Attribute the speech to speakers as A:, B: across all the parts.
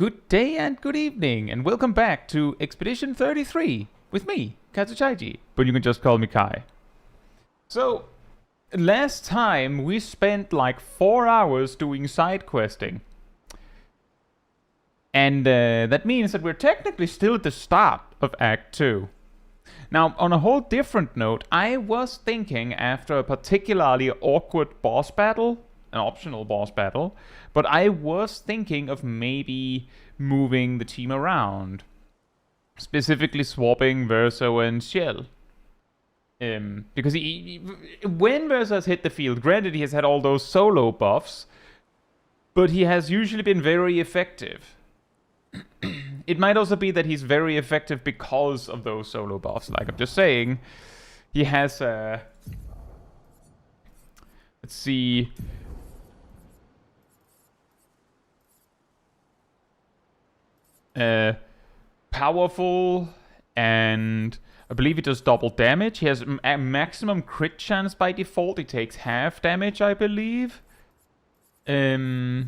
A: Good day and good evening, and welcome back to Expedition 33 with me, Caetsu, but you can just call me Kai. So, last time we spent like 4 hours doing side questing. And that means that we're technically still at the start of Act 2. Now, on a whole different note, I was thinking after a particularly awkward boss battle, an optional boss battle, but I was thinking of maybe moving the team around. Specifically swapping Verso and Shell. Because when Verso has hit the field, granted he has had all those solo buffs, but he has usually been very effective. It might also be that he's very effective because of those solo buffs. Like I'm just saying, he has let's see. Powerful, and I believe he does double damage. He has a maximum crit chance by default. He takes half damage, I believe. Does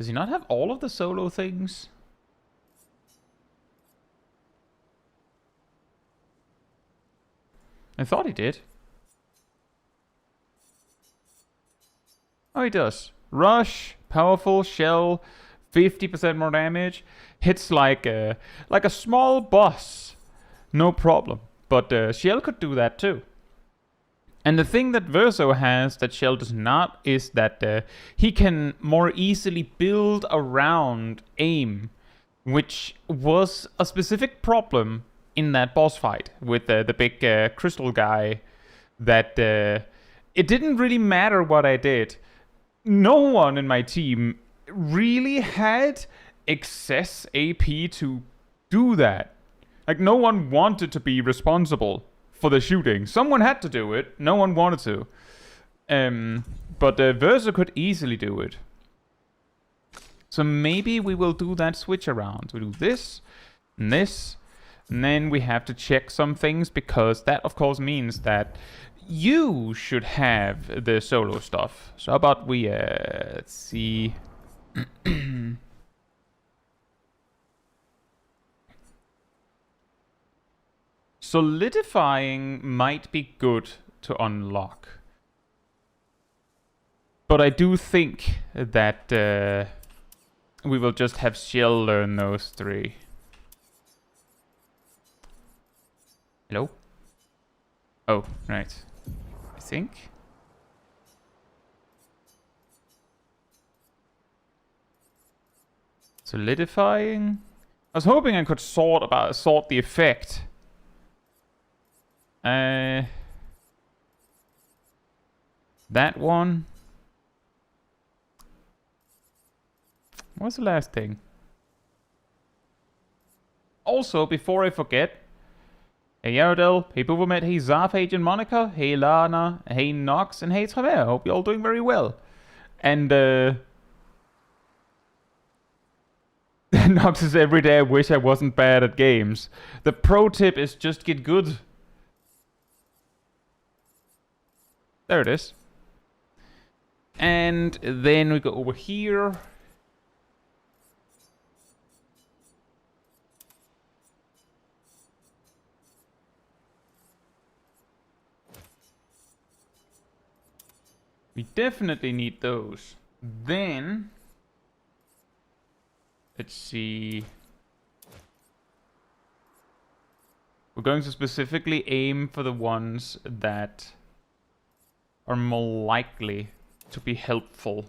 A: he not have all of the solo things? I thought he did. Oh, he does. Rush, powerful, shell, 50% more damage. Hits like a small boss. No problem. But Shell could do that too. And the thing that Verso has that Shell does not is that he can more easily build around aim, which was a specific problem in that boss fight with the big crystal guy. That it didn't really matter what I did. No one in my team really had excess AP to do that. Like, no one wanted to be responsible for the shooting. Someone had to do it. No one wanted to. But Verso could easily do it. So maybe we will do that switch around. We do this, and this, and then we have to check some things, because that, of course, means that you should have the solo stuff. So how about we, let's see. Solidifying might be good to unlock. But I do think that we will just have Shell learn those three. Hello? Oh, right. I think. Solidifying. I was hoping I could sort the effect. That one. What's the last thing? Also, before I forget. Hey Yaradel, hey Buvomet, hey Zaf, hey Jen Monica, hey Lana, hey Nox, and hey Travers. Hope you're all doing very well. And Nox is every day I wish I wasn't bad at games. The pro tip is just get good. There it is. And then we go over here. We definitely need those. Then, let's see. We're going to specifically aim for the ones that are more likely to be helpful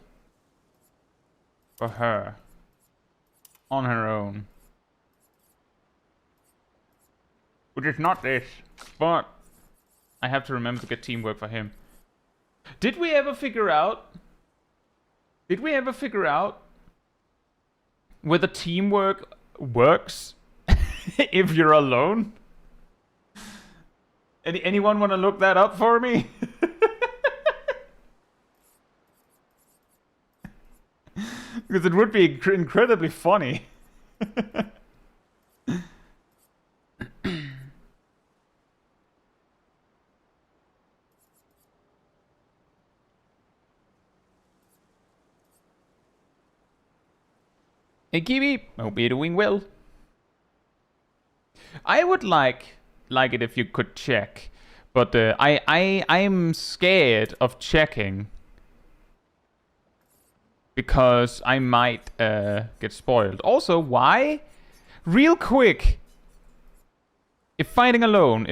A: for her on her own. Which is not this, but I have to remember to get teamwork for him. Did we ever figure out whether teamwork works if you're alone? Anyone want to look that up for me? Because it would be incredibly funny. Hey Kiwi, hope you're doing well. I would like it if you could check, but I'm scared of checking because I might get spoiled. Also, why? Real quick. If fighting alone,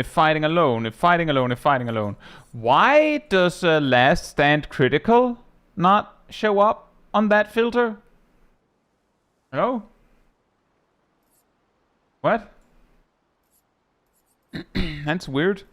A: why does last stand critical not show up on that filter? Hello? What? That's weird.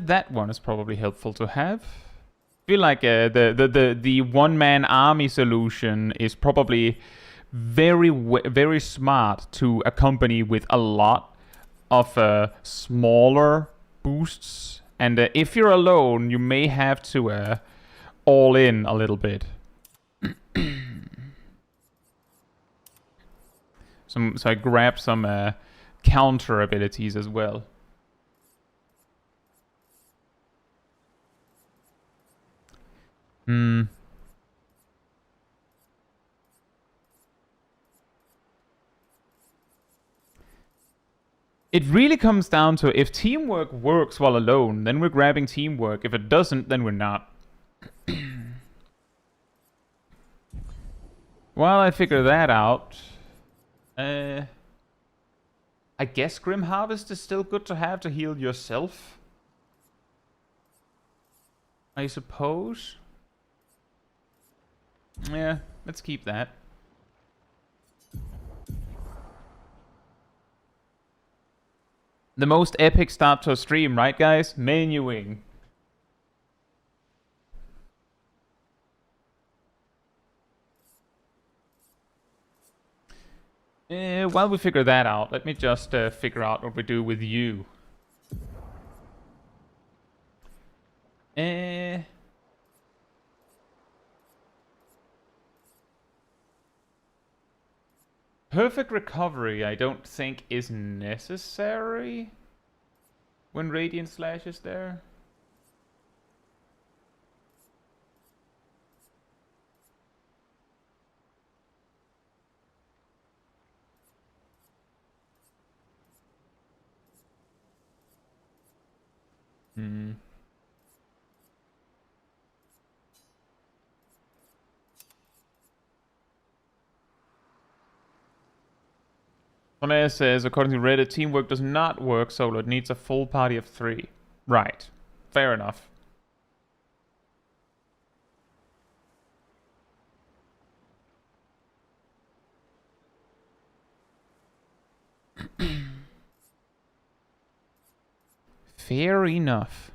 A: That one is probably helpful to have. I feel like the one-man army solution is probably very smart to accompany with a lot of smaller boosts. And if you're alone, you may have to all in a little bit. So I grab some counter abilities as well. It really comes down to if teamwork works while alone, then we're grabbing teamwork. If it doesn't, then we're not. While I figure that out, I guess Grim Harvest is still good to have to heal yourself. I suppose. Yeah, let's keep that. The most epic start to a stream, right guys? Menuing. While we figure that out, let me just figure out what we do with you. Perfect recovery, I don't think is necessary when Radiant Slash is there. Sonia says, according to Reddit, teamwork does not work solo. It needs a full party of 3. Right. Fair enough. Fair enough.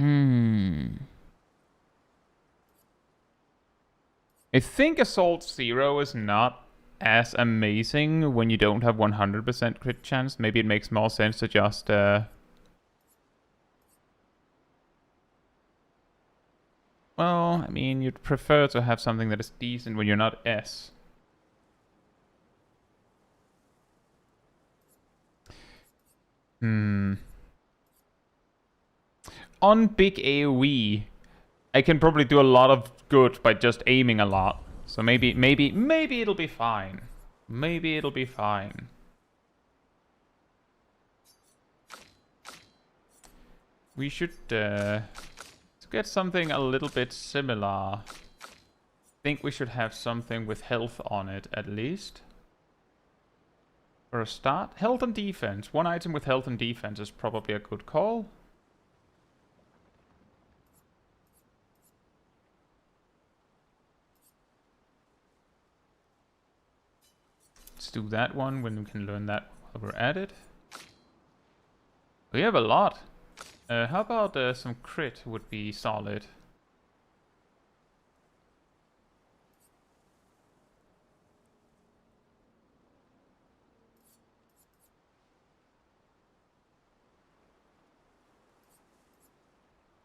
A: I think Assault 0 is not as amazing when you don't have 100% crit chance. Maybe it makes more sense to just... Well, I mean, you'd prefer to have something that is decent when you're not S. On big AoE, I can probably do a lot of good by just aiming a lot. So maybe it'll be fine. Maybe it'll be fine. We should get something a little bit similar. I think we should have something with health on it at least. For a start, health and defense. One item with health and defense is probably a good call. Let's do that one when we can learn that while we're at it. We have a lot. How about some crit would be solid?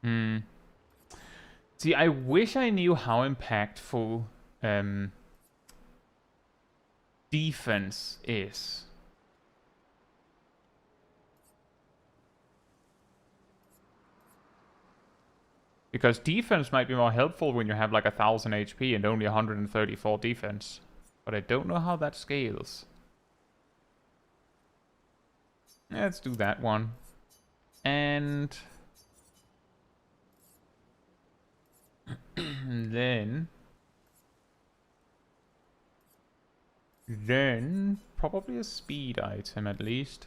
A: Hmm. See, I wish I knew how impactful defense is. Because defense might be more helpful when you have like 1000 HP and only 134 defense. But I don't know how that scales. Let's do that one. And then probably a speed item at least.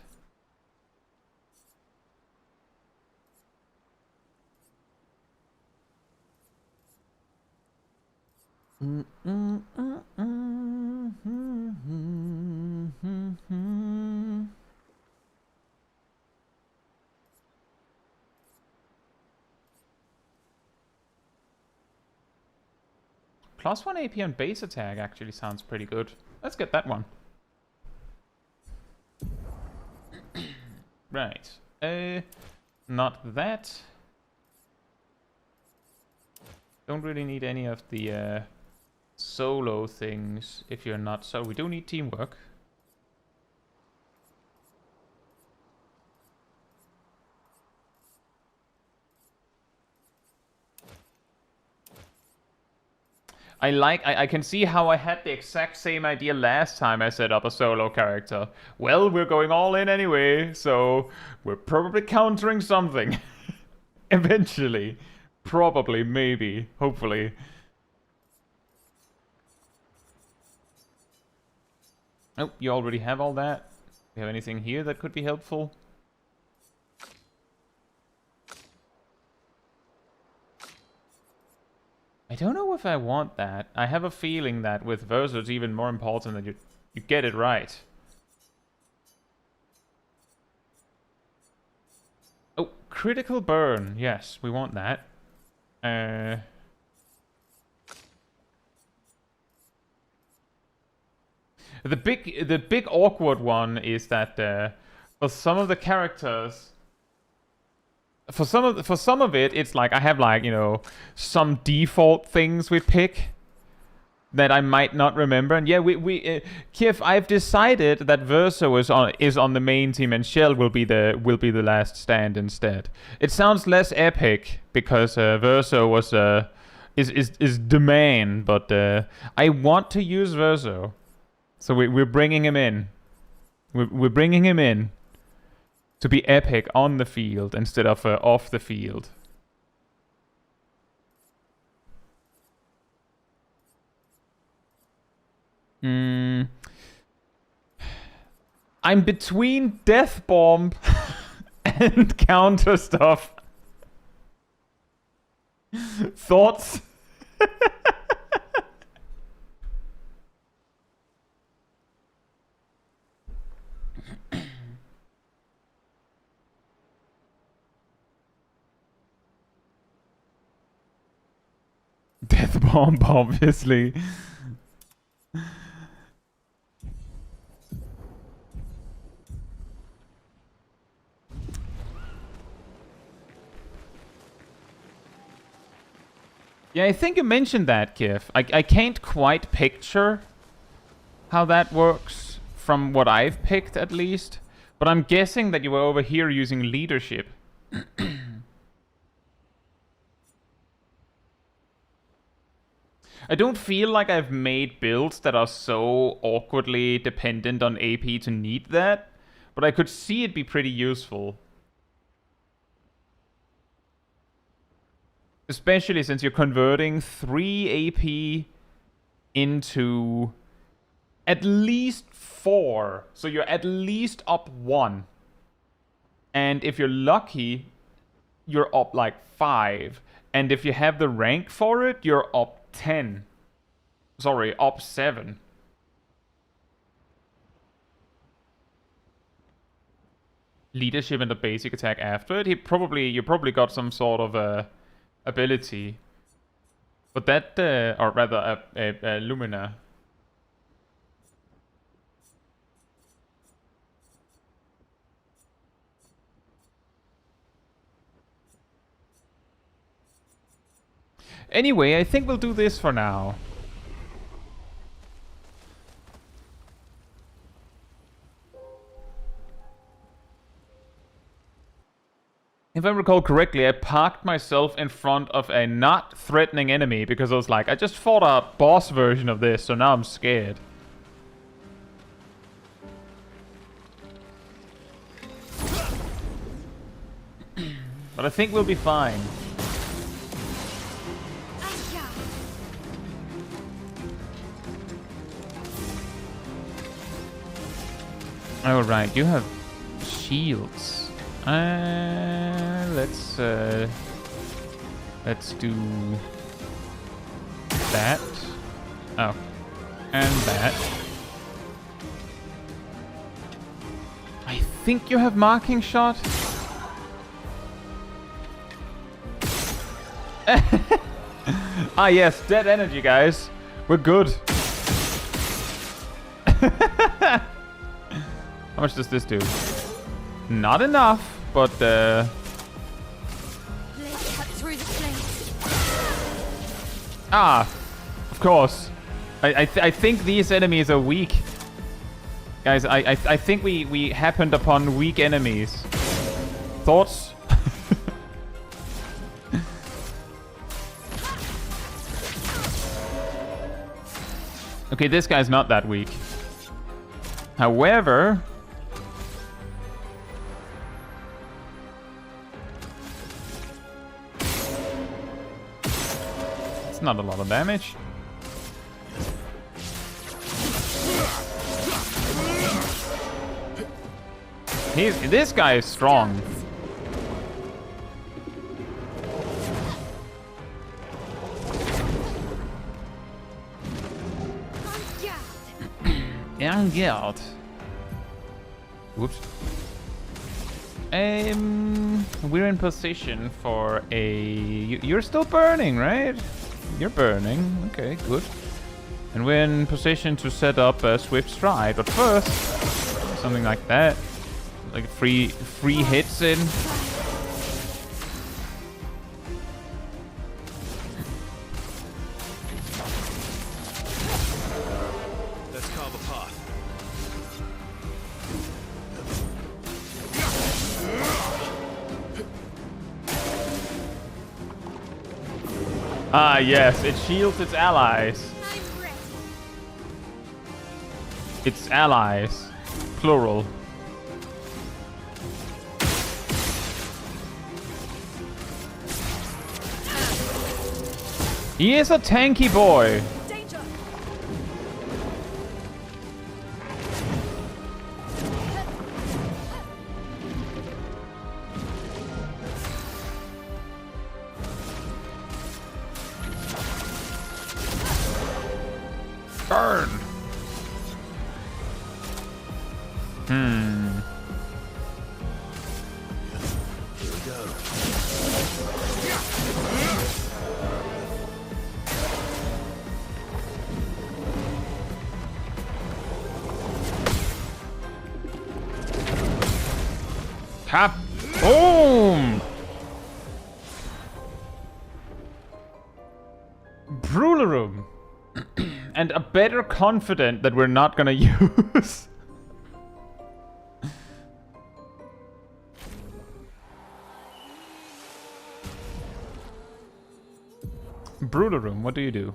A: +1 AP on base attack actually sounds pretty good. Let's get that one. Right. Not that. Don't really need any of the solo things if you're not. So we do need teamwork. I can see how I had the exact same idea last time I set up a solo character. Well, we're going all in anyway, so we're probably countering something. Eventually. Probably, maybe, hopefully. Oh, you already have all that? Do you have anything here that could be helpful? I don't know if I want that. I have a feeling that with Verso it's even more important that you get it right. Oh, critical burn. Yes, we want that. The big awkward one is that for some of the characters, for some of it, it's like I have like, you know, some default things we pick that I might not remember. And yeah, Kiev, I've decided that Verso is on the main team and Shell will be the last stand instead. It sounds less epic because Verso was is the main, but I want to use Verso, so we're bringing him in. We're bringing him in to be epic on the field instead of off the field. I'm between Death Bomb and counter stuff. Thoughts? Death Bomb, obviously. Yeah, I think you mentioned that, Kiev. I can't quite picture how that works from what I've picked, at least. But I'm guessing that you were over here using leadership. I don't feel like I've made builds that are so awkwardly dependent on AP to need that, but I could see it be pretty useful. Especially since you're converting 3 AP into at least 4. So you're at least up 1. And if you're lucky, you're up like 5. And if you have the rank for it, you're up 10. Sorry, up 7. leadership and the basic attack after it, you probably got some sort of ability. But that, or rather, a Lumina. Anyway, I think we'll do this for now. If I recall correctly, I parked myself in front of a not threatening enemy because I was like, I just fought a boss version of this, so now I'm scared. But I think we'll be fine. Alright, you have shields. Let's do that. Oh, and that. I think you have marking shot. Ah yes, dead energy, guys. We're good. How much does this do? Not enough, but let's cut through the flames. Ah, of course. I think these enemies are weak. Guys, I think we happened upon weak enemies. Thoughts? Okay, this guy's not that weak. However, it's not a lot of damage. This guy is strong. Young Guild. Whoops. We're in position for a... You're still burning, right? You're burning. Okay, good. And we're in position to set up a swift stride. But first, something like that. Like free hits in.
B: Let's carve a path.
A: Ah, yes, it shields its allies. Its allies. Plural. He is a tanky boy.
B: Danger.
A: Burn.
B: Here we go.
A: Tap. Boom. Brularum. And a better confident that we're not gonna use. Brularum, what do you do?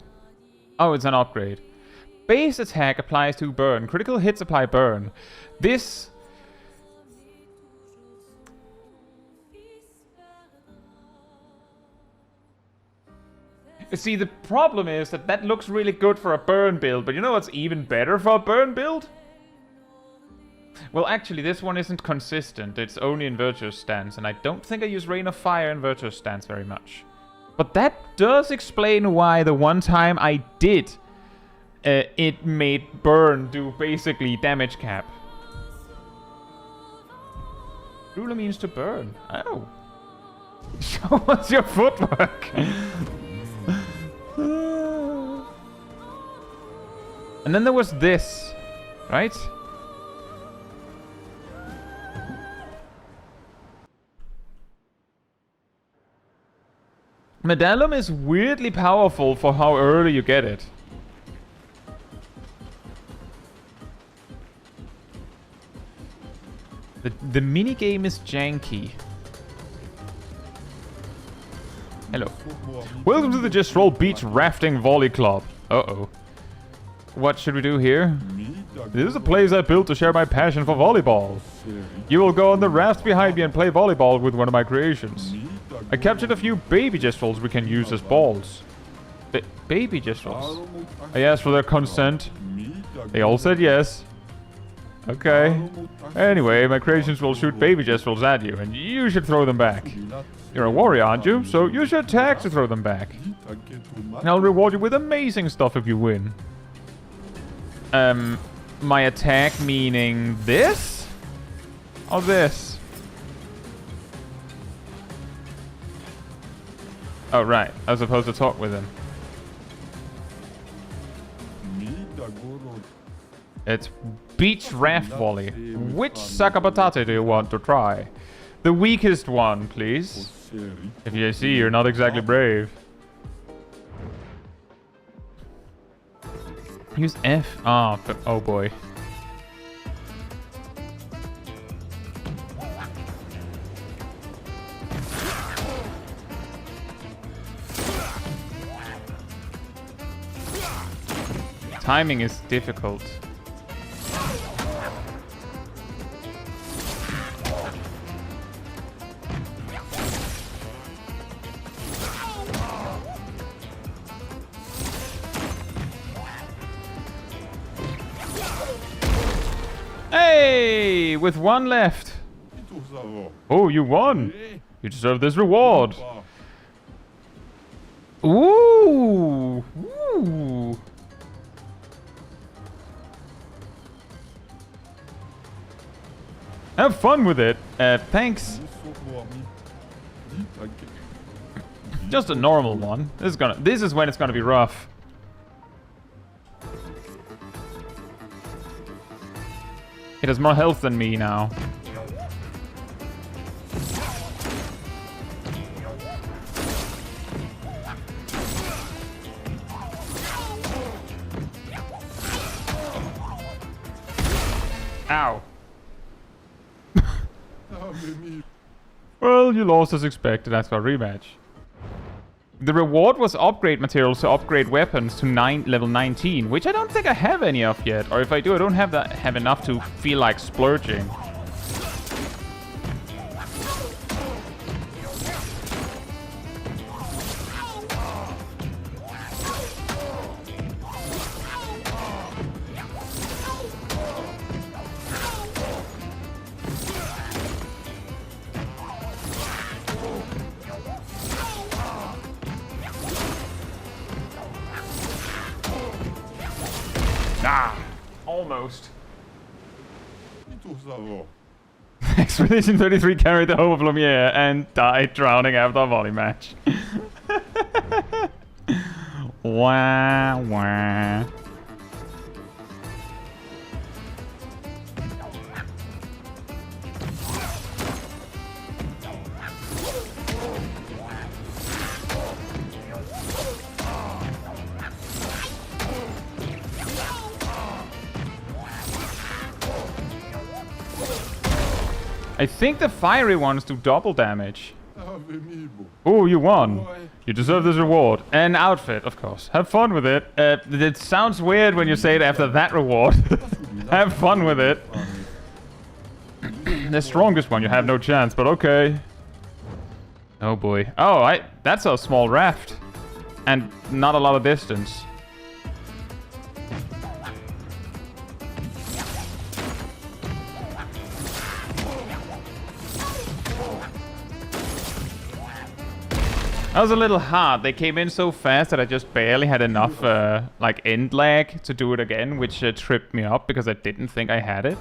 A: Oh, it's an upgrade. Base attack applies to burn. Critical hits apply burn. This... See, the problem is that that looks really good for a burn build, but you know what's even better for a burn build? Well, actually, this one isn't consistent. It's only in Virtuous Stance, and I don't think I use Rain of Fire in Virtuous Stance very much. But that does explain why the one time I did, it made burn do basically damage cap. Ruler means to burn. Oh. Show us your footwork. And then there was this, right? Medallum is weirdly powerful for how early you get it. The minigame is janky. Hello. Welcome to the Just Roll Beach Rafting Volley Club. Uh-oh. What should we do here? This is a place I built to share my passion for volleyball. You will go on the raft behind me and play volleyball with one of my creations. I captured a few baby gestrels we can use as balls. Baby gestrels? I asked for their consent. They all said yes. Okay. Anyway, my creations will shoot baby gestrels at you, and you should throw them back. You're a warrior, aren't you? So you should attack to throw them back. And I'll reward you with amazing stuff if you win. My attack meaning this? Or this? Oh, right. I was supposed to talk with him. It's beach raft volley. Which sakabatate do you want to try? The weakest one, please. If you see, you're not exactly brave. Use F. Oh boy. Timing is difficult. Hey, with one left. Oh, you won. You deserve this reward. Ooh. Ooh. Have fun with it. Thanks. Just a normal one. This is when it's gonna be rough. It has more health than me now. Ow. Well, you lost as expected. That's our rematch. The reward was upgrade materials to upgrade weapons to level 19, which I don't think I have any of yet. Or if I do, I don't have enough to feel like splurging. Almost. Expedition 33 carried the hope of Lumiere and died drowning after a volley match. Wah wah. I think the fiery ones do double damage. Oh, you won. You deserve this reward. An outfit, of course. Have fun with it. It sounds weird when you say it after that reward. Have fun with it. The strongest one, you have no chance, but okay. Oh boy. Oh, that's a small raft. And not a lot of distance. That was a little hard. They came in so fast that I just barely had enough like end lag to do it again, which tripped me up because I didn't think I had it.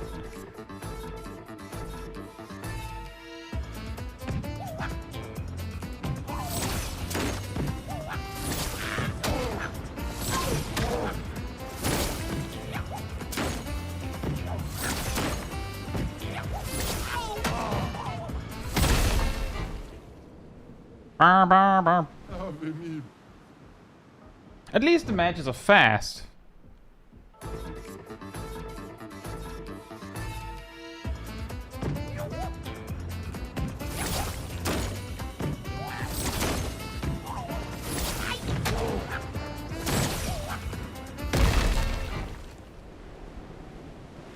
A: Bah, bah, bah. At least the matches are fast.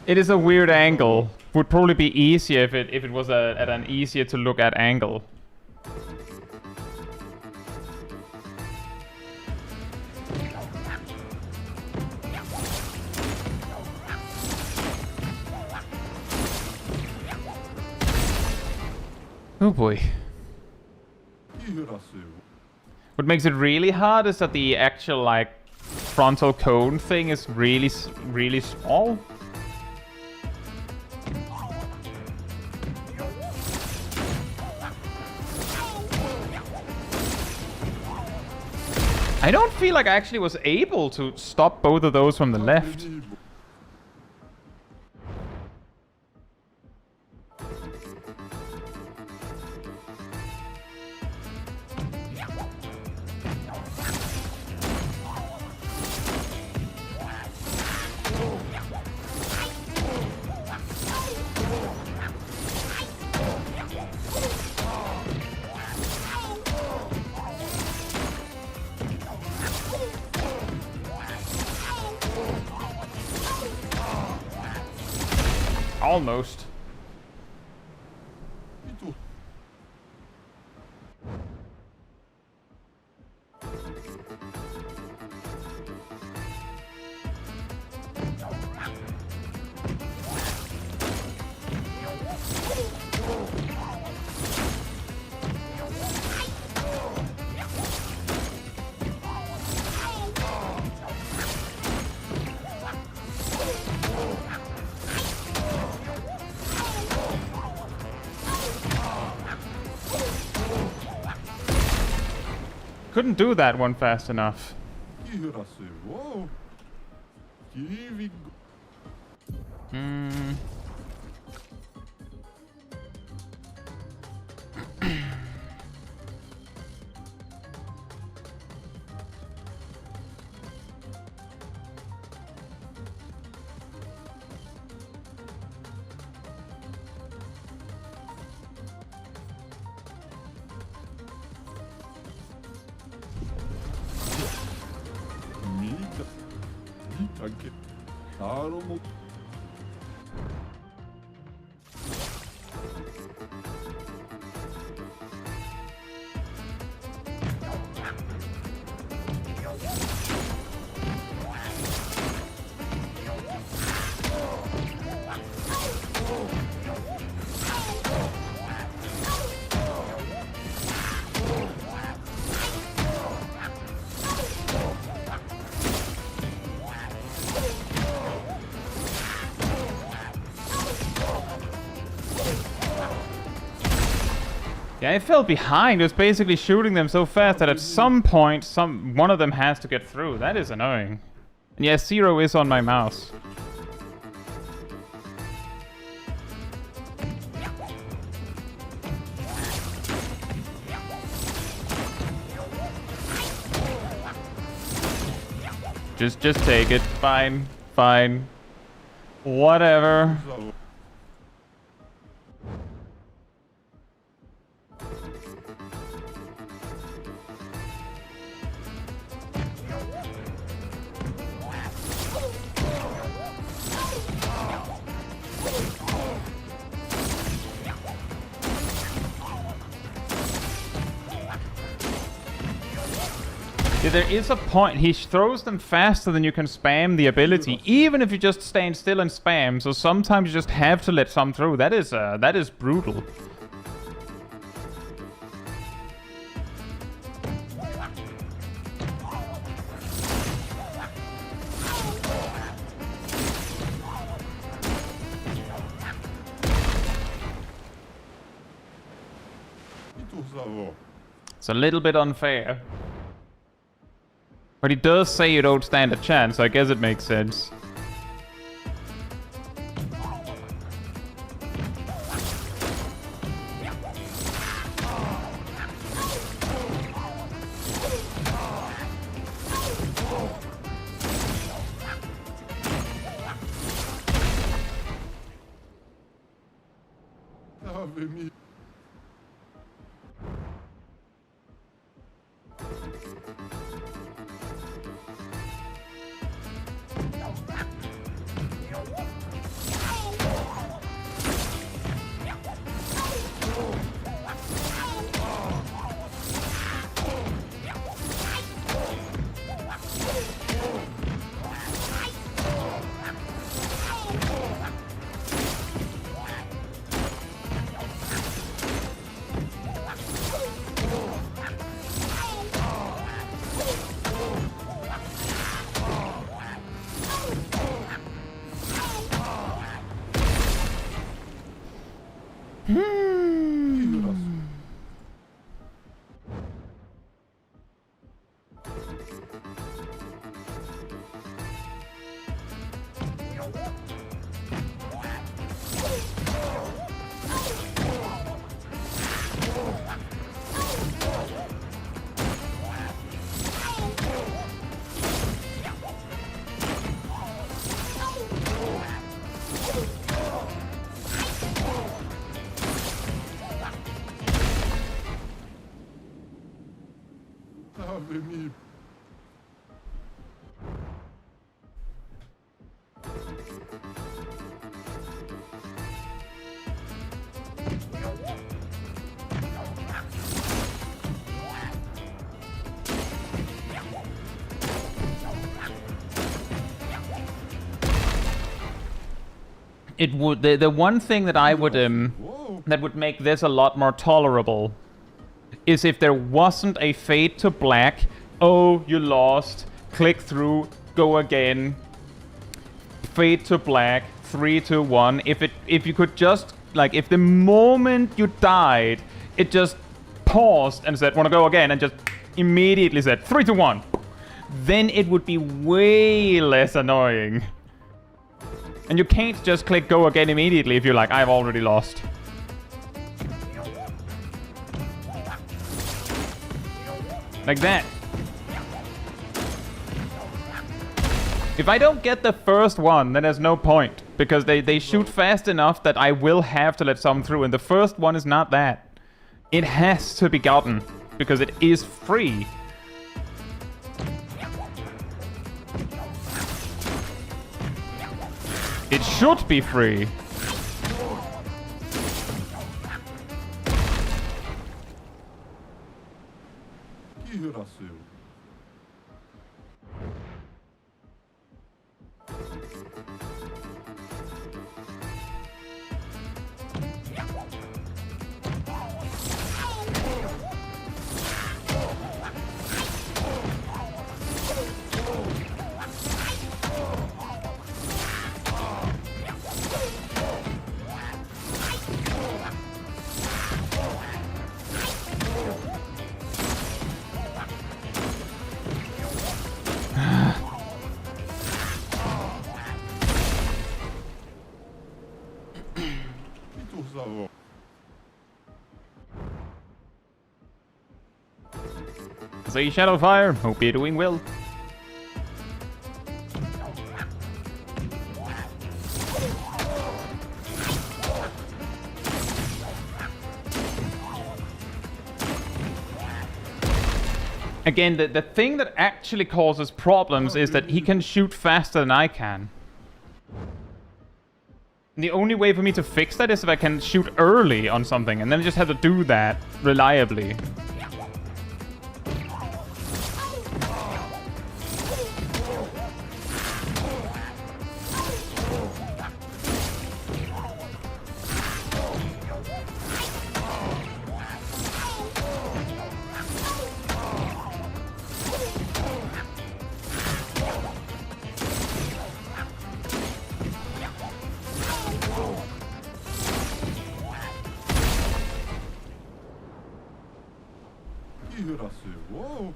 A: It is a weird angle. Would probably be easier if it was at an easier to look at angle. Oh boy. What makes it really hard is that the actual like frontal cone thing is really small. I don't feel like I actually was able to stop both of those from the left. Almost. Couldn't do that one fast enough. Yeah, I fell behind. It was basically shooting them so fast that at some point, one of them has to get through. That is annoying. And yeah, 0 is on my mouse. Just take it. Fine. Fine. Whatever. Yeah, there is a point. He throws them faster than you can spam the ability, even if you just stand still and spam. So sometimes you just have to let some through. That is brutal. It's a little bit unfair. But he does say you don't stand a chance, so I guess it makes sense.
C: Ave me.
A: It would the one thing that I would that would make this a lot more tolerable is if there wasn't a fade to black. Oh, you lost. Click through. Go again. Fade to black. 3, 2, 1. If you could just like if the moment you died, it just paused and said, "Want to go again?" and just immediately said 3, 2, 1. Then it would be way less annoying. And you can't just click go again immediately if you're like, I've already lost. Like that. If I don't get the first one, then there's no point. Because they shoot fast enough that I will have to let some through. And the first one is not that. It has to be gotten. Because it is free. It should be free. Say Shadowfire, hope you're doing well. Again, the thing that actually causes problems is that he can shoot faster than I can. The only way for me to fix that is if I can shoot early on something, and then I just have to do that reliably.
C: Whoa.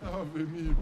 C: Ave me.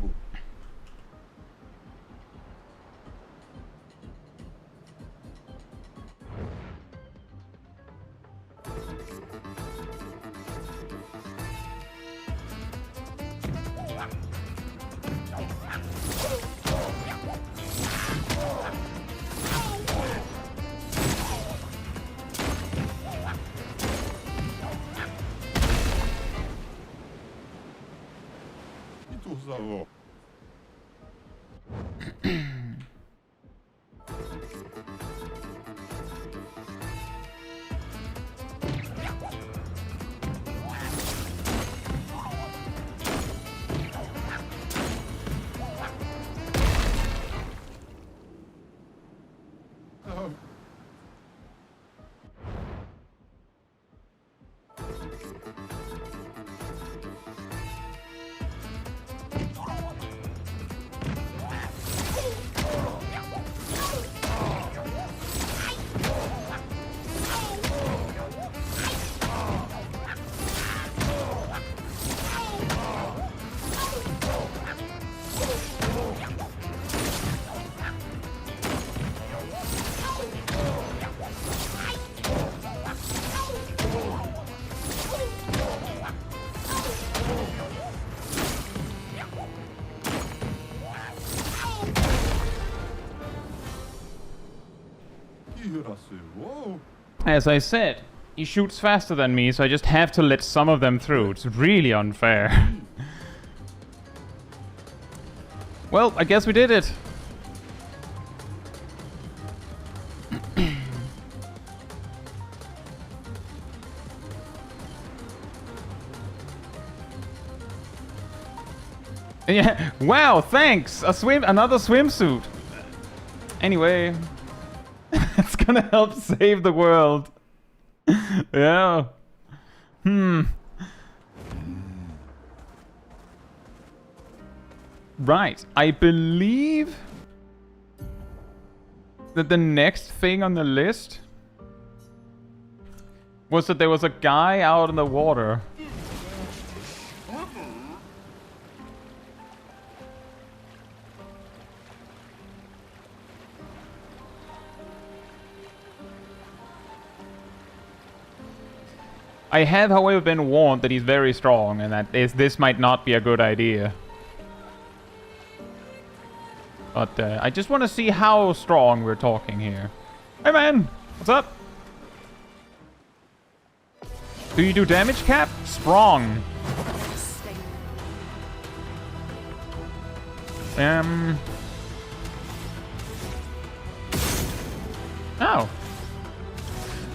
C: Whoa.
A: As I said, he shoots faster than me, so I just have to let some of them through. It's really unfair. Well, I guess we did it. Yeah. Wow, thanks. Another swimsuit. Anyway, it's gonna help save the world. Yeah. Right. I believe that the next thing on the list was that there was a guy out in the water. I have, however, been warned that he's very strong and that this might not be a good idea. But I just want to see how strong we're talking here. Hey man, what's up? Do you do damage cap? Strong. Oh.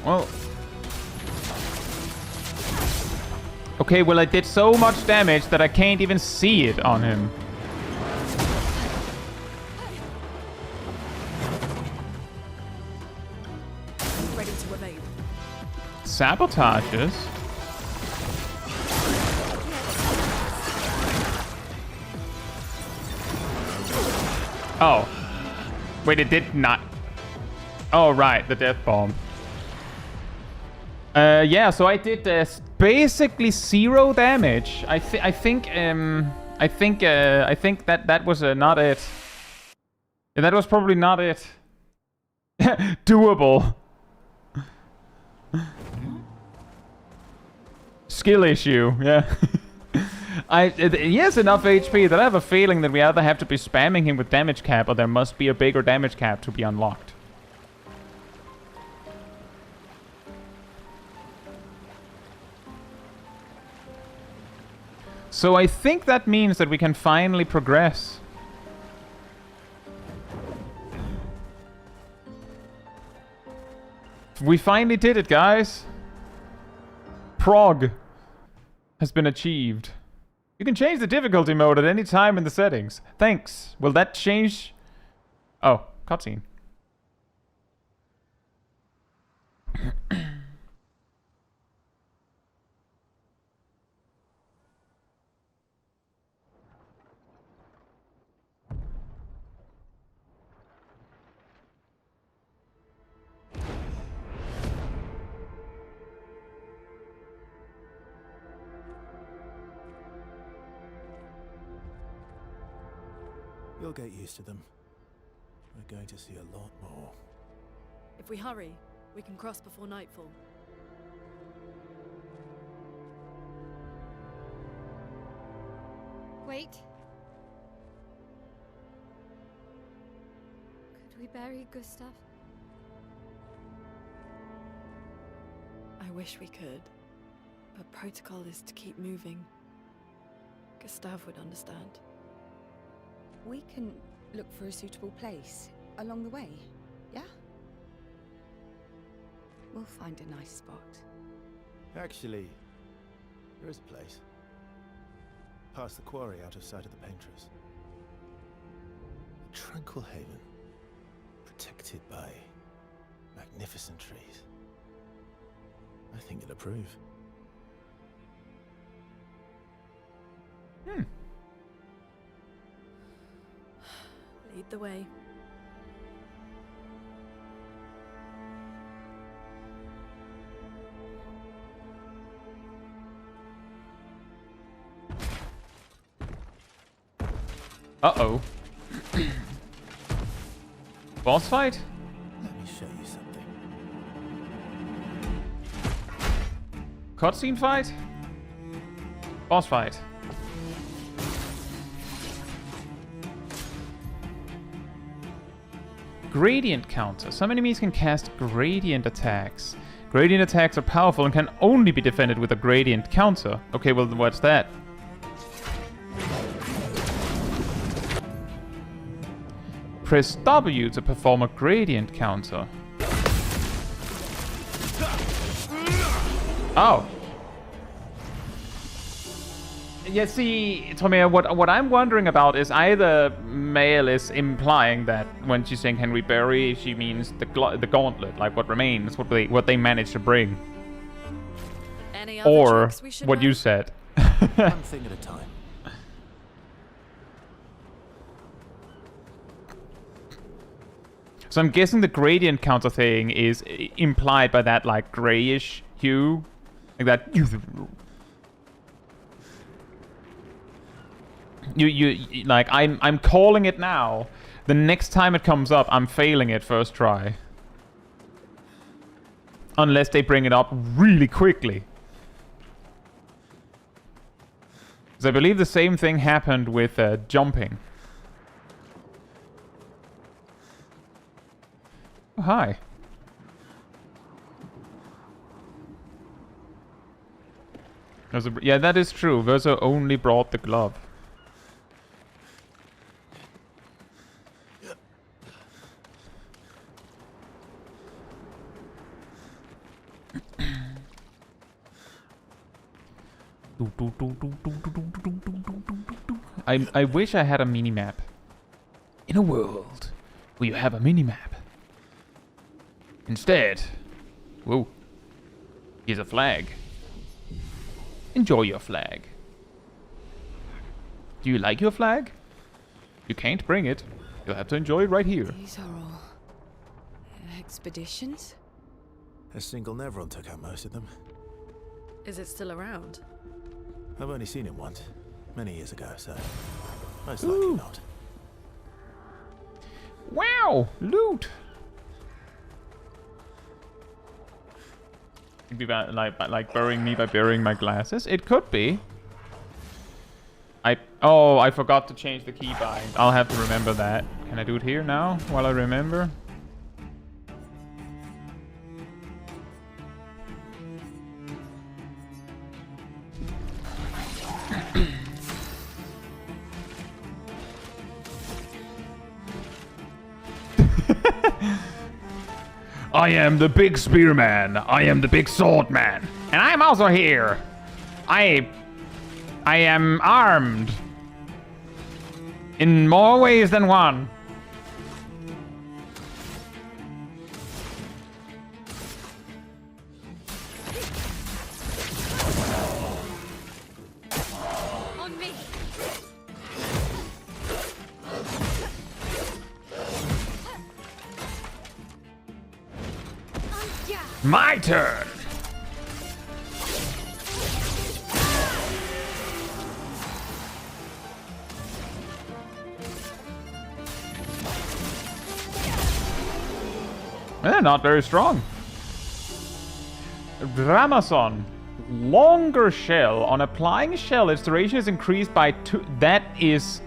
A: Well. Okay, well I did so much damage that I can't even see it on him.
D: Ready to evade.
A: Sabotages? Oh. Wait, it did not. Oh, right, the death bomb. Yeah, so I did basically 0 damage. I think that was not it. Yeah, that was probably not it. Doable. Skill issue, yeah. He has enough HP that I have a feeling that we either have to be spamming him with damage cap or there must be a bigger damage cap to be unlocked. So I think that means that we can finally progress. We finally did it, guys. Prog has been achieved. You can change the difficulty mode at any time in the settings. Thanks. Will that change? Oh, cutscene.
B: You'll get used to them. We're going to see a lot more.
D: If we hurry, we can cross before nightfall.
E: Wait. Could we bury Gustav?
D: I wish we could, but protocol is to keep moving. Gustav would understand.
F: We can look for a suitable place along the way, yeah? We'll find a nice spot.
B: Actually, there is a place. Past the quarry out of sight of the painters. A tranquil haven. Protected by magnificent trees. I think you'll approve.
D: Lead the way.
A: Uh-oh. Boss fight?
B: Let me show you something.
A: Cutscene fight? Boss fight. Gradient counter. Some enemies can cast gradient attacks. Gradient attacks are powerful and can only be defended with a gradient counter. Okay, well, what's that? Press W to perform a gradient counter. Oh. Yeah, see, Tommy, what I'm wondering about is either Mael is implying that when she's saying Henry Berry, she means the gauntlet, like what remains, what they managed to bring.
D: Any other
A: Or
D: tricks we should
A: what
D: know?
A: you said.
B: One thing at a time.
A: So I'm guessing the gradient counter thing is implied by that, like, grayish hue. Like that. You like, I'm calling it now. The next time it comes up, I'm failing it first try. Unless they bring it up really quickly. Because I believe the same thing happened with jumping. Oh, hi. Yeah, that is true. Verso only brought the glove. I wish I had a minimap. In a world where you have a minimap. Instead, whoa, here's a flag. Enjoy your flag. Do you like your flag? You can't bring it. You'll have to enjoy it right here.
F: These are all expeditions?
B: A single Nevron took out most of them.
D: Is it still around?
B: I've only seen it once, many years ago, so most likely not.
A: Wow, loot. It'd be about, like burying me by burying my glasses. It could be. I forgot to change the keybind. I'll have to remember that. Can I do it here now while I remember? I am the big spearman. I am the big swordman. And I'm also here. I am armed. In more ways than one.
F: On me!
A: My turn. They're not very strong. Ramason. Longer shell. On applying shell, its duration is increased by 2. That is...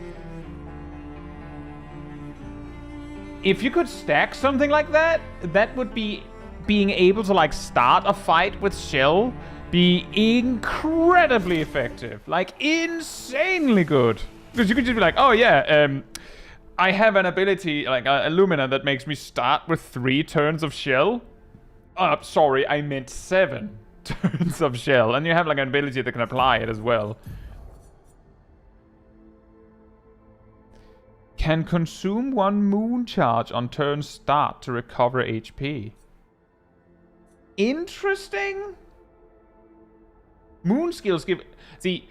A: If you could stack something like that, that would be... Being able to, like, start a fight with shell be incredibly effective. Like, insanely good. Because you could just be like, oh yeah, I have an ability, like a Lumina, that makes me start with 3 turns of shell. Sorry, I meant 7 turns of shell. And you have, like, an ability that can apply it as well. Can consume 1 moon charge on turn start to recover HP. Interesting. Moon skills give... See,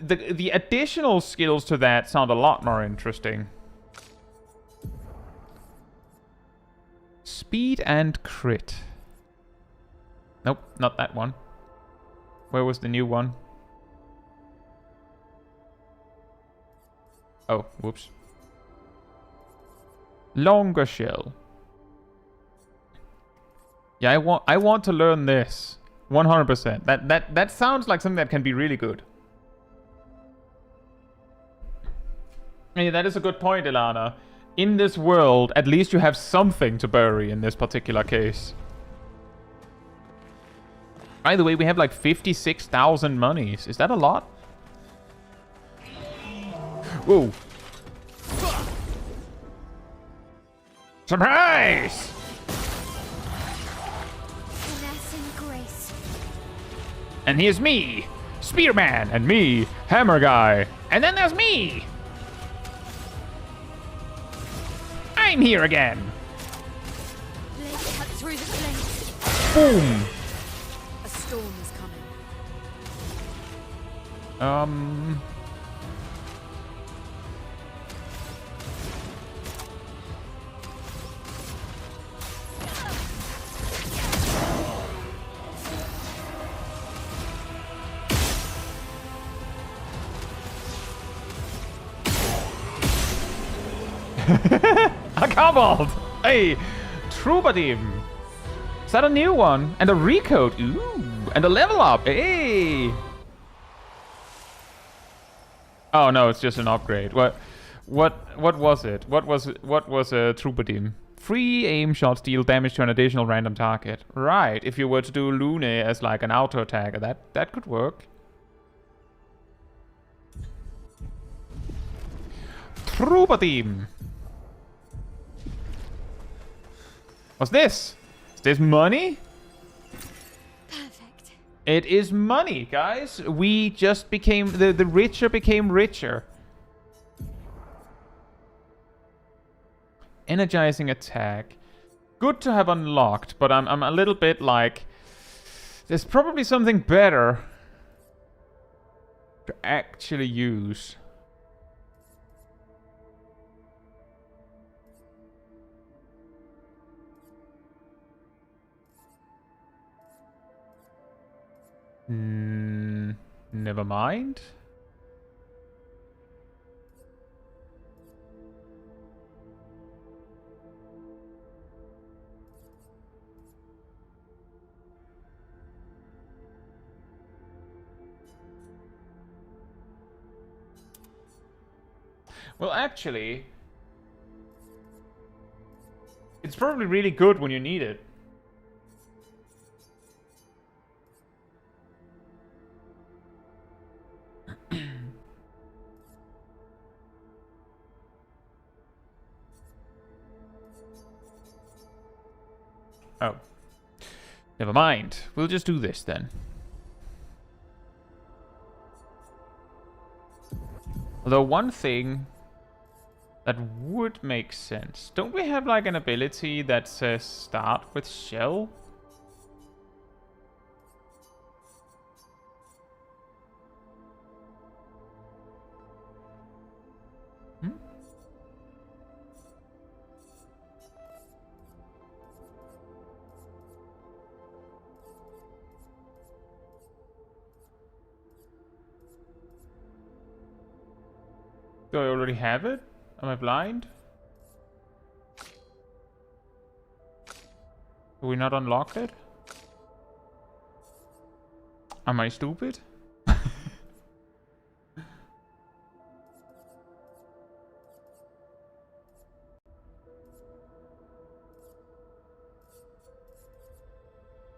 A: the additional skills to that sound a lot more interesting. Speed and crit. Nope, not that one. Where was the new one? Oh, whoops. Longer shell. Yeah, I want to learn this. 100%. That sounds like something that can be really good. Yeah, that is a good point, Ilana. in this world, at least you have something to bury in this particular case. By the way, we have like 56,000 monies. Is that a lot? Whoa. Surprise!
E: Finesse and grace.
A: And here's me, Spearman, and me, Hammer Guy. And then there's me. I'm here again.
E: Blade cut through the flames.
A: Boom.
D: A storm is coming.
A: A kobold! Hey, Troubadour. Is that a new one? And a recode. Ooh, and a level up. Hey. Oh no, it's just an upgrade. What was it? What was a Troubadour? Free aim shots deal damage to an additional random target. Right. If you were to do Lune as like an auto attacker, that could work. Troubadour. What's this? Is this money?
E: Perfect.
A: It is money, guys. We just became... The richer became richer. Energizing attack. Good to have unlocked, but I'm a little bit like... There's probably something better to actually use. Never mind. Well, actually, it's probably really good when you need it. Oh. Never mind. We'll just do this then. Although one thing that would make sense. Don't we have like an ability that says start with shell? Do I already have it? Am I blind? Do we not unlock it? Am I stupid?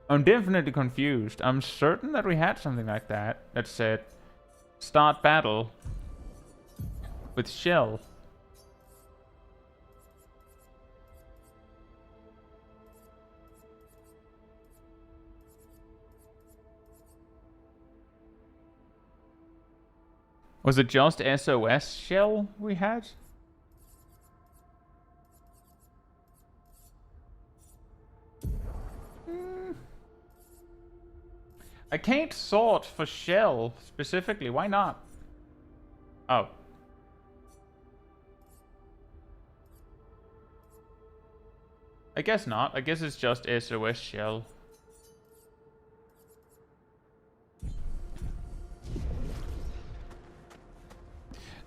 A: I'm definitely confused. I'm certain that we had something like that that said start battle with shell. Was it just SOS shell we had? I can't sort for shell specifically. Why not? Oh. I guess not. I guess it's just SOS shell.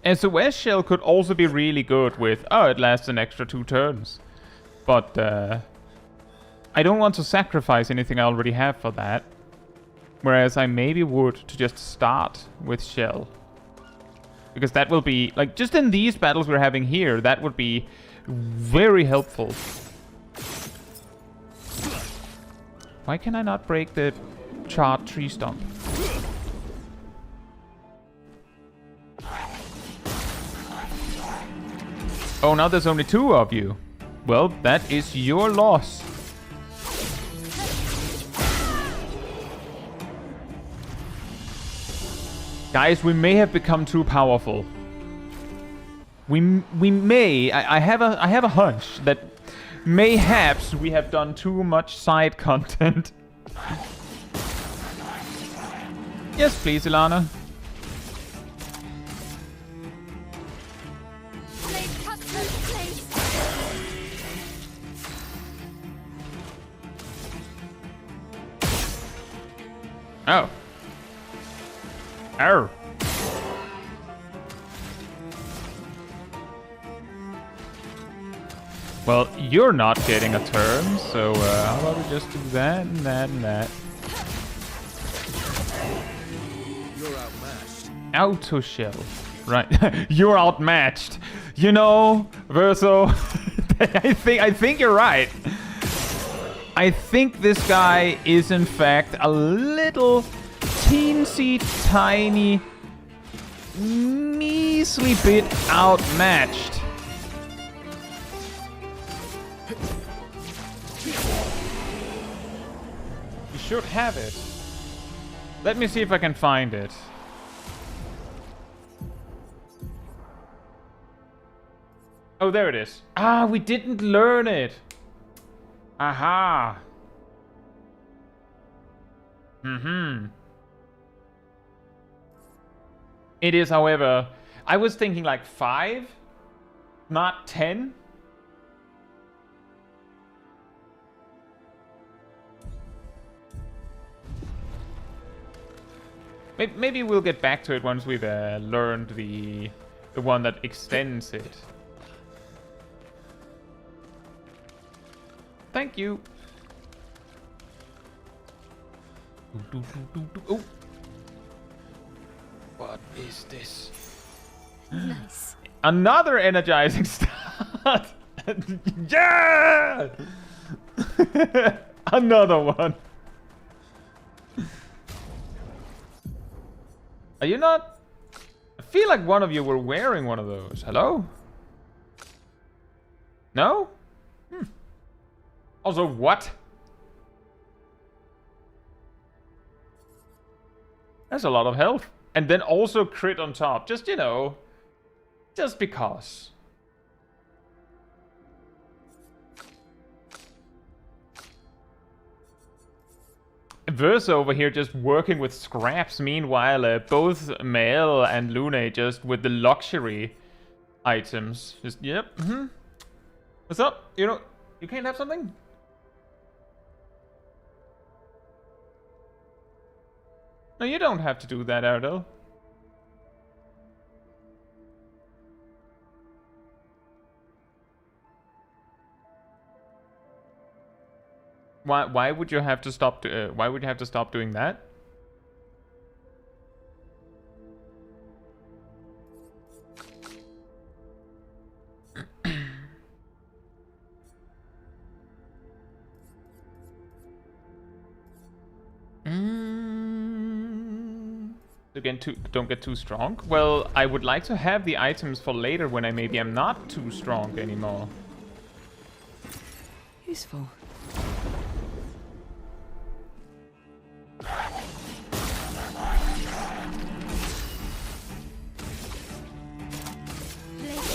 A: SOS shell could also be really good with, oh, it lasts an extra 2 turns. But I don't want to sacrifice anything I already have for that. Whereas I maybe would to just start with shell. Because that will be, like, just in these battles we're having here, that would be Very helpful. Why can I not break the charred tree stump? Oh, now there's only 2 of you. Well, that is your loss. Guys, we may have become too powerful. We may. I have a hunch that mayhaps we have done too much side content. Yes, please, Ilana.
E: Blade cut through the flames.
A: Oh. Oh. Well, you're not getting a turn, so how about we just do that and that and that.
B: You're outmatched.
A: Auto shell. Right. You're outmatched. You know, Verso, I think you're right. I think this guy is in fact a little teensy tiny measly bit outmatched. You should have it. Let me see if I can find it. Oh, there it is. Ah, we didn't learn it. Aha. It is, however, I was thinking like 5, not 10. Maybe we'll get back to it once we've learned the one that extends it. Thank you. Oh. What is this?
E: Nice.
A: Another energizing start. Yeah! Another one. Are you not? I feel like one of you were wearing one of those. Hello? No? Also, what? That's a lot of health. And then also crit on top. Just, you know, just because. Versa over here just working with scraps. Meanwhile, both Mel and Lune just with the luxury items. Just, yep. What's up? You know, you can't have something? No, you don't have to do that, Ardell. Why would you have to stop? Why would you have to stop doing that? Again, don't get too strong. Well, I would like to have the items for later when I maybe am not too strong anymore.
F: Useful.
E: Blade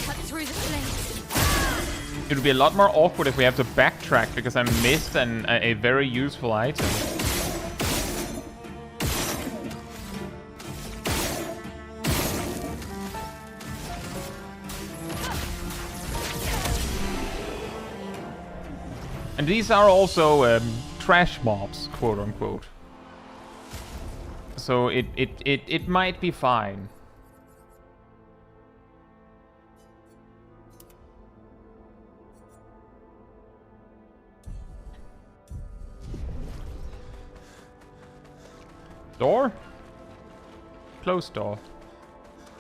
E: cut through the flames.
A: It would be a lot more awkward if we have to backtrack because I missed a very useful item. And these are also trash mobs, quote unquote. So it might be fine. Door? Closed door.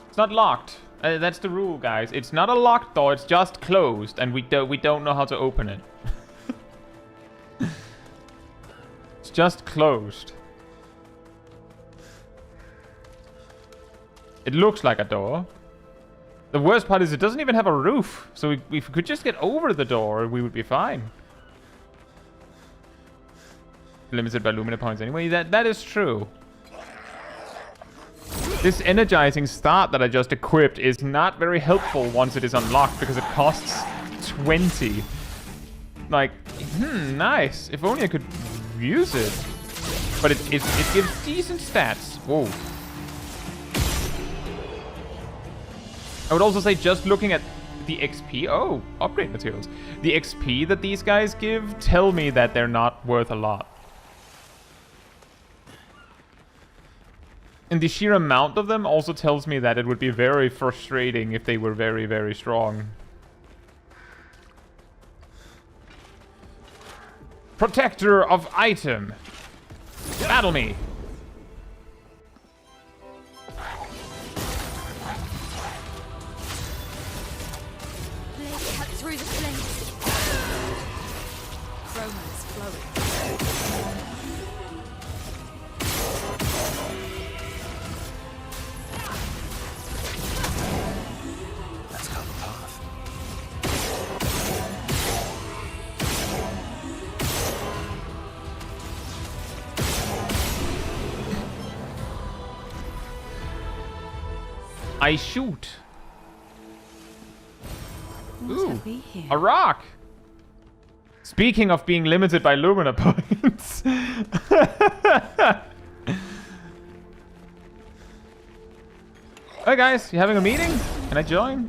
A: It's not locked. That's the rule, guys. It's not a locked door. It's just closed, and we don't know how to open it. It's just closed. It looks like a door. The worst part is it doesn't even have a roof. So if we could just get over the door, we would be fine. Limited by Lumina points anyway. That is true. This energizing start that I just equipped is not very helpful once it is unlocked because it costs 20. Like, nice. If only I could use it. But it gives decent stats. Whoa. I would also say just looking at the XP. Oh, upgrade materials. The XP that these guys give tell me that they're not worth a lot. And the sheer amount of them also tells me that it would be very frustrating if they were very, very strong. Protector of item. Battle me.
E: Blade cut through the flames.
D: Romance flowing.
B: Let's cut the path.
A: I shoot.
F: What
A: Ooh,
F: have we here?
A: a rock. Speaking of being limited by Lumina points. Hey guys, you having a meeting? Can I join?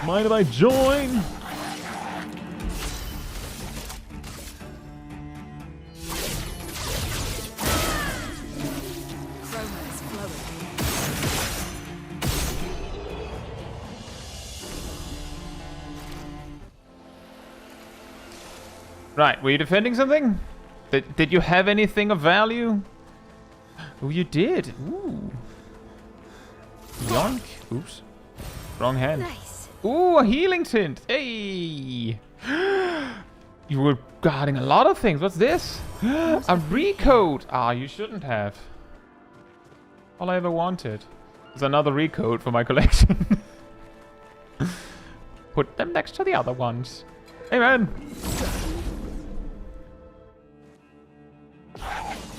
A: Mind if I join?
D: Romance flowing.
A: Right, were you defending something? Did you have anything of value? Oh, you did. Ooh. Yoink. Oops. Wrong hand.
E: Nice.
A: Ooh, a healing tint. Hey. You were guarding a lot of things. What's this? A recode. Ah, you shouldn't have. All I ever wanted is another recode for my collection. Put them next to the other ones. Hey, man.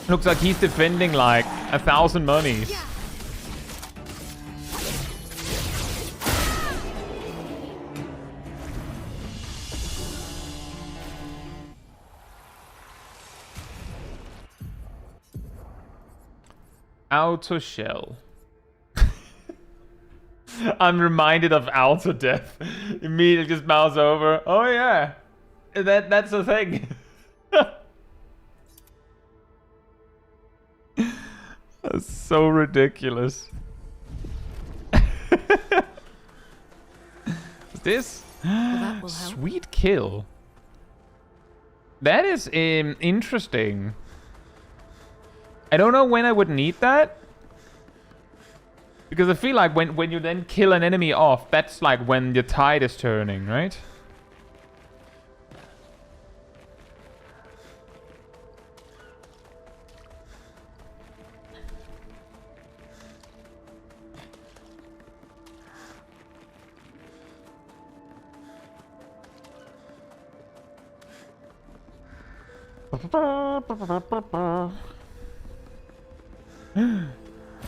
A: Looks like he's defending like 1,000 monies. Auto shell. I'm reminded of auto death. Immediately just mouse over. Oh yeah, that's the thing. That's so ridiculous. What's this?
D: that will help.
A: Sweet kill. That is interesting. I don't know when I would need that. Because I feel like when you then kill an enemy off, that's like when the tide is turning, right?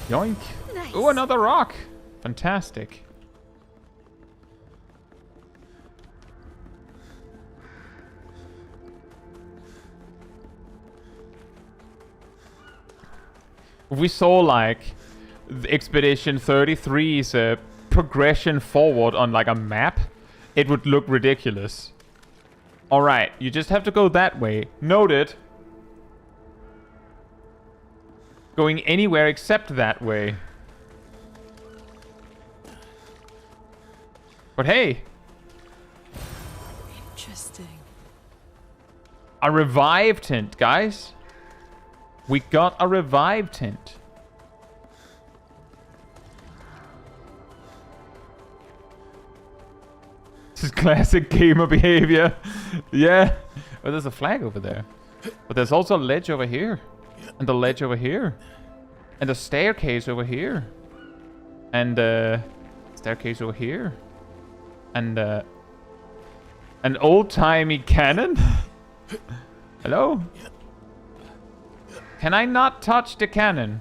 A: Yoink.
E: Nice.
A: Oh, another rock. Fantastic. If we saw like the Expedition 33's progression forward on like a map, it would look ridiculous. Alright, you just have to go that way. Noted. Going anywhere except that way. But hey.
D: Interesting.
A: A revive tint, guys. We got a revive tint. This is classic gamer behavior. Yeah. Oh, there's a flag over there. But there's also a ledge over here. And a ledge over here. And a staircase over here. And staircase over here. And an old-timey cannon? Hello? Can I not touch the cannon?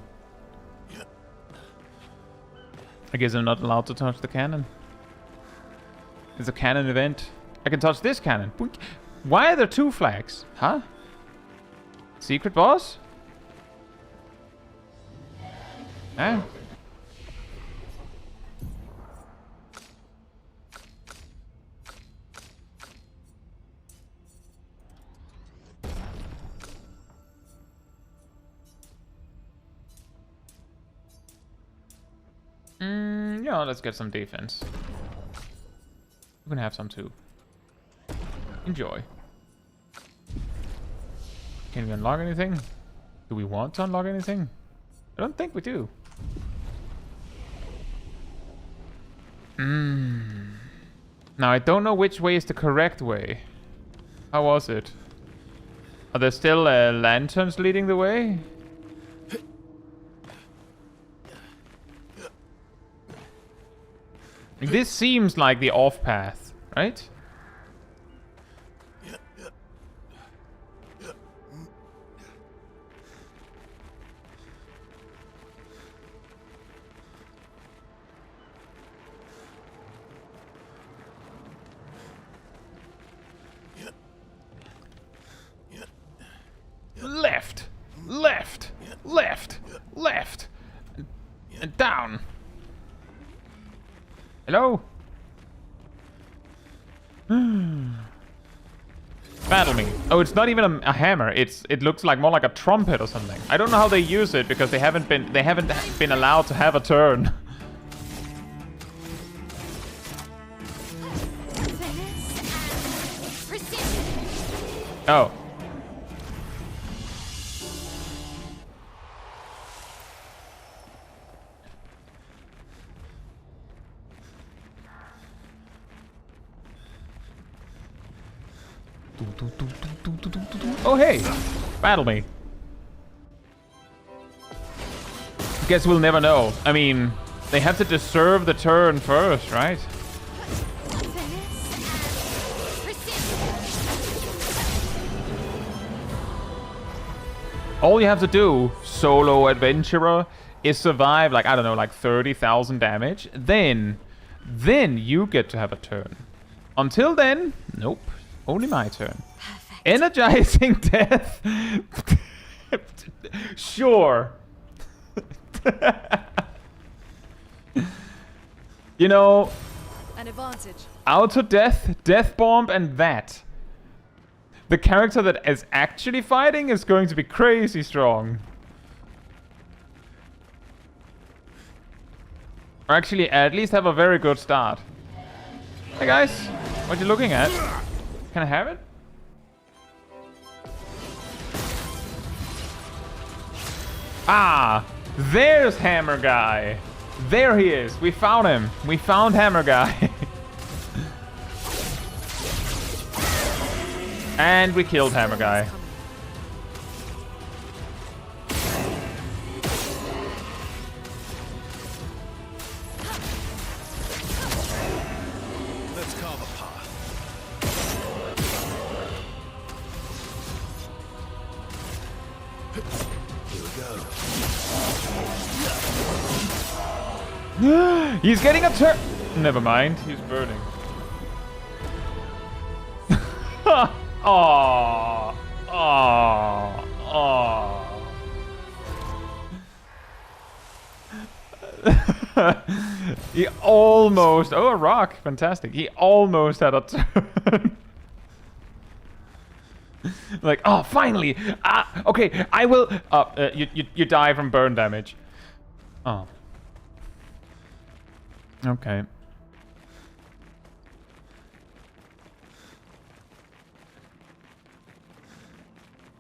A: I guess I'm not allowed to touch the cannon. It's a cannon event. I can touch this cannon. Why are there 2 flags? Huh? Secret boss? Huh? Yeah, let's get some defense. We can have some too. Enjoy. Can we unlock anything? Do we want to unlock anything? I don't think we do. Now, I don't know which way is the correct way. How was it? Are there still lanterns leading the way? This seems like the off path, right? Left, left, left, left, and down. Hello? Battle me. Oh, it's not even a hammer. It looks like more like a trumpet or something. I don't know how they use it because they haven't been allowed to have a turn. Oh. Oh, hey! Battle me. Guess we'll never know. I mean, they have to deserve the turn first, right? All you have to do, solo adventurer, is survive, like, I don't know, like 30,000 damage. Then you get to have a turn. Until then, nope. Only my turn. Perfect. Energizing death. Sure. You know,
D: An advantage.
A: auto death, death bomb, and that. The character that is actually fighting is going to be crazy strong. Or actually, at least have a very good start. Hey guys, what you looking at? Can I have it? Ah, there's Hammer Guy. There he is. We found him. We found Hammer Guy. And we killed Hammer Guy.
B: Let's carve a path. Here we go.
A: He's getting a turn. Never mind. He's burning. Aww. Aww. Aww. He almost... Oh, a rock. Fantastic. He almost had a turn. Like, oh, finally. Ah, okay, I will... You die from burn damage. Oh. Okay.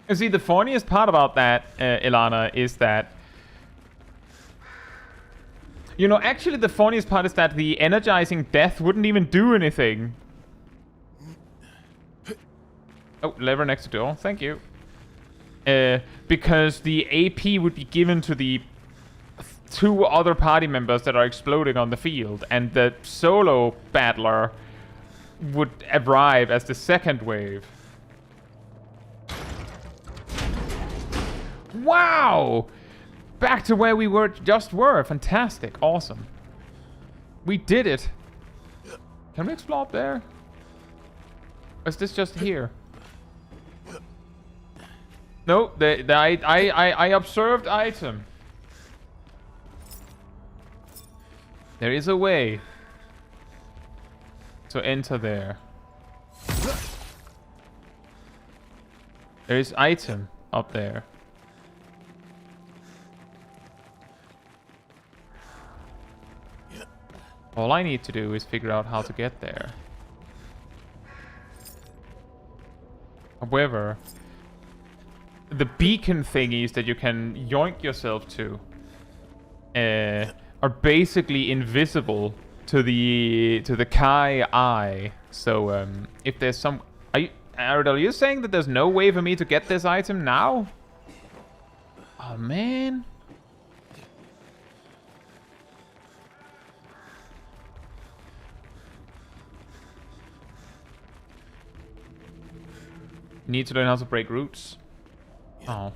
A: You see, the funniest part about that, Ilana, is that... You know, actually the funniest part is that the energizing death wouldn't even do anything. Oh, lever next to door. Thank you. Because the AP would be given to the 2 other party members that are exploding on the field, and the solo battler would arrive as the second wave. Wow! Back to where we were. Fantastic. Awesome. We did it. Can we explore up there? Or is this just here? No, I observed item. There is a way to enter there. There is item up there. All I need to do is figure out how to get there. However, the beacon thingies that you can yoink yourself to are basically invisible to the Kai eye. So if there's some, are you saying that there's no way for me to get this item now? Oh man. Need to learn how to break roots. Oh.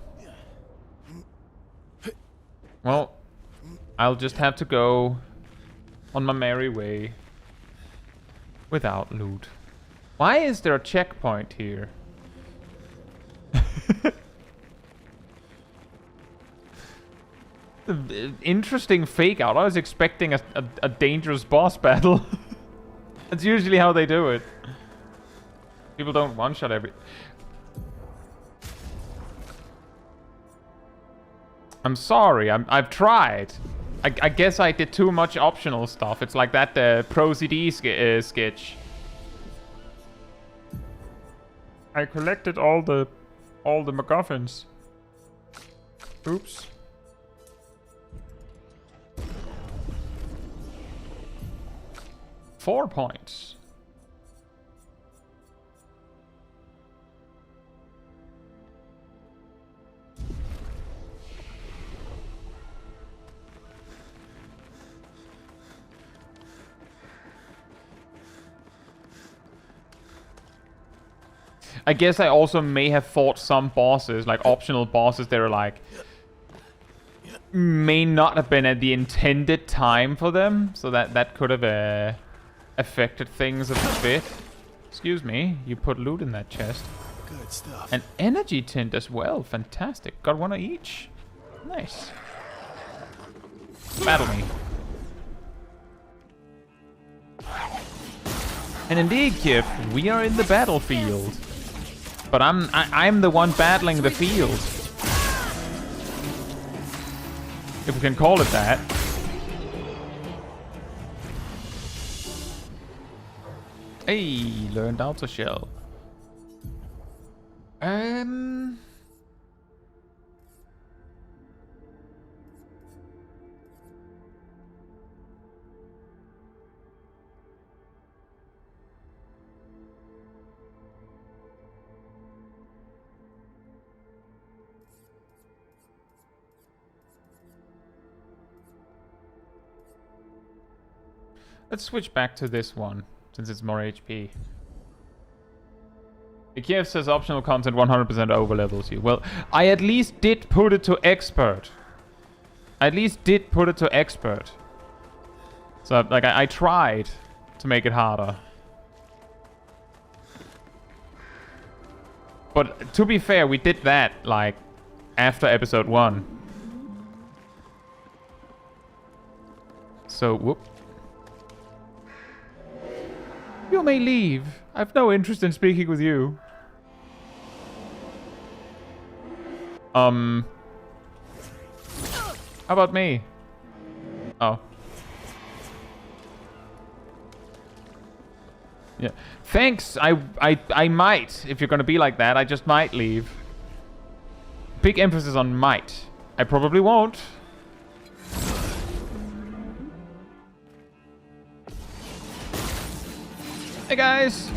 A: Well, I'll just have to go on my merry way without loot. Why is there a checkpoint here? Interesting fake out. I was expecting a dangerous boss battle. That's usually how they do it. People don't one-shot every... I'm sorry, I've tried. I guess I did too much optional stuff. It's like that Pro CD sketch. I collected all the MacGuffins. Oops. Four points. I guess I also may have fought some bosses, like optional bosses that are like... may not have been at the intended time for them. So that could have affected things a bit. Excuse me, you put loot in that chest.
B: Good stuff.
A: An energy tint as well, fantastic. Got one of each. Nice. Battle me. And indeed, Kip, we are in the battlefield. But I'm the one battling the field. If we can call it that. Hey, learned Outer Shell. Let's switch back to this one, since it's more HP. The Kiev says optional content 100% overlevels you. Well, I at least did put it to expert. So, like, I tried to make it harder. But, to be fair, we did that, like, after episode 1. So, whoop. You may leave. I've no interest in speaking with you. How about me? Oh. Yeah. Thanks. I might. If you're gonna be like that, I just might leave. Big emphasis on might. I probably won't. Hey guys!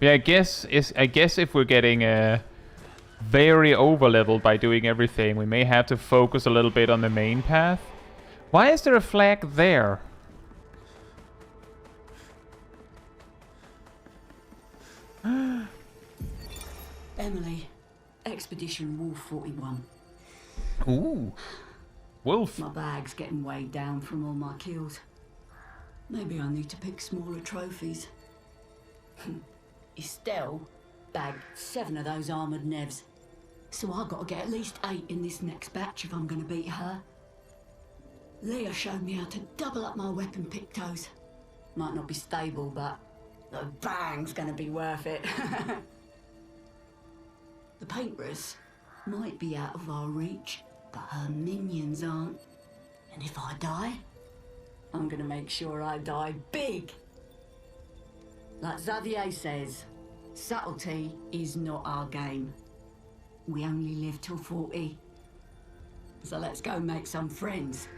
A: Yeah, I guess if we're getting very over-leveled by doing everything, we may have to focus a little bit on the main path. Why is there a flag there?
G: Emily, Expedition Wolf 41.
A: Ooh. Wolf.
G: My bag's getting weighed down from all my kills. Maybe I need to pick smaller trophies. Estelle bagged 7 of those armoured nevs. So I gotta get at least 8 in this next batch if I'm gonna beat her. Leah showed me how to double up my weapon pictos. Might not be stable, but the bang's gonna be worth it. The painters might be out of our reach, but her minions aren't. And if I die, I'm gonna make sure I die big. Like Xavier says, subtlety is not our game. We only live till 40. So let's go make some friends.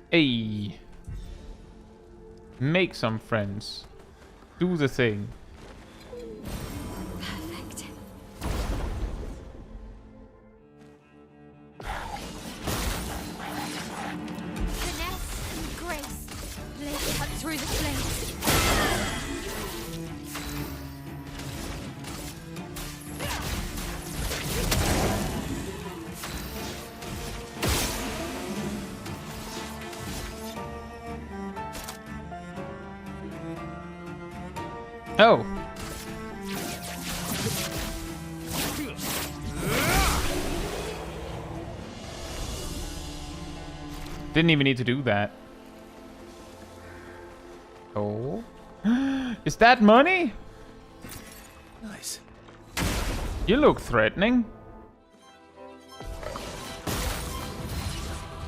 A: Hey. Make some friends. Do the thing.
E: Perfect. Finesse and grace. Blade cut through the flames.
A: Oh. Didn't even need to do that. Oh. Is that money?
B: Nice.
A: You look threatening.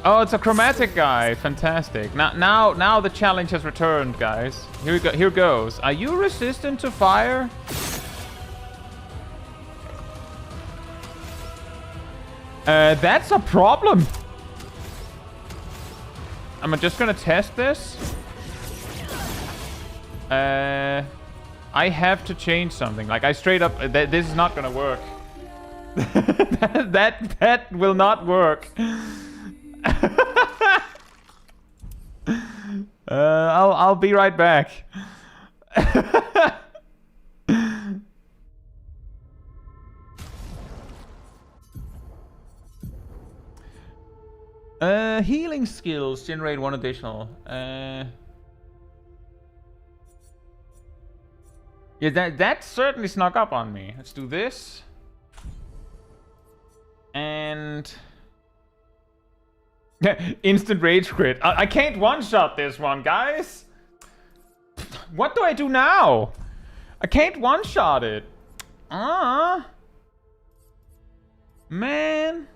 A: Oh, it's a chromatic guy. Fantastic. Now the challenge has returned, guys. Here we go. Here goes. Are you resistant to fire? That's a problem. I'm just gonna test this. I have to change something. Like I straight up, this is not gonna work. that will not work. I'll be right back. Healing skills generate 1 additional. Yeah, that certainly snuck up on me. Let's do this. And instant rage crit. I can't one-shot this one, guys. What do I do now? I can't one-shot it. Man.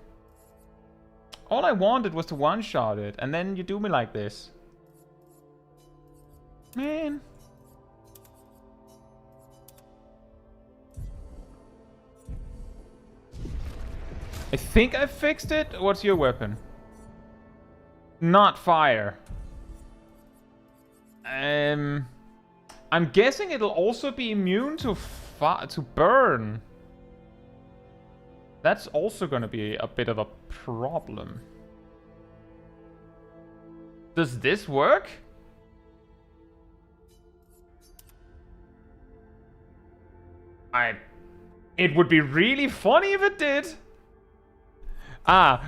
A: All I wanted was to one-shot it, and then you do me like this. Man. I think I fixed it. What's your weapon? Not fire. I'm guessing it'll also be immune to burn. That's also gonna be a bit of a problem. Does this work? It would be really funny if it did.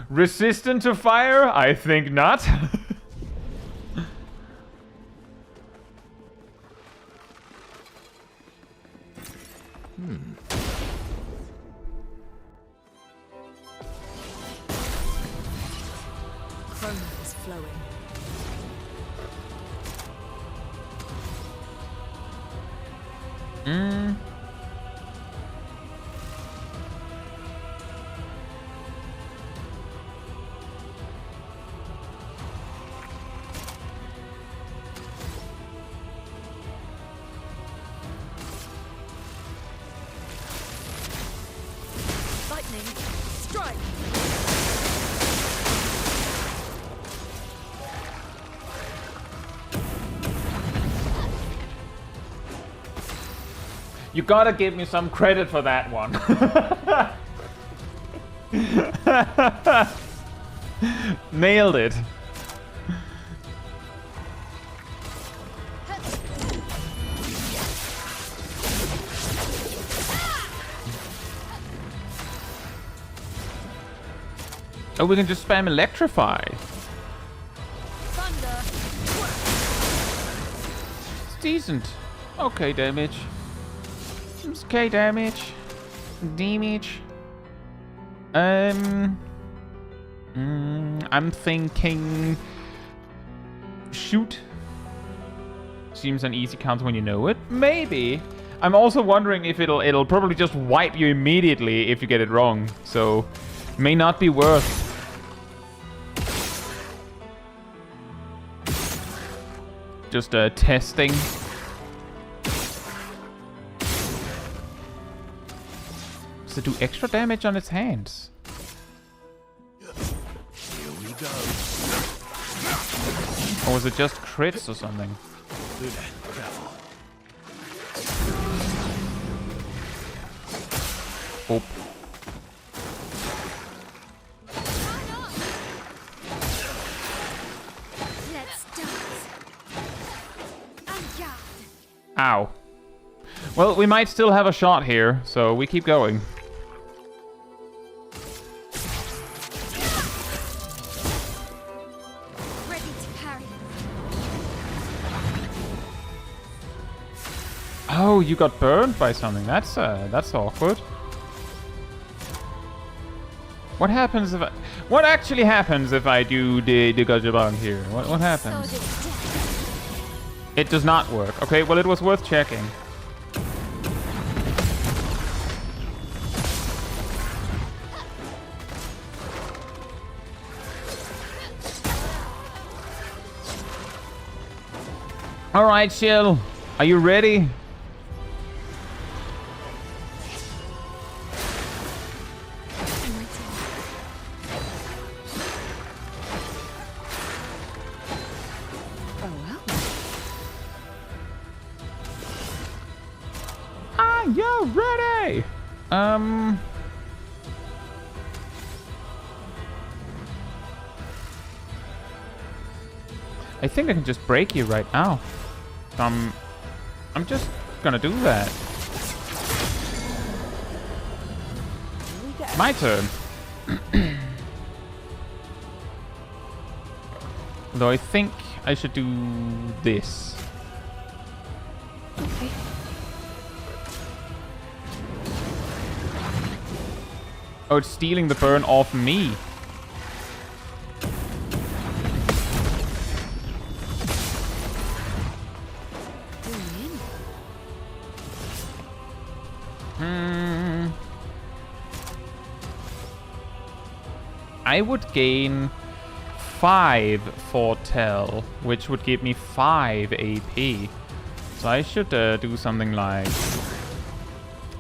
A: Resistant to fire? I think not.
D: Chrome is flowing. Lightning, strike!
A: You gotta give me some credit for that one. Nailed it. Oh, we can just spam electrify.
E: Thunder.
A: It's decent. Okay, damage. It's okay, damage. Damage. I'm thinking... Shoot. Seems an easy counter when you know it. Maybe. I'm also wondering if it'll probably just wipe you immediately if you get it wrong. So, may not be worth. Just testing. Does it do extra damage on its hands?
B: Here we go.
A: Or was it just crits or something?
B: Do that. Careful.
A: Oh.
E: Let's dance. And guard.
A: Ow. Well, we might still have a shot here, so we keep going.
E: Ready to parry.
A: Oh, you got burned by something. That's awkward. What happens if I... What actually happens if I do the Gajabang here? What happens?
E: Sword is death.
A: It does not work. Okay, well, it was worth checking. All right, Shill. Are you ready?
E: I'm ready.
F: Oh well.
A: Are you ready? I think I can just break you right now. I'm just gonna do that. My turn. Though I think I should do this.
F: Okay.
A: Oh, it's stealing the burn off me. I would gain 5 for Tell, which would give me 5 AP. So I should do something like...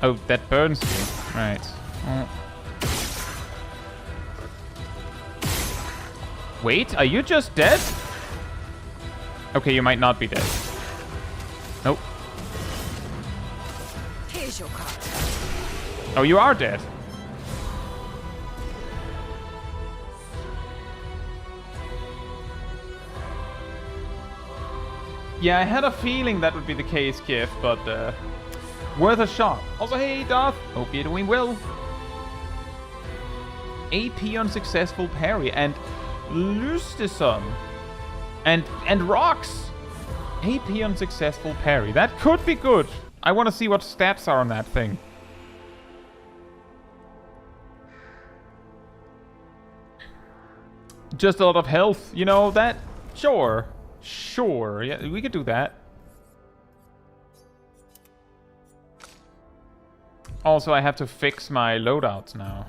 A: Oh, that burns you. Right. Oh. Wait, are you just dead? Okay, you might not be dead. Nope.
F: Here's your card.
A: Oh, you are dead. Yeah, I had a feeling that would be the case, Kiev, but worth a shot. Also, hey, Darth. Hope you're doing well. AP on successful parry and Lustison and rocks. AP on successful parry. That could be good. I want to see what stats are on that thing. Just a lot of health, you know that? Sure. Sure, yeah, we could do that. Also, I have to fix my loadouts now.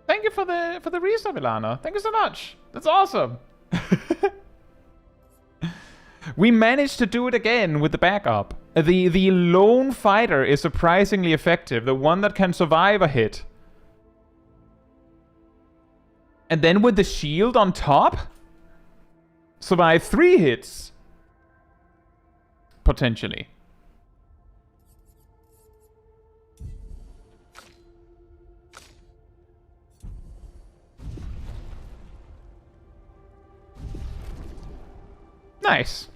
A: Thank you for the resub, Ilana. Thank you so much. That's awesome. We managed to do it again with the backup. The lone fighter is surprisingly effective. The one that can survive a hit. And then with the shield on top, survive 3 hits. Potentially. Nice.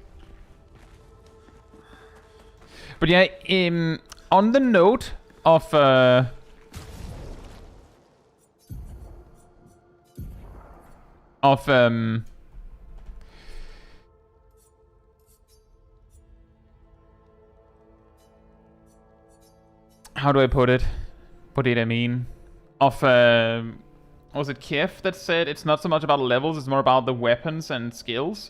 A: But yeah, on the note of how do I put it? What did I mean? Of was it Kiev that said it's not so much about levels, it's more about the weapons and skills?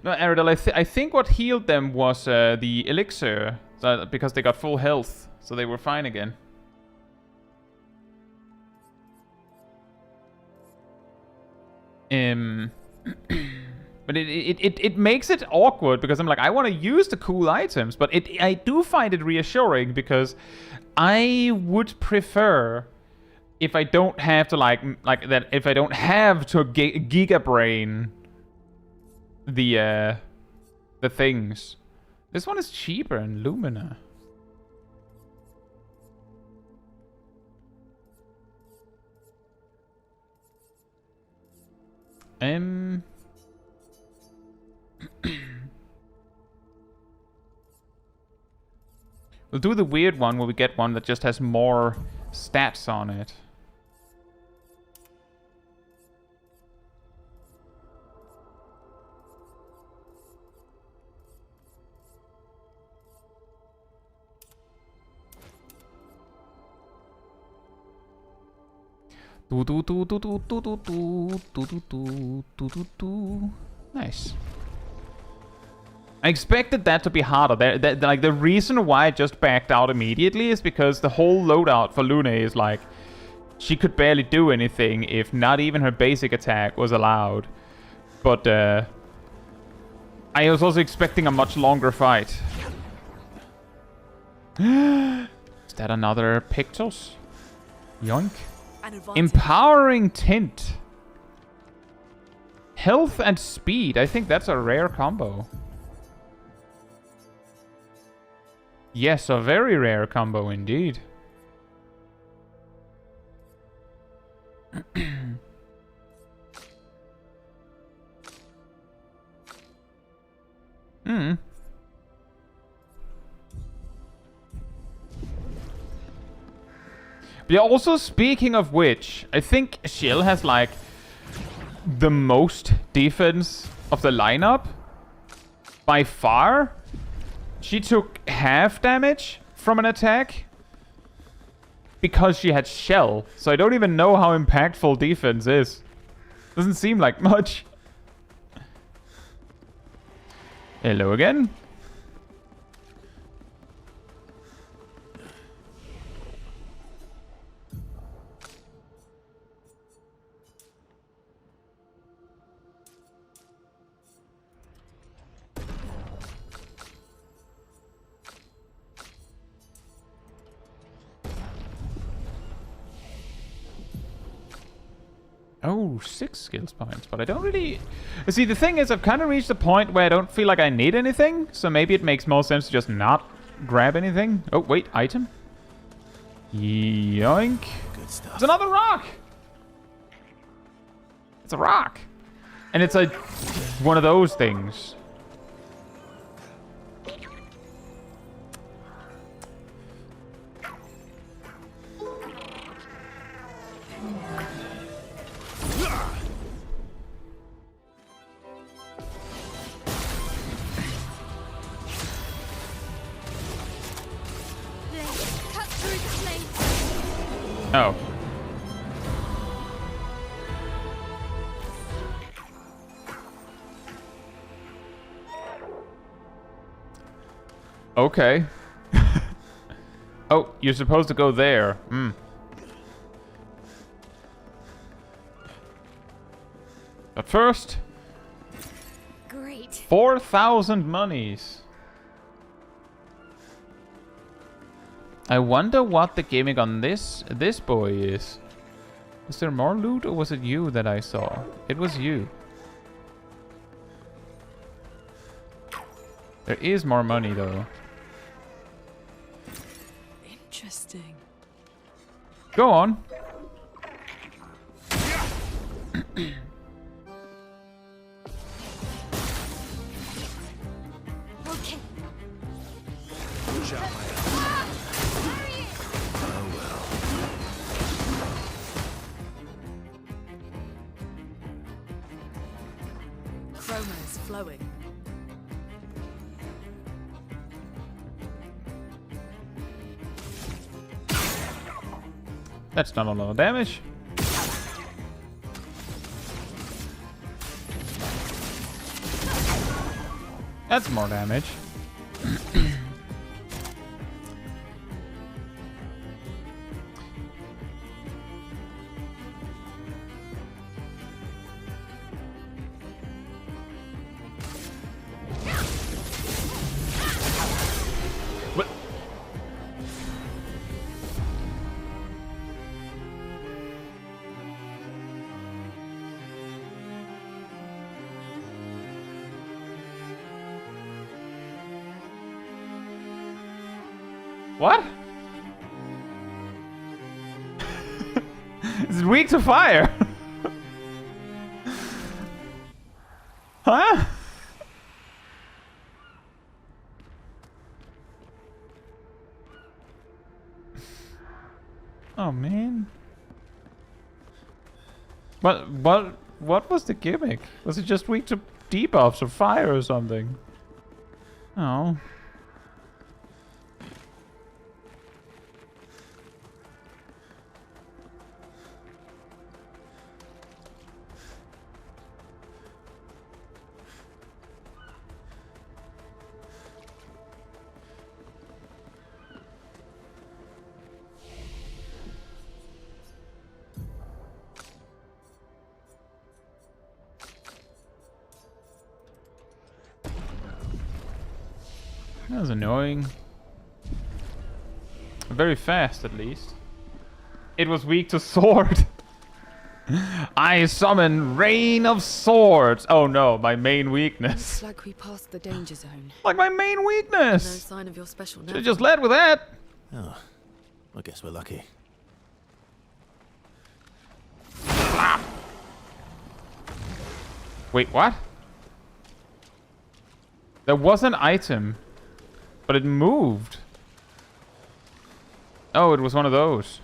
A: No, Aridel, I think what healed them was the elixir, because they got full health, so they were fine again. But it makes it awkward, because I'm like, I want to use the cool items, but I do find it reassuring, because I would prefer if I don't have to like that, if I don't have to gigabrain the things. This one is cheaper in Lumina. We'll do the weird one where we get one that just has more stats on it. Nice. I expected that to be harder. Like, the reason why I just backed out immediately is because the whole loadout for Lune is like, she could barely do anything if not even her basic attack was allowed. But I was also expecting a much longer fight. Is that another Pictos? Yoink. Empowering Tint. Health and speed. I think that's a rare combo. Yes, a very rare combo indeed. But yeah, also speaking of which, I think Shell has like the most defense of the lineup by far. She took half damage from an attack because she had Shell. So I don't even know how impactful defense is. Doesn't seem like much. Hello again. Oh, 6 skills points, but I don't really... See, the thing is, I've kind of reached the point where I don't feel like I need anything, so maybe it makes more sense to just not grab anything. Oh, wait, item? Yoink.
B: Good stuff.
A: It's another rock! It's a rock! And it's like one of those things. Oh. Okay. Oh, you're supposed to go there. Hmm. But first,
E: Great.
A: 4,000 monies. I wonder what the gimmick on this boy is. Is there more loot, or was it you that I saw? It was you. There is more money though.
D: Interesting.
A: Go on.
E: Okay.
B: Shut my Oh well.
D: Chroma is flowing.
A: That's not a lot of damage. That's more damage. What? What? Is it weak to fire? Huh? Oh man. What was the gimmick? Was it just weak to debuffs or fire or something? Oh. That was annoying. Very fast, at least. It was weak to sword. I summon Rain of Swords. Oh no, my main weakness.
D: Looks like we passed the danger zone.
A: Like my main
D: No
A: weakness.
D: sign of your special
A: Should've
D: nerve.
A: just led with that.
B: Oh, I guess we're lucky.
A: Wait, what? There was an item, but it moved. Oh, it was one of those.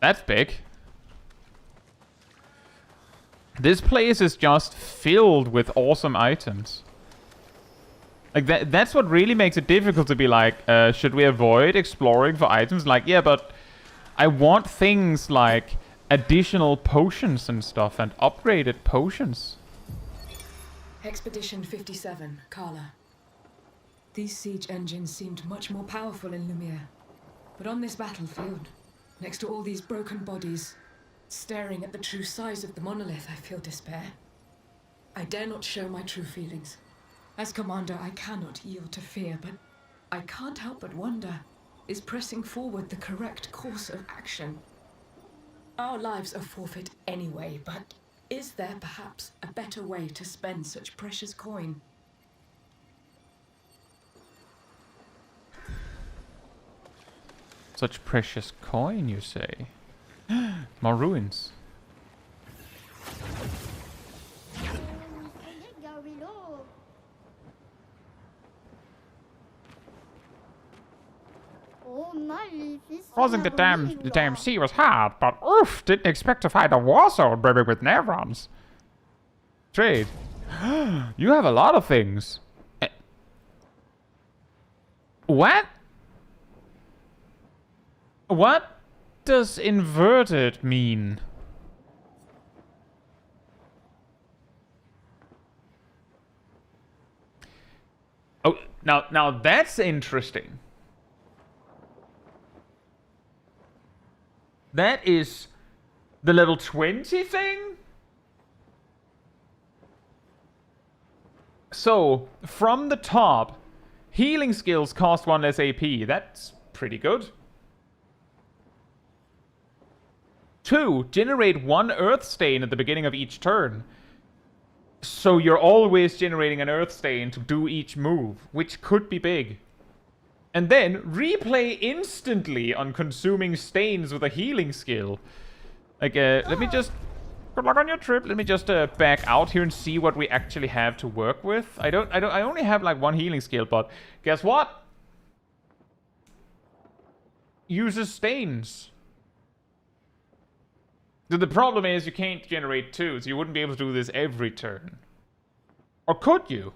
A: That's big. This place is just filled with awesome items. Like that's what really makes it difficult to be like, should we avoid exploring for items? Like, yeah, but I want things like additional potions and stuff and upgraded potions.
H: Expedition 57, Carla. These siege engines seemed much more powerful in Lumiere. But on this battlefield, next to all these broken bodies, staring at the true size of the monolith, I feel despair. I dare not show my true feelings. As commander, I cannot yield to fear, but I can't help but wonder, is pressing forward the correct course of action? Our lives are forfeit anyway, but is there perhaps a better way to spend such precious coin?
A: Such precious coin, you say? More ruins. Crossing the damn sea was hard, but oof, didn't expect to find a war zone brimming with nevrons. Trade. You have a lot of things. What? What does inverted mean? Now that's interesting. That is the level 20 thing? So, from the top, healing skills cost 1 less AP. That's pretty good. 2, generate 1 earth stain at the beginning of each turn. So you're always generating an earth stain to do each move, which could be big. And then, replay instantly on consuming stains with a healing skill. Like, let me just... Good luck on your trip. Let me just back out here and see what we actually have to work with. I only have like 1 healing skill, but guess what? Uses stains. The problem is you can't generate 2, so you wouldn't be able to do this every turn. Or could you?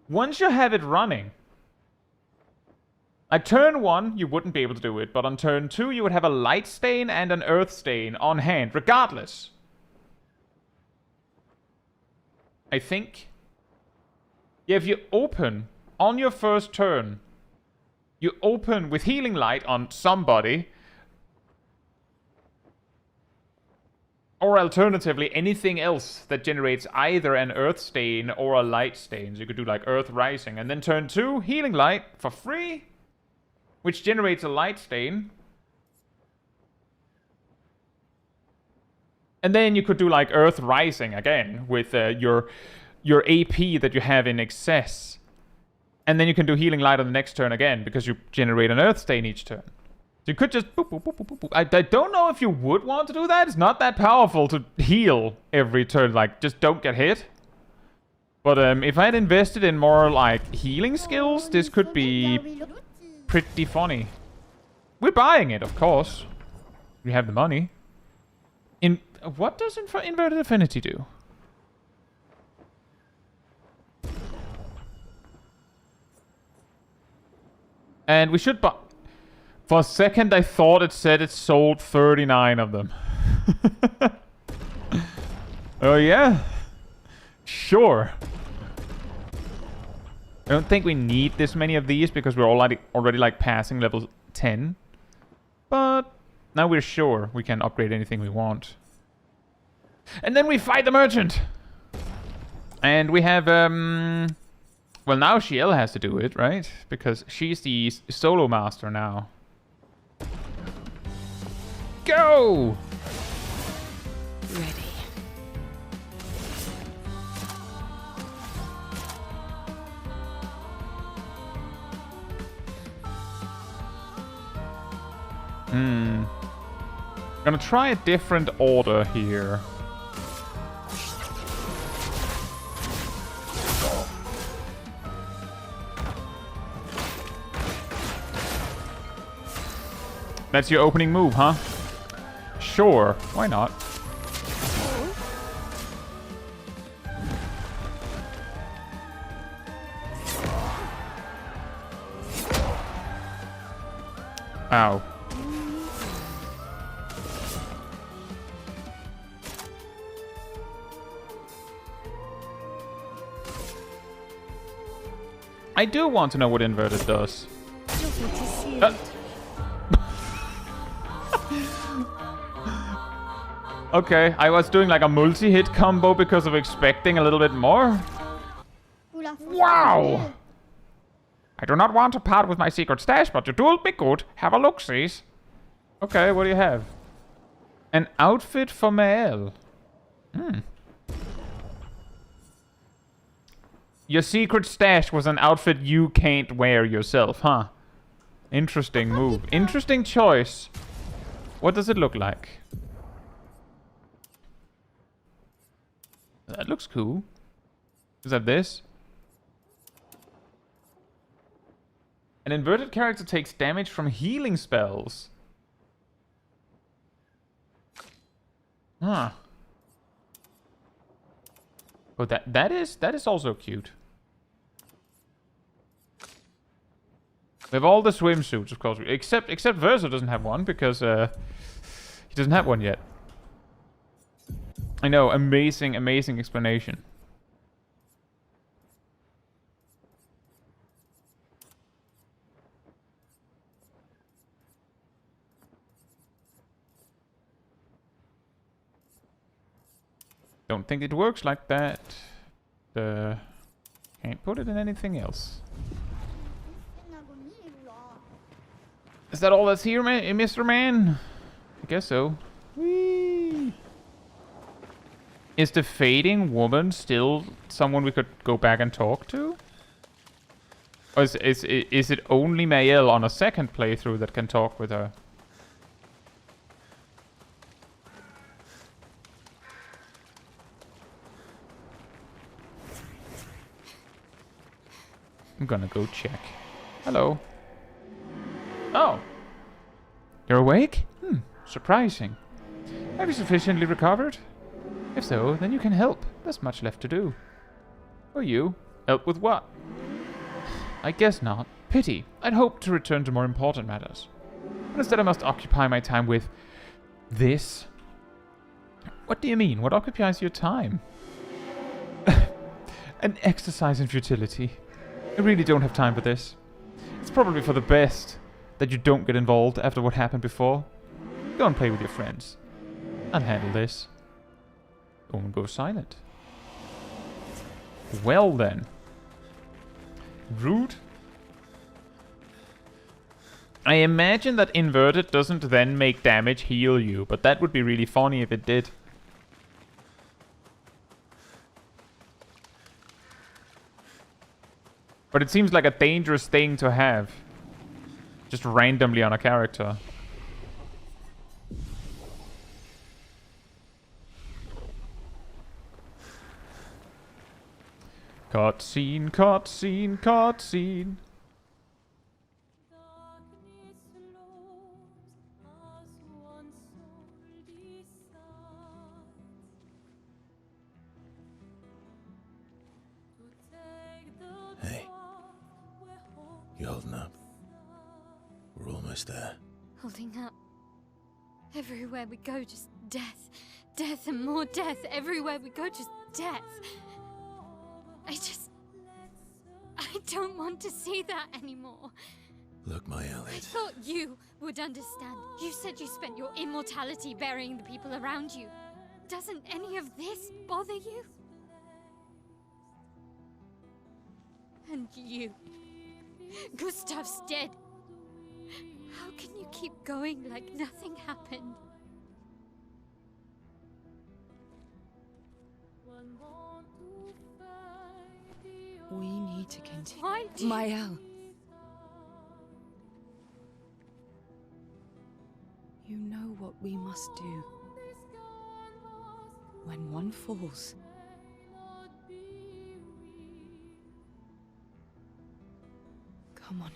A: Once you have it running, like turn 1, you wouldn't be able to do it, but on turn 2, you would have a light stain and an earth stain on hand, regardless. I think. Yeah, if you open on your first turn, you open with healing light on somebody, or alternatively, anything else that generates either an earth stain or a light stain. So you could do like earth rising, and then turn 2, healing light for free, which generates a light stain. And then you could do like earth rising again with your AP that you have in excess. And then you can do healing light on the next turn again because you generate an earth stain each turn. So you could just boop, boop, boop, boop, boop, boop. I don't know if you would want to do that. It's not that powerful to heal every turn. Like, just don't get hit. But if I had invested in more like healing skills, this could be pretty funny. We're buying it, of course. We have the money. What does inverted affinity do? And we should buy... For a second, I thought it said it sold 39 of them. Oh, yeah? Sure. I don't think we need this many of these because we're already like passing level 10. But now we're sure we can upgrade anything we want. And then we fight the merchant! And we have, well, now Shiel has to do it, right? Because she's the solo master now. Go!
D: Ready.
A: Gonna try a different order here. That's your opening move, huh? Sure, why not? Ow. I do want to know what inverted does. Okay, I was doing like a multi-hit combo because of expecting a little bit more. Wow! I do not want to part with my secret stash, but you do be good. Have a look, sis. Okay, what do you have? An outfit for Mael. Your secret stash was an outfit you can't wear yourself, huh? Interesting move. Interesting choice. What does it look like? That looks cool. Is that this? An inverted character takes damage from healing spells. Huh. Oh, that is also cute. We have all the swimsuits, of course, except Verso doesn't have one because he doesn't have one yet. I know, amazing explanation. Don't think it works like that. Can't put it in anything else. Is that all that's here, Mr. Man? I guess so. Whee! Is the fading woman still someone we could go back and talk to? Or is it only Mael on a second playthrough that can talk with her? I'm gonna go check. Hello. Oh. You're awake? Surprising. Have you sufficiently recovered? If so, then you can help. There's much left to do. Or you? Help with what? I guess not. Pity. I'd hoped to return to more important matters. But instead I must occupy my time with... this? What do you mean? What occupies your time? An exercise in futility. I really don't have time for this. It's probably for the best that you don't get involved after what happened before. Go and play with your friends. I'll handle this. The woman goes silent. Well then. Rude. I imagine that inverted doesn't then make damage heal you, but that would be really funny if it did. But it seems like a dangerous thing to have. Just randomly on a character. Cutscene, cutscene, cutscene.
B: Hey. You holding up? We're almost there.
E: Holding up. Everywhere we go, just death. Death and more death. Everywhere we go, just death. I don't want to see that anymore.
B: Look, my
E: I
B: Elliot.
E: thought you would understand. You said you spent your immortality burying the people around you. Doesn't any of this bother you? And you. Gustav's dead. How can you keep going like nothing happened?
F: We need to continue.
E: Why do you...
F: Mael. You know what we must do. When one falls. Come on.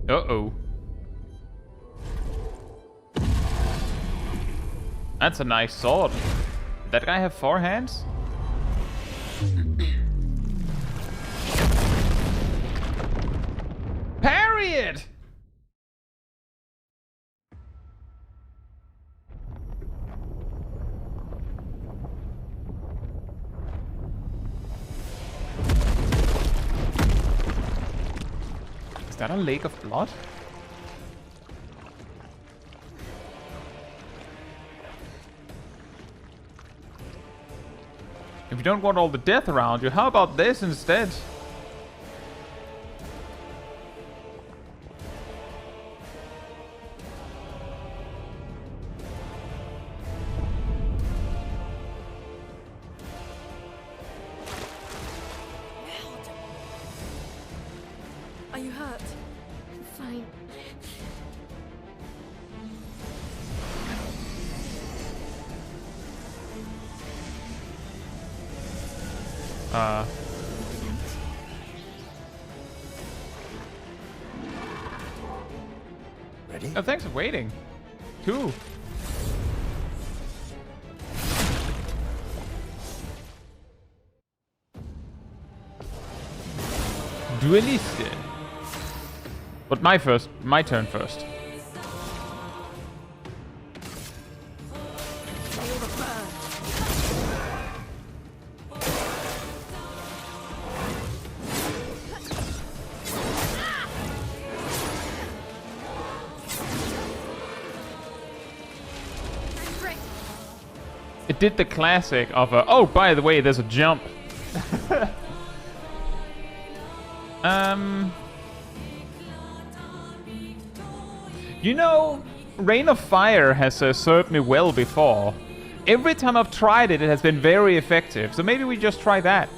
A: Uh-oh. That's a nice sword. Did that guy have 4 hands? Parry it! Is that a lake of blood? If you don't want all the death around you, how about this instead?
D: Are you hurt?
E: I'm fine.
B: Ready?
A: Oh, thanks for waiting. Cool. Dueliste. But my turn first. did the classic of oh, by the way, there's a jump. You know, Rain of Fire has served me well before. Every time I've tried it, it has been very effective. So maybe we just try that.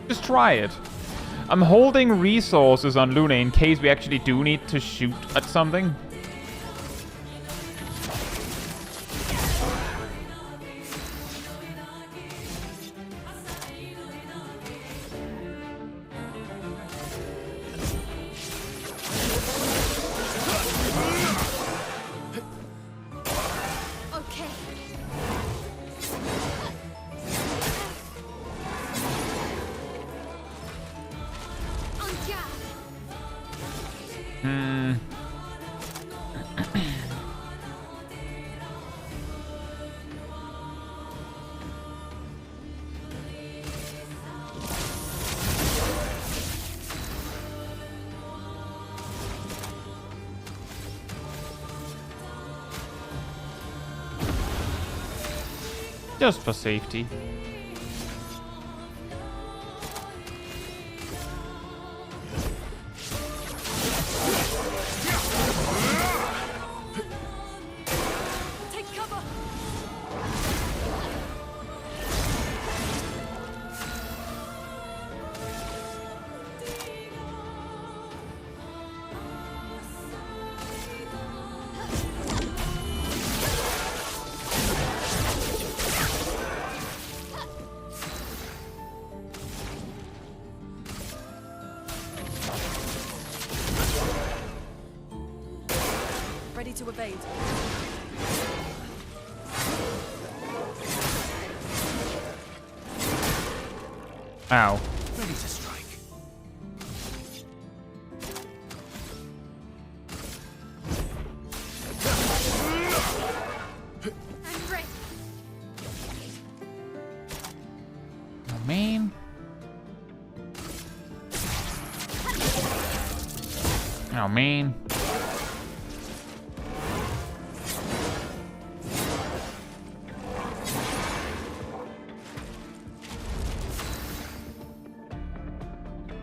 A: Just try it. I'm holding resources on Luna in case we actually do need to shoot at something. Just for safety.
D: Take cover. Ready to evade.
A: Ow.
B: Ready to strike.
E: I'm ready.
A: Oh, man. Oh, man.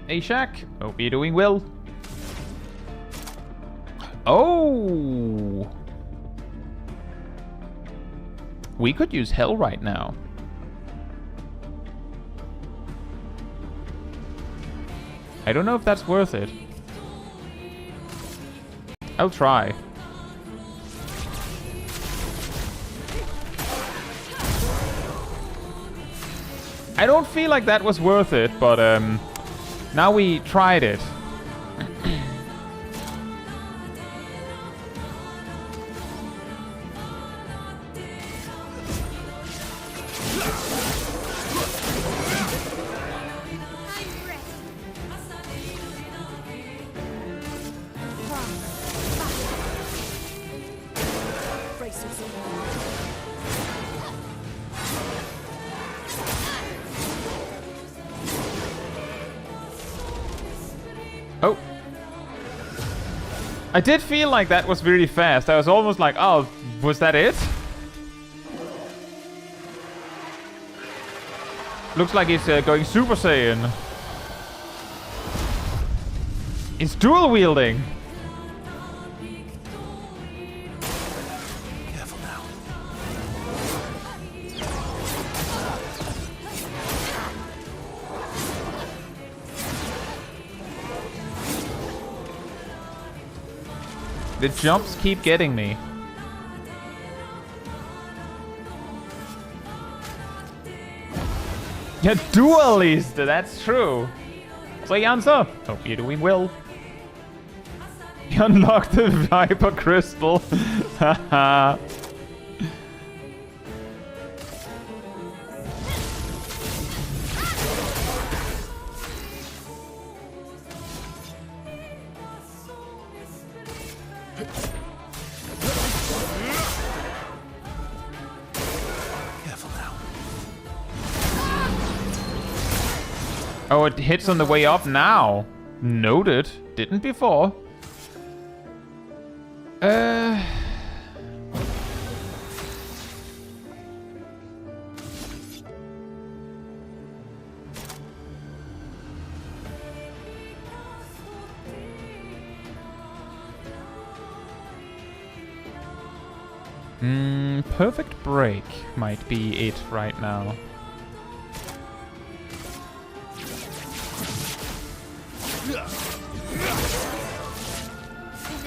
A: Hey, Shaq. Hope you're doing well. Oh! We could use Hell right now. I don't know if that's worth it. I'll try. I don't feel like that was worth it, but now we tried it.
D: Brace yourself.
A: Oh. I did feel like that was really fast. I was almost like, oh, was that it? Looks like it's going Super Saiyan. It's dual wielding.
B: Careful now.
A: The jumps keep getting me. Yeah, dualist, that's true. So Jansa, hope you're doing well. You unlocked the Viper Crystal. Haha.
B: Careful now.
A: Oh, it hits on the way up now. Noted. Didn't before. Perfect break might be it right now.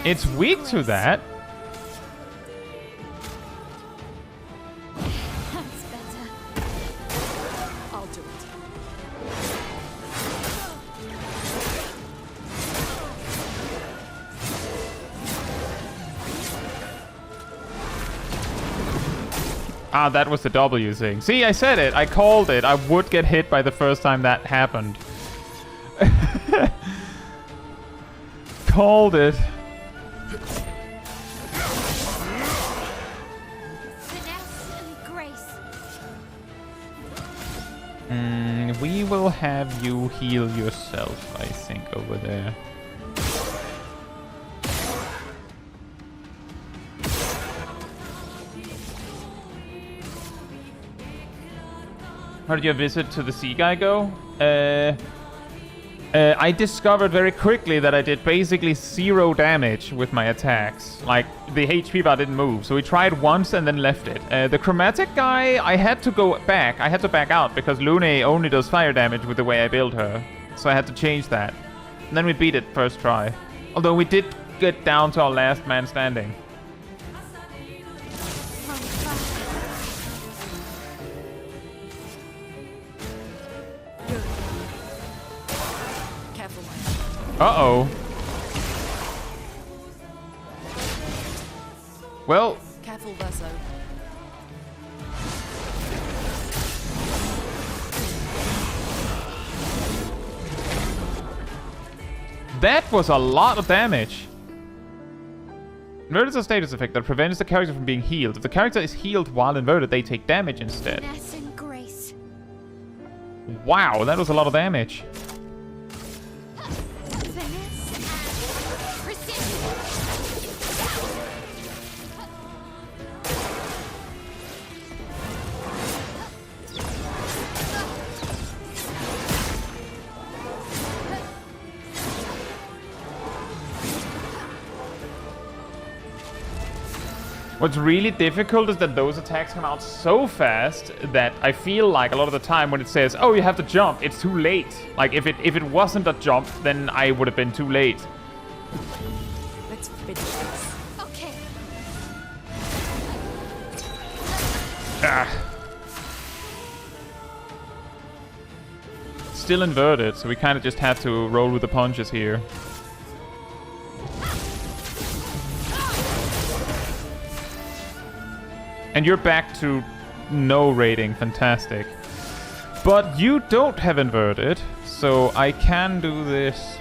A: It's weak to that.
E: That's better.
D: I'll do it.
A: Ah, that was the W thing. See, I said it. I called it. I would get hit by the first time that happened. Called it.
E: Finesse and grace.
A: We will have you heal yourself, I think, over there. How did your visit to the sea guy go? I discovered very quickly that I did basically 0 damage with my attacks. Like, the HP bar didn't move, so we tried once and then left it. The chromatic guy, I had to go back. I had to back out because Lune only does fire damage with the way I build her. So I had to change that. And then we beat it first try. Although we did get down to our last man standing.
D: Careful, man.
A: Uh-oh. Well,
D: Careful, Verso.
A: that was a lot of damage. Inverted is a status effect that prevents the character from being healed. If the character is healed while inverted, they take damage instead.
E: Finesse and grace.
A: Wow, that was a lot of damage.
E: Finesse and precision.
A: What's really difficult is that those attacks come out so fast that I feel like a lot of the time when it says, oh, you have to jump, it's too late. Like, if it wasn't a jump, then I would have been too late.
D: Let's finish this.
E: Okay.
A: Ah. Still inverted, so we kind of just have to roll with the punches here. And you're back to no rating, fantastic. But you don't have inverted, so I can do this.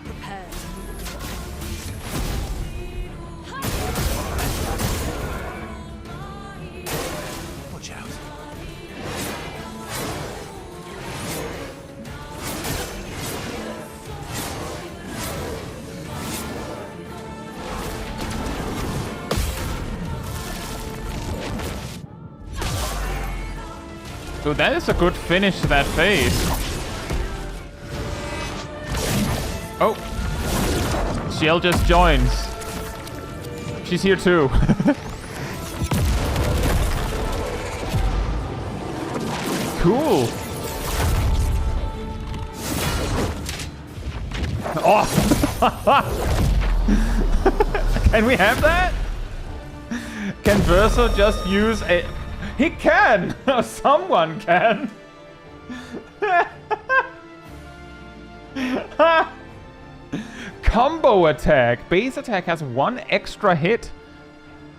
D: Prepare.
B: Watch out.
A: So that is a good finish to that phase. Oh. Shell just joins. She's here too. Cool. Oh. Can we have that? Can Verso just use a... He can! Someone can! Combo attack! Base attack has 1 extra hit.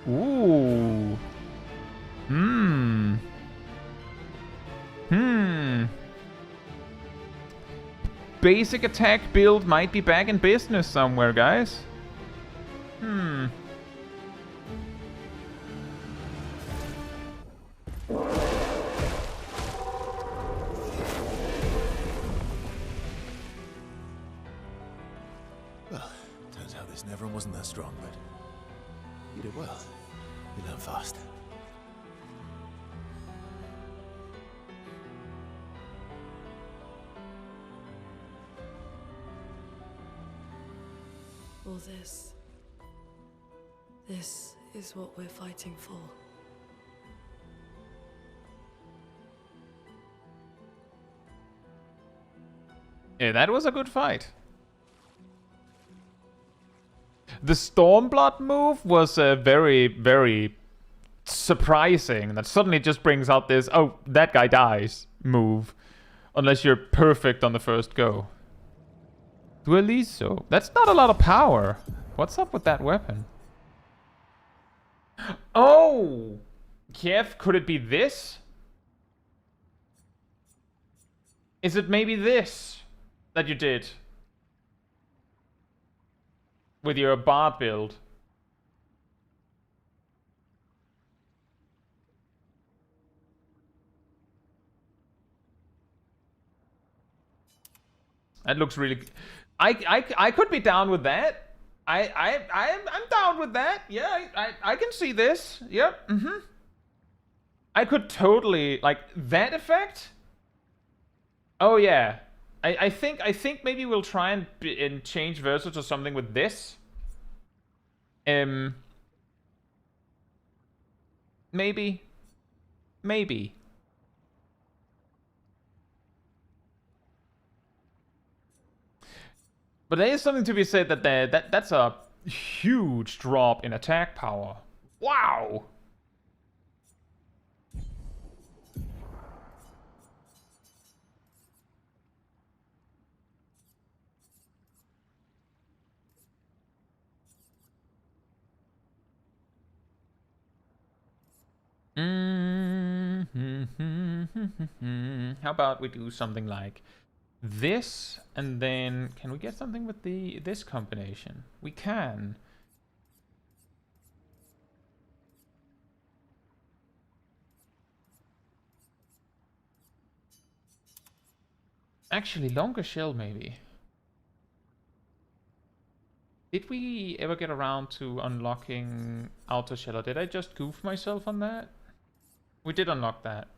A: Ooh. Basic attack build might be back in business somewhere, guys.
B: Well, turns out this Neverin wasn't that strong, but you did well. You learn fast.
D: all this. This is what we're fighting for.
A: Yeah, that was a good fight. The Stormblood move was very, very surprising. That suddenly just brings out this, oh, that guy dies move. Unless you're perfect on the first go. Dueliso. That's not a lot of power. What's up with that weapon? Oh! Kiev, could it be this? Is it maybe this that you did? With your bard build? That looks really good. I could be down with that. I'm down with that. Yeah, I can see this. Yep. I could totally like that effect. Oh yeah. I think maybe we'll try and change Verso to something with this. Maybe. But there is something to be said that that's a huge drop in attack power. Wow. How about we do something like this, and then can we get something with this combination? We can. Actually, longer shell maybe. Did we ever get around to unlocking Outer Shell, or did I just goof myself on that? We did unlock that.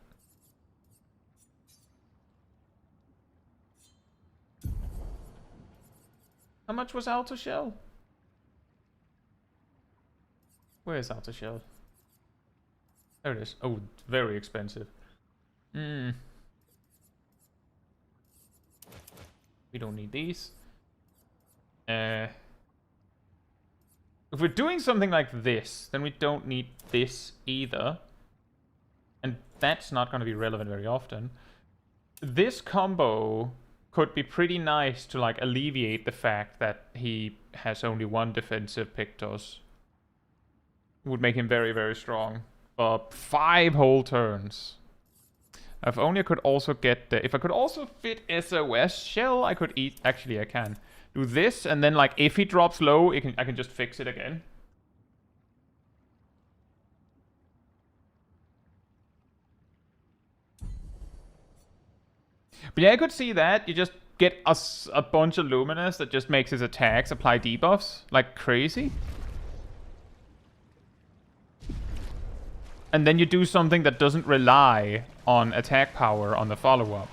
A: How much was Outer Shell? Where is Outer Shell? There it is. Oh, very expensive. We don't need these. If we're doing something like this, then we don't need this either. And that's not going to be relevant very often. This combo could be pretty nice to like alleviate the fact that he has only one defensive Pictos. Would make him very, very strong for 5 whole turns. If only I could also get the... If I could also fit SOS Shell, I could eat... Actually, I can. Do this, and then like if he drops low, I can just fix it again. But yeah, I could see that. You just get a bunch of Luminous that just makes his attacks apply debuffs like crazy. And then you do something that doesn't rely on attack power on the follow-up.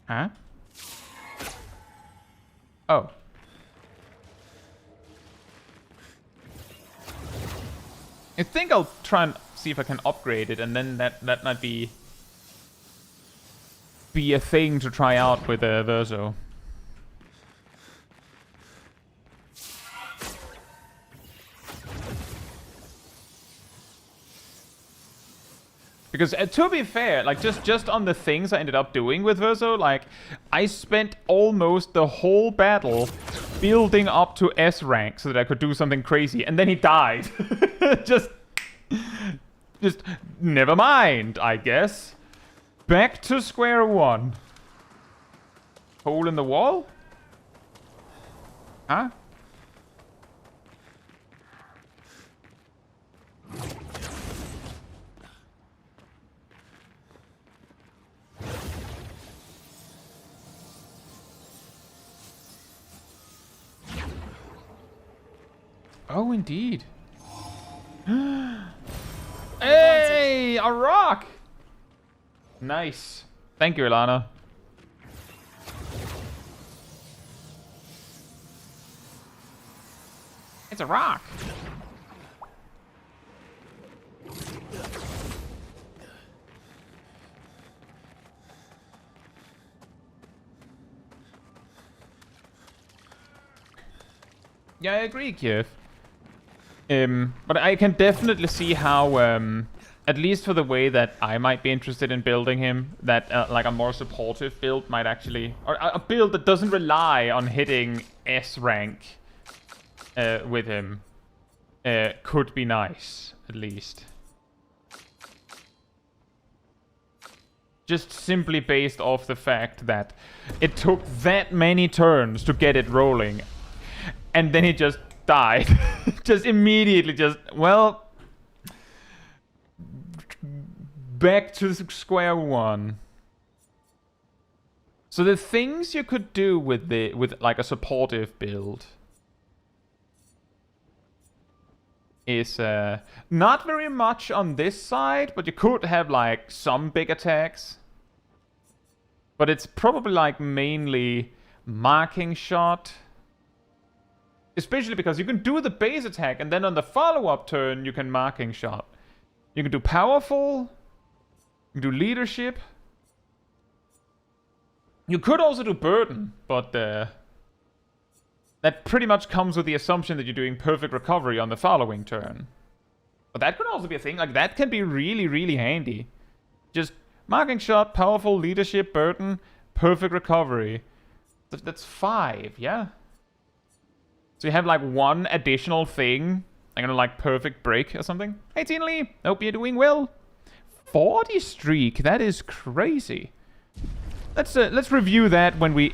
A: Huh? Oh. I think I'll try and see if I can upgrade it, and then that might be a thing to try out with Verso. Because to be fair, like just on the things I ended up doing with Verso, like I spent almost the whole battle building up to S rank so that I could do something crazy, and then he died. just never mind, I guess. Back to square one. Hole in the wall? Huh? Oh, indeed. Hey, a rock! Nice. Thank you, Ilana. It's a rock. Yeah, I agree, Kiev. But I can definitely see how, at least for the way that I might be interested in building him, that like a more supportive build might actually, or a build that doesn't rely on hitting S rank with him, could be nice, at least. Just simply based off the fact that it took that many turns to get it rolling. And then he just died. Just immediately, well, back to square one. So the things you could do with like a supportive build is not very much on this side, but you could have like some big attacks. But it's probably like mainly marking shot. Especially because you can do the base attack, and then on the follow-up turn, you can marking shot. You can do powerful. You can do leadership. You could also do burden, but that pretty much comes with the assumption that you're doing perfect recovery on the following turn. But that could also be a thing. Like, that can be really, really handy. Just marking shot, powerful, leadership, burden, perfect recovery. That's 5, yeah? So you have like one additional thing. I'm gonna like perfect break or something. Hey Teen Lee, hope you're doing well. 40 streak, that is crazy. Let's review that when we...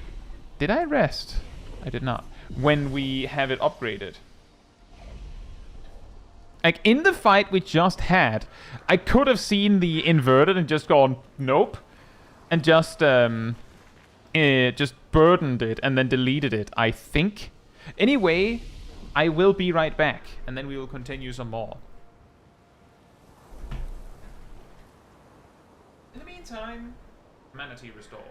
A: Did I rest? I did not. When we have it upgraded. Like in the fight we just had, I could have seen the inverted and just gone, nope. And just burdened it and then deleted it, I think. Anyway, I will be right back, and then we will continue some more. In the meantime, humanity restored.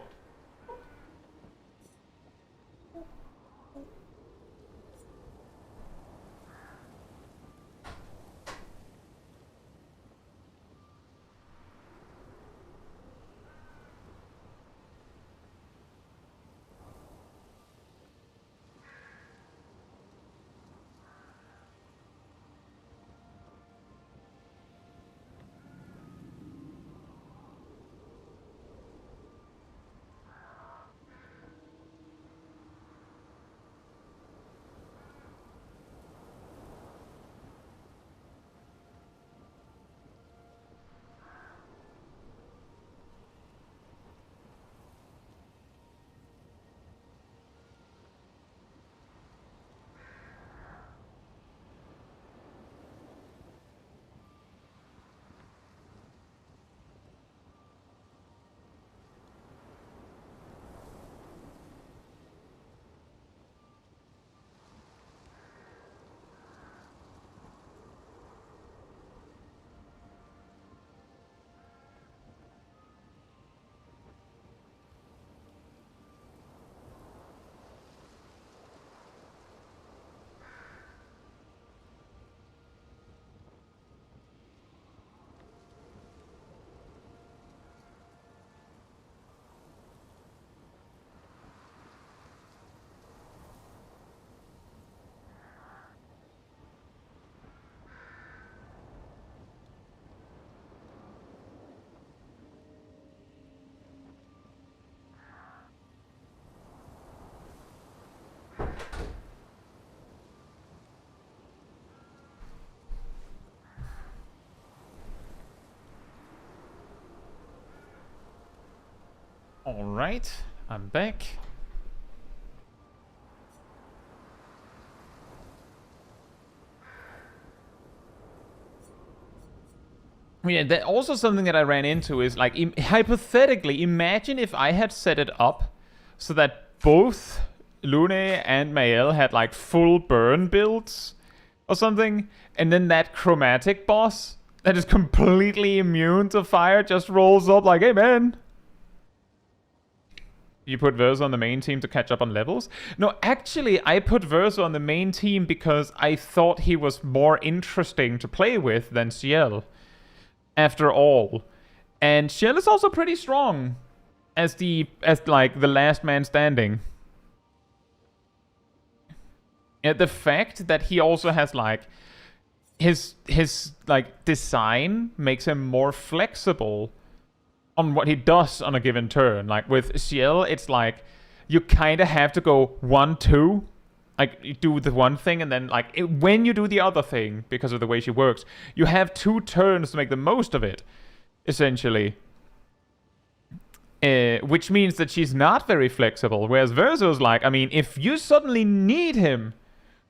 A: Alright, I'm back. Yeah, that also something that I ran into is like, hypothetically, imagine if I had set it up so that both Lune and Mael had like full burn builds or something, and then that chromatic boss that is completely immune to fire just rolls up like, hey man. You put Verso on the main team to catch up on levels? No, actually, I put Verso on the main team because I thought he was more interesting to play with than Ciel, after all. And Ciel is also pretty strong as like the last man standing. And the fact that he also has like his like design makes him more flexible on what he does on a given turn. Like with Ciel, it's like you kind of have to go 1-2, like you do the one thing and then like when you do the other thing, because of the way she works, you have 2 turns to make the most of it, essentially. Which means that she's not very flexible. Whereas Verso's like, I mean, if you suddenly need him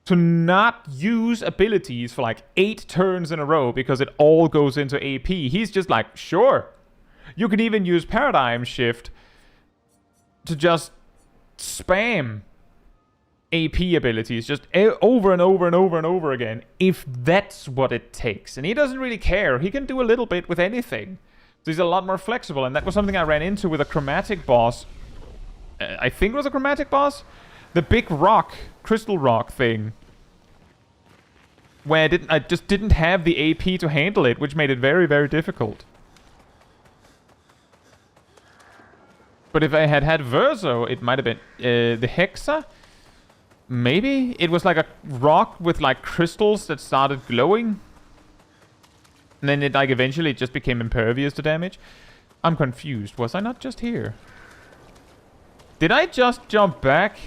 A: to not use abilities for like 8 turns in a row because it all goes into AP, he's just like, sure. You can even use Paradigm Shift to just spam AP abilities just over and over and over and over again, if that's what it takes. And he doesn't really care. He can do a little bit with anything. So he's a lot more flexible, and that was something I ran into with a chromatic boss. I think it was a chromatic boss? The big rock, crystal rock thing. Where I just didn't have the AP to handle it, which made it very, very difficult. But if I had had Verso, it might have been the Hexa? Maybe? It was like a rock with like crystals that started glowing. And then it like eventually just became impervious to damage. I'm confused. Was I not just here? Did I just jump back?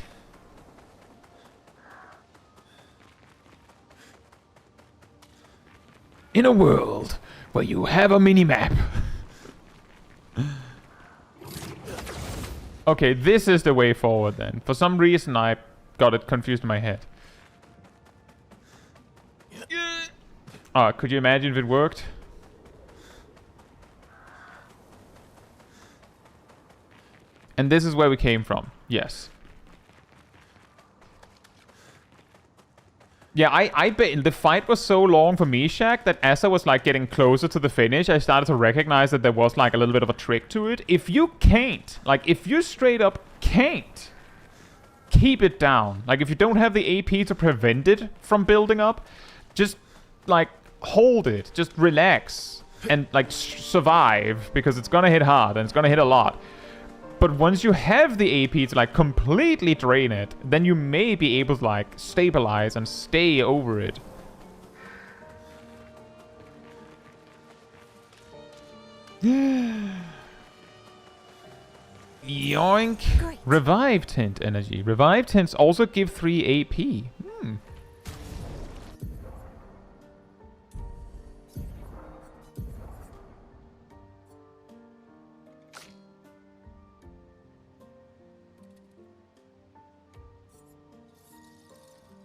A: In a world where you have a mini-map. Okay, this is the way forward then. For some reason I got it confused in my head. Oh, could you imagine if it worked? And this is where we came from. Yes. Yeah, I bet the fight was so long for me, Shaq, that as I was like getting closer to the finish, I started to recognize that there was like a little bit of a trick to it. If you can't, like if you straight up can't keep it down, like if you don't have the AP to prevent it from building up, just like hold it, just relax and like survive, because it's gonna hit hard and it's gonna hit a lot. But once you have the AP to like completely drain it, then you may be able to like stabilize and stay over it. Yoink!
F: Great.
A: Revive Tint energy. Revive Tints also give 3 AP.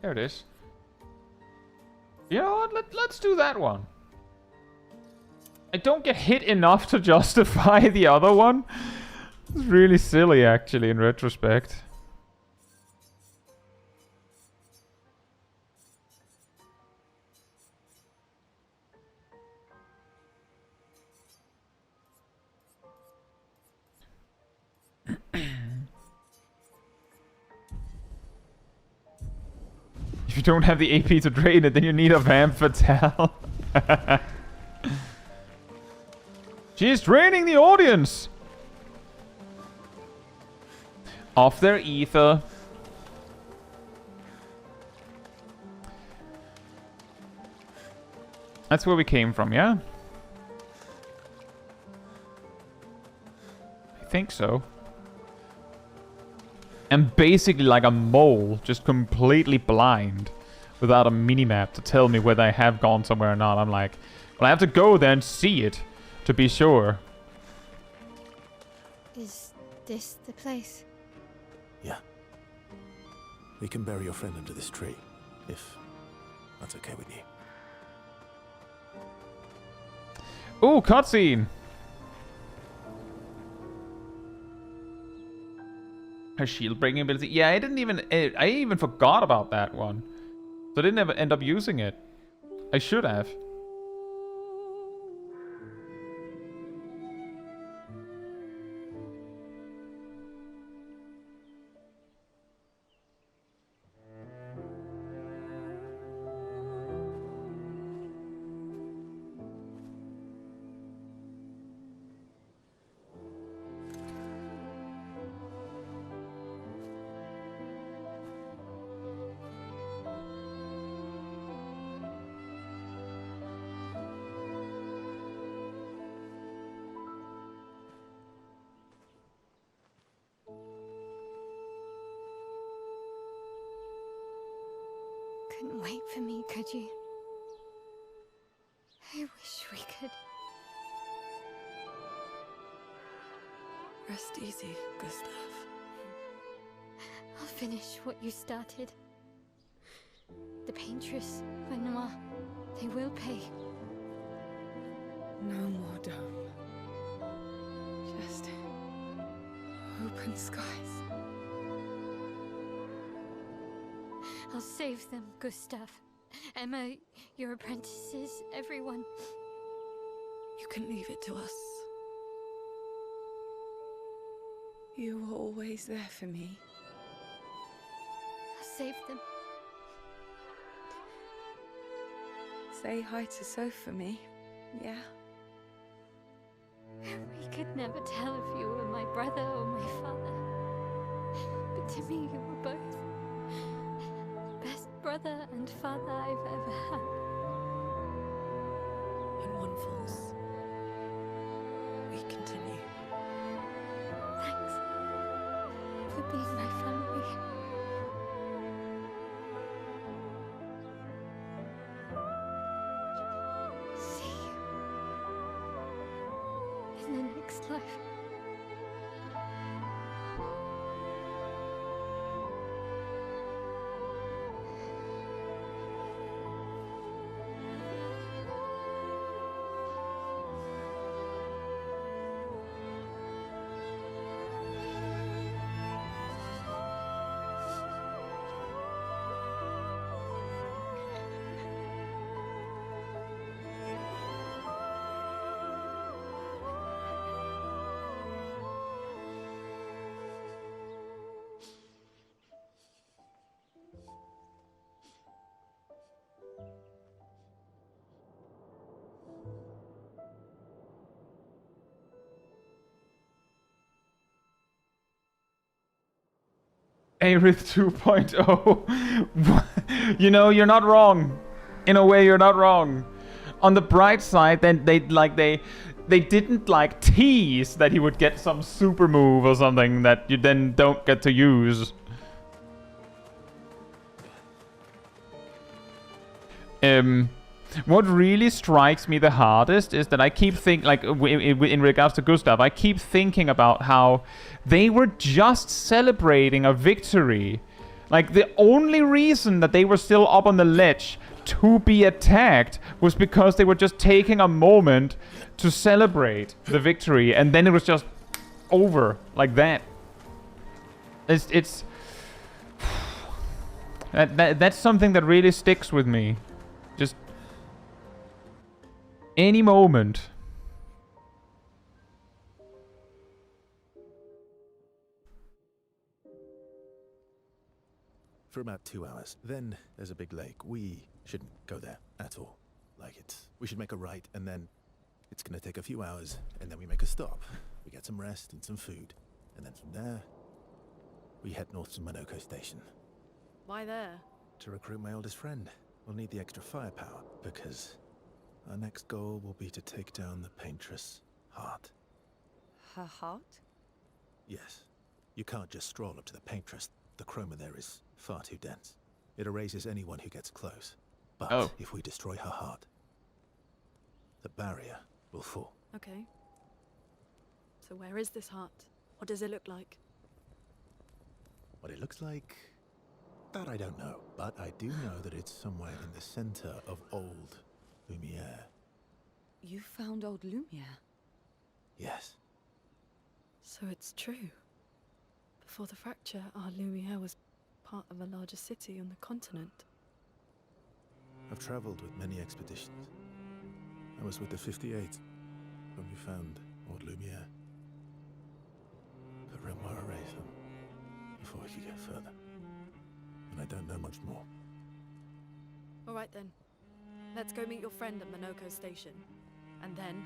A: There it is. You know what? Let's do that one. I don't get hit enough to justify the other one. It's really silly, actually, in retrospect. If you don't have the AP to drain it, then you need a Vamp Fatale. She's draining the audience! Off their ether. That's where we came from, yeah? I think so. And basically like a mole, just completely blind, without a minimap to tell me whether I have gone somewhere or not. I'm like, well, I have to go there and see it, to be sure.
E: Is this the place?
B: Yeah. We can bury your friend under this tree, if that's okay with you.
A: Ooh, cutscene! Her shield breaking ability. Yeah, I even forgot about that one. So I didn't ever end up using it. I should have.
E: couldn't wait for me, could you? I wish we could.
D: Rest easy, Gustav.
E: I'll finish what you started. The paintress, Renoir, they will pay.
F: No more dome. Just open skies.
E: I'll save them, Gustav. Emma, your apprentices, everyone.
D: You can leave it to us.
F: You were always there for me.
E: I'll save them.
F: Say hi to Soph for me, yeah?
E: We could never tell if you were my brother or my father. But to me, you were both. Best brother and father I've ever had.
D: When one falls, we continue.
E: Thanks for being my family. See you in the next life.
A: Aerith 2.0. You know, you're not wrong. In a way, you're not wrong. On the bright side, then they didn't like tease that he would get some super move or something that you then don't get to use. What really strikes me the hardest is that I keep in regards to Gustav, I keep thinking about how they were just celebrating a victory. Like, the only reason that they were still up on the ledge to be attacked was because they were just taking a moment to celebrate the victory, and then it was just over like that. It's that's something that really sticks with me. Just any moment.
B: For about 2 hours. Then there's a big lake. We shouldn't go there at all. We should make a right, and then it's gonna take a few hours, and then we make a stop. We get some rest and some food. And then from there, we head north to Monoko Station.
D: Why there?
B: To recruit my oldest friend. We'll need the extra firepower, because our next goal will be to take down the Paintress' heart.
F: Her heart?
B: Yes. You can't just stroll up to the Paintress. The chroma there is far too dense. It erases anyone who gets close. But if we destroy her heart, the barrier will fall.
D: Okay. So where is this heart? What does it look like?
B: What it looks like, that I don't know. But I do know that it's somewhere in the center of old Lumiere.
F: You found old Lumiere?
B: Yes.
D: So it's true. Before the fracture, our Lumiere was part of a larger city on the continent.
B: I've traveled with many expeditions. I was with the 58 when we found old Lumiere. But Renoir erased them before we could get further. And I don't know much more.
D: All right then. Let's go meet your friend at Monoko Station. And then,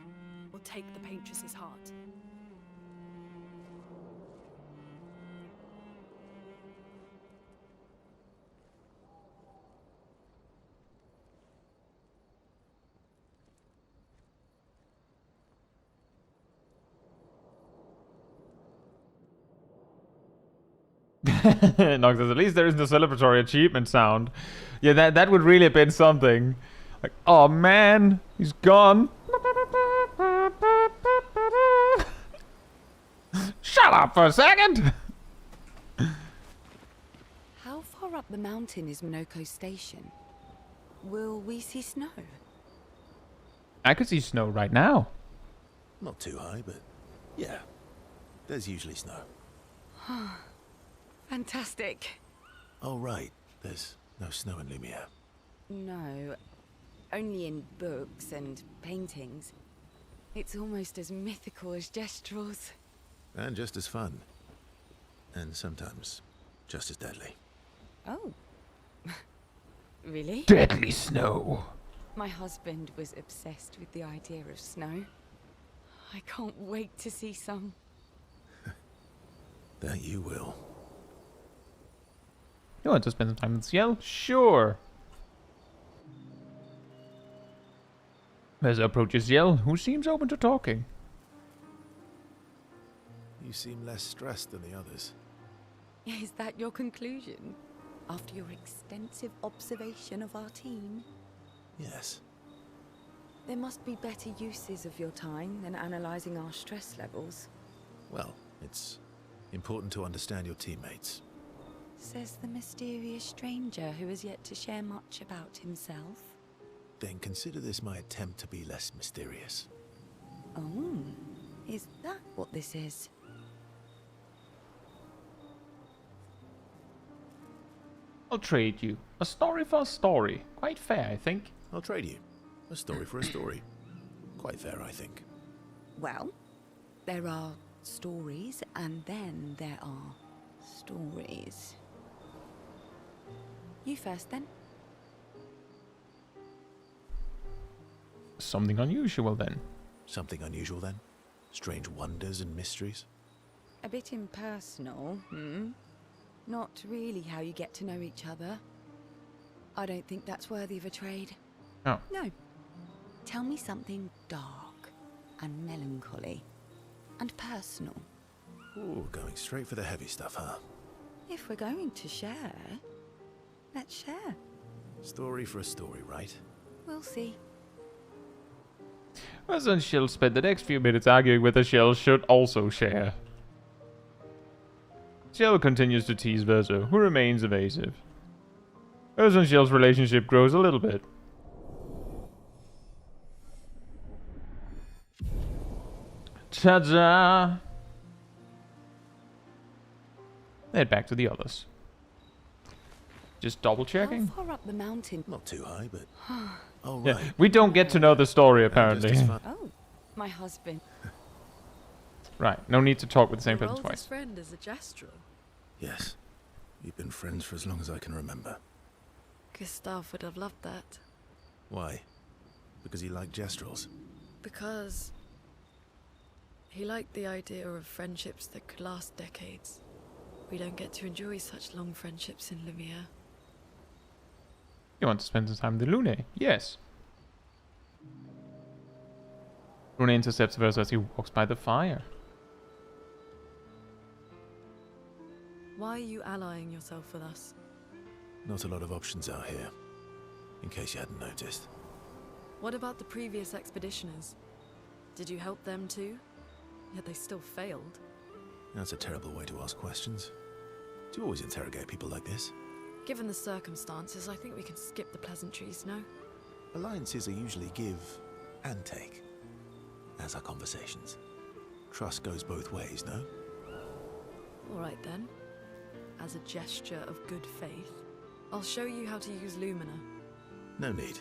D: we'll take the Paintress's heart.
A: Nox says, at least there isn't a celebratory achievement sound. Yeah, that would really have been something. Like, oh man, he's gone. Shut up for a second.
F: How far up the mountain is Minoko Station? Will we see snow?
A: I could see snow right now.
B: Not too high, but yeah. There's usually snow.
F: Fantastic.
B: Oh, right. There's no snow in Lumiere.
F: No, only in books and paintings. It's almost as mythical as Gestrels.
B: And just as fun. And sometimes just as deadly.
F: Oh. Really?
A: Deadly snow.
F: My husband was obsessed with the idea of snow. I can't wait to see some.
B: That you will.
A: You want to spend some time with Ciel? Sure. As approaches Ciel, who seems open to talking.
B: You seem less stressed than the others.
F: Is that your conclusion? After your extensive observation of our team?
B: Yes.
F: There must be better uses of your time than analyzing our stress levels.
B: Well, it's important to understand your teammates.
F: Says the mysterious stranger who has yet to share much about himself.
B: Then consider this my attempt to be less mysterious.
F: Oh, is that what this is?
A: I'll trade you. A story for a story. Quite fair, I think.
B: I'll trade you. A story for a story. Quite fair, I think.
F: Well, there are stories, and then there are stories. You first, then.
A: Something unusual then.
B: Something unusual then? Strange wonders and mysteries?
F: A bit impersonal, hmm? Not really how you get to know each other. I don't think that's worthy of a trade.
A: Oh.
F: No. Tell me something dark and melancholy and personal.
B: Ooh, going straight for the heavy stuff, huh?
F: If we're going to share, let's share.
B: Story for a story, right?
F: We'll see.
A: Us and Ciel spent the next few minutes arguing whether Ciel should also share. Ciel continues to tease Verso, who remains evasive. Us and Ciel's relationship grows a little bit. Ta-da! Head back to the others. Just double checking.
F: How far up the mountain?
B: Not too high, but... Oh,
A: Yeah,
B: right.
A: we don't get to know the story
B: And
A: apparently.
B: just as fun.
F: Oh, my husband.
A: Right, no need to talk with the same
D: Your
A: person
D: oldest
A: twice.
D: friend is a Gestrel.
B: Yes. We've been friends for as long as I can remember.
D: Gustav would have loved that.
B: Why? Because he liked Gestrels.
D: Because he liked the idea of friendships that could last decades. We don't get to enjoy such long friendships in Lumiere.
A: You want to spend some time with the Lune? Yes. Lune intercepts Verso as he walks by the fire.
D: Why are you allying yourself with us?
B: Not a lot of options out here. In case you hadn't noticed.
D: What about the previous expeditioners? Did you help them too? Yet they still failed.
B: That's a terrible way to ask questions. Do you always interrogate people like this?
D: Given the circumstances, I think we can skip the pleasantries, no?
B: Alliances are usually give and take. As are conversations. Trust goes both ways, no?
D: Alright then. As a gesture of good faith, I'll show you how to use Lumina.
B: No need.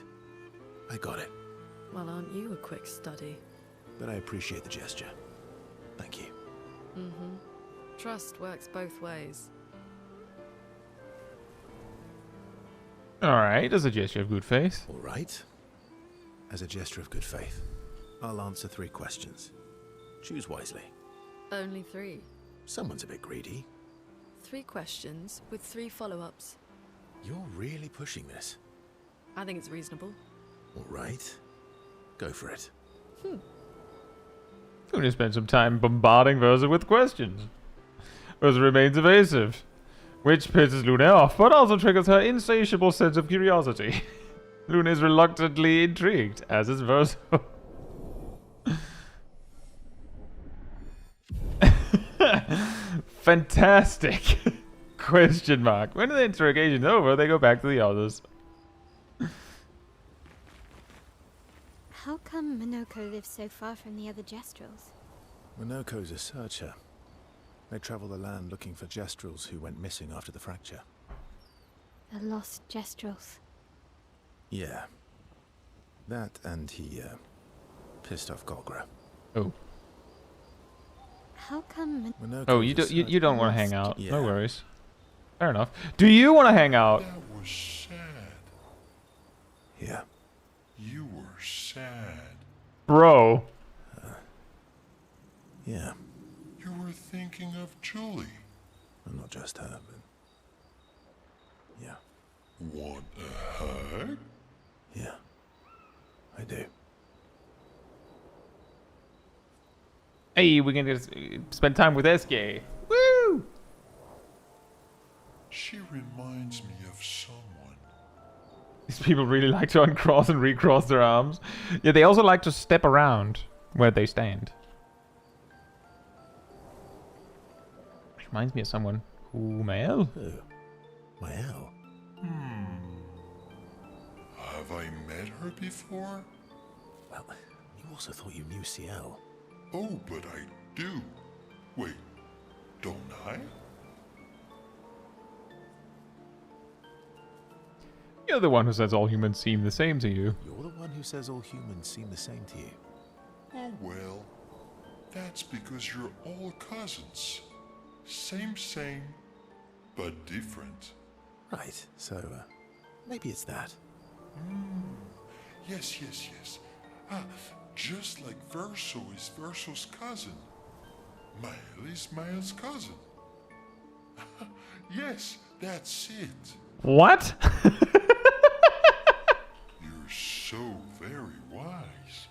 B: I got it.
D: Well, aren't you a quick study?
B: But I appreciate the gesture. Thank you.
D: Mm-hmm. Trust works both ways.
A: Alright, as a gesture of good faith.
B: All right. As a gesture of good faith, I'll answer 3 questions. Choose wisely.
D: Only 3.
B: Someone's a bit greedy.
D: 3 questions with 3 follow-ups.
B: You're really pushing this.
D: I think it's reasonable.
B: All right. Go for it.
A: We're going to spend some time bombarding Verso with questions. Verso remains evasive. Which pisses Luna off, but also triggers her insatiable sense of curiosity. Luna is reluctantly intrigued, as is Verso. Fantastic! Question mark. When the interrogation's over, they go back to the others.
E: How come Minoko lives so far from the other Jestrels?
B: Minoko's a searcher. They travel the land looking for Jestrels who went missing after the fracture.
E: The lost Jestrels.
B: Yeah. That and he, pissed off Golgra.
A: Oh.
E: How come
B: Minoko's
A: Oh,
B: a
A: you don't want to hang
B: searcher.
A: out.
B: Yeah.
A: No worries. Fair enough. Do you want to hang out?
C: That was sad.
B: Yeah.
C: You were sad.
A: Bro.
B: Yeah.
C: You were thinking of Julie.
B: Well, not just her, but... Yeah.
C: Want a hug?
B: Yeah. I do.
A: Hey, we can just spend time with SK. Woo!
C: She reminds me of someone.
A: These people really like to uncross and recross their arms. Yeah, they also like to step around where they stand. Reminds me of someone. Who, Mael?
B: Who? Mael?
C: Have I met her before?
B: Well, you also thought you knew CL.
C: Oh, but I do. Wait, don't I?
A: You're the one who says all humans seem the same to you.
B: You're the one who says all humans seem the same to you.
C: Oh well, that's because you're all cousins. Same, but different.
B: Right, so, maybe it's that.
C: Yes. Ah, just like Verso is Verso's cousin. Mael is Mael's cousin. Yes, that's it.
A: What?
C: You're so very wise.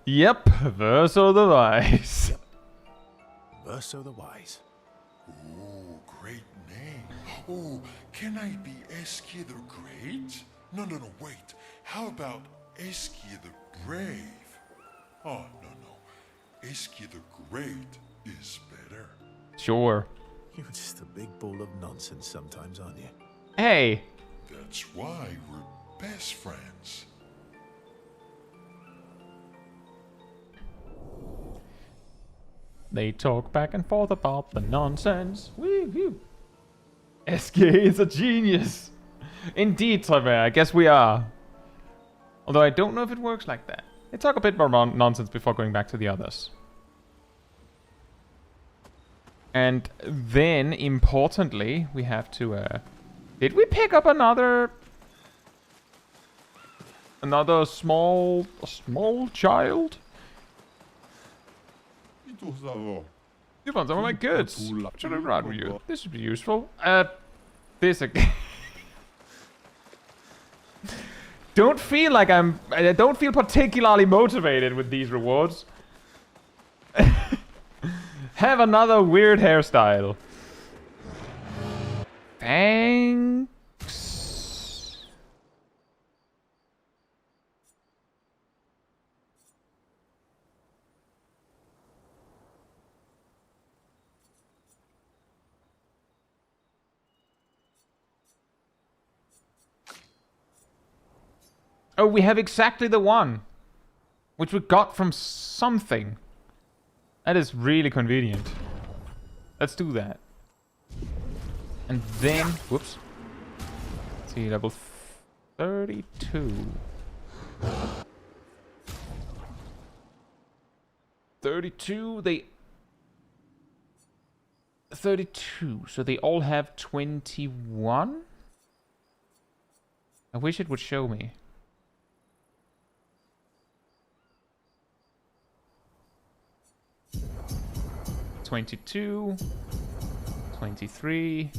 A: Yep, Verso the Wise.
B: Verso the Wise.
C: Oh, great name. Oh, can I be Eskia the Great? No, wait. How about Eskia the Brave? Oh, no. Eskia the Great is better.
A: Sure.
B: You're just a big ball of nonsense sometimes, aren't you?
A: Hey.
C: That's why we're best friends.
A: They talk back and forth about the nonsense. Woo-hoo. SK is a genius. Indeed, Trevor, I guess we are. Although I don't know if it works like that. They talk a bit more nonsense before going back to the others. And then, importantly, we have to... did we pick up another small child? You found some of my goods. Should I ride with you? This would be useful. This again. Don't feel like I don't feel particularly motivated with these rewards. Have another weird hairstyle. Thanks. Oh, we have exactly the one. Which we got from something. That is really convenient. Let's do that. And then... Whoops. Let's see, level 32. 32, they... 32, so they all have 21? I wish it would show me. $22, 23,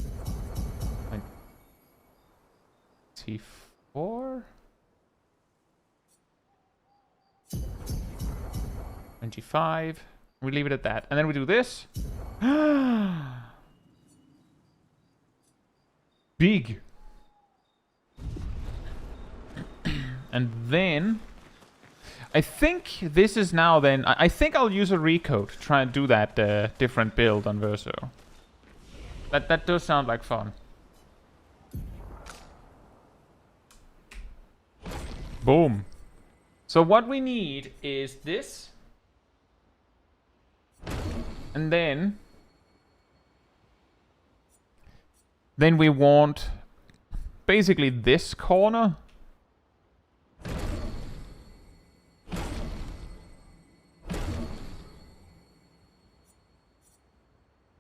A: 24, 25. We leave it at that. And then we do this. Big. And then I think this is now then... I think I'll use a recode to try and do that different build on Verso. That does sound like fun. Boom. So what we need is this. And then we want basically this corner.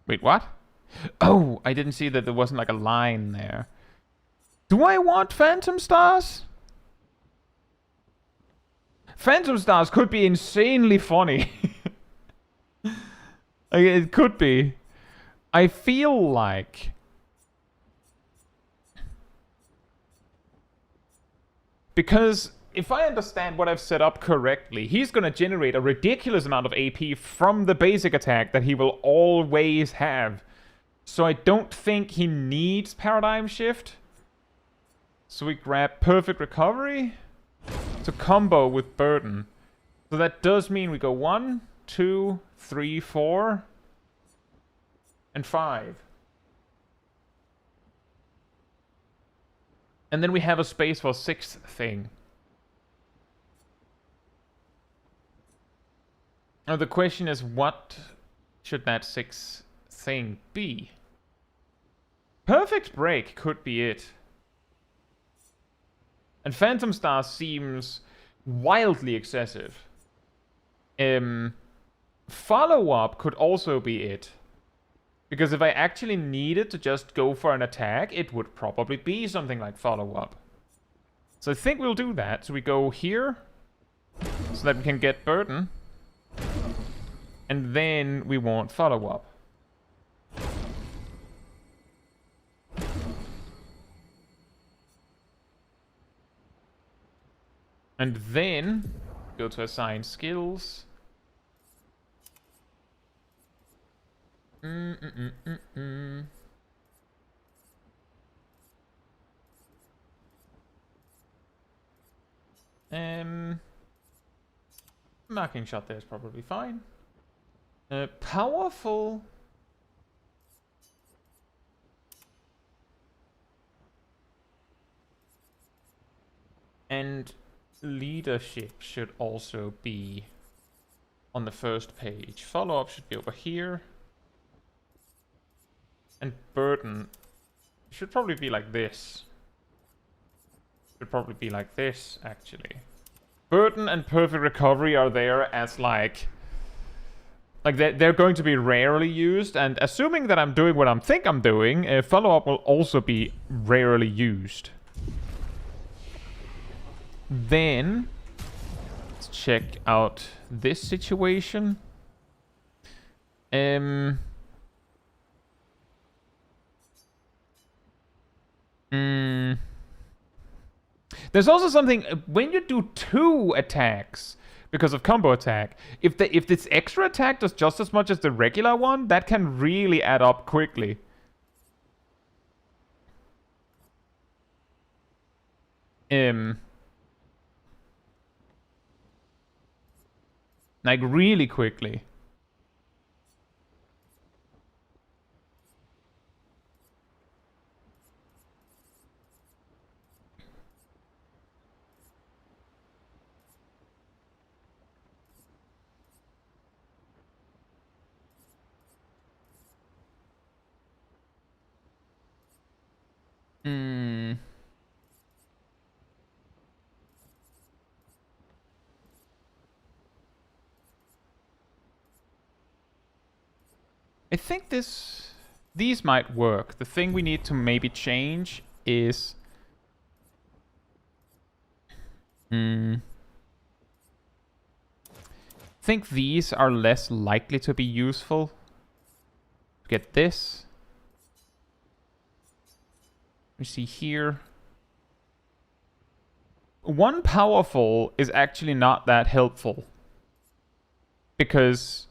A: Wait, what? Oh, I didn't see that there wasn't like a line there. Do I want Phantom Stars? Phantom Stars could be insanely funny. Like, it could be. I feel like... Because if I understand what I've set up correctly, he's gonna generate a ridiculous amount of AP from the basic attack that he will always have. So I don't think he needs Paradigm Shift. So we grab Perfect Recovery to combo with Burden. So that does mean we go 1, 2, 3, 4, and 5. And then we have a space for 6th thing. Now the question is, what should that 6th thing be? Perfect Break could be it. And Phantom Star seems wildly excessive. Follow-up could also be it. Because if I actually needed to just go for an attack, it would probably be something like follow-up. So I think we'll do that. So we go here, so that we can get Burden. And then we want follow-up. And then go to assign skills. Marking shot there is probably fine. Powerful. And leadership should also be on the first page. Follow-up should be over here. And burden should probably be like this. Should probably be like this, actually. Burden and perfect recovery are there as like they're going to be rarely used, and assuming that I'm doing what I think I'm doing, follow-up will also be rarely used. Then let's check out this situation. There's also something when you do 2 attacks because of combo attack. If this extra attack does just as much as the regular one, that can really add up quickly. Like really quickly. I think these might work. The thing we need to maybe change is I think these are less likely to be useful. Get this. We see here. 1 powerful is actually not that helpful. because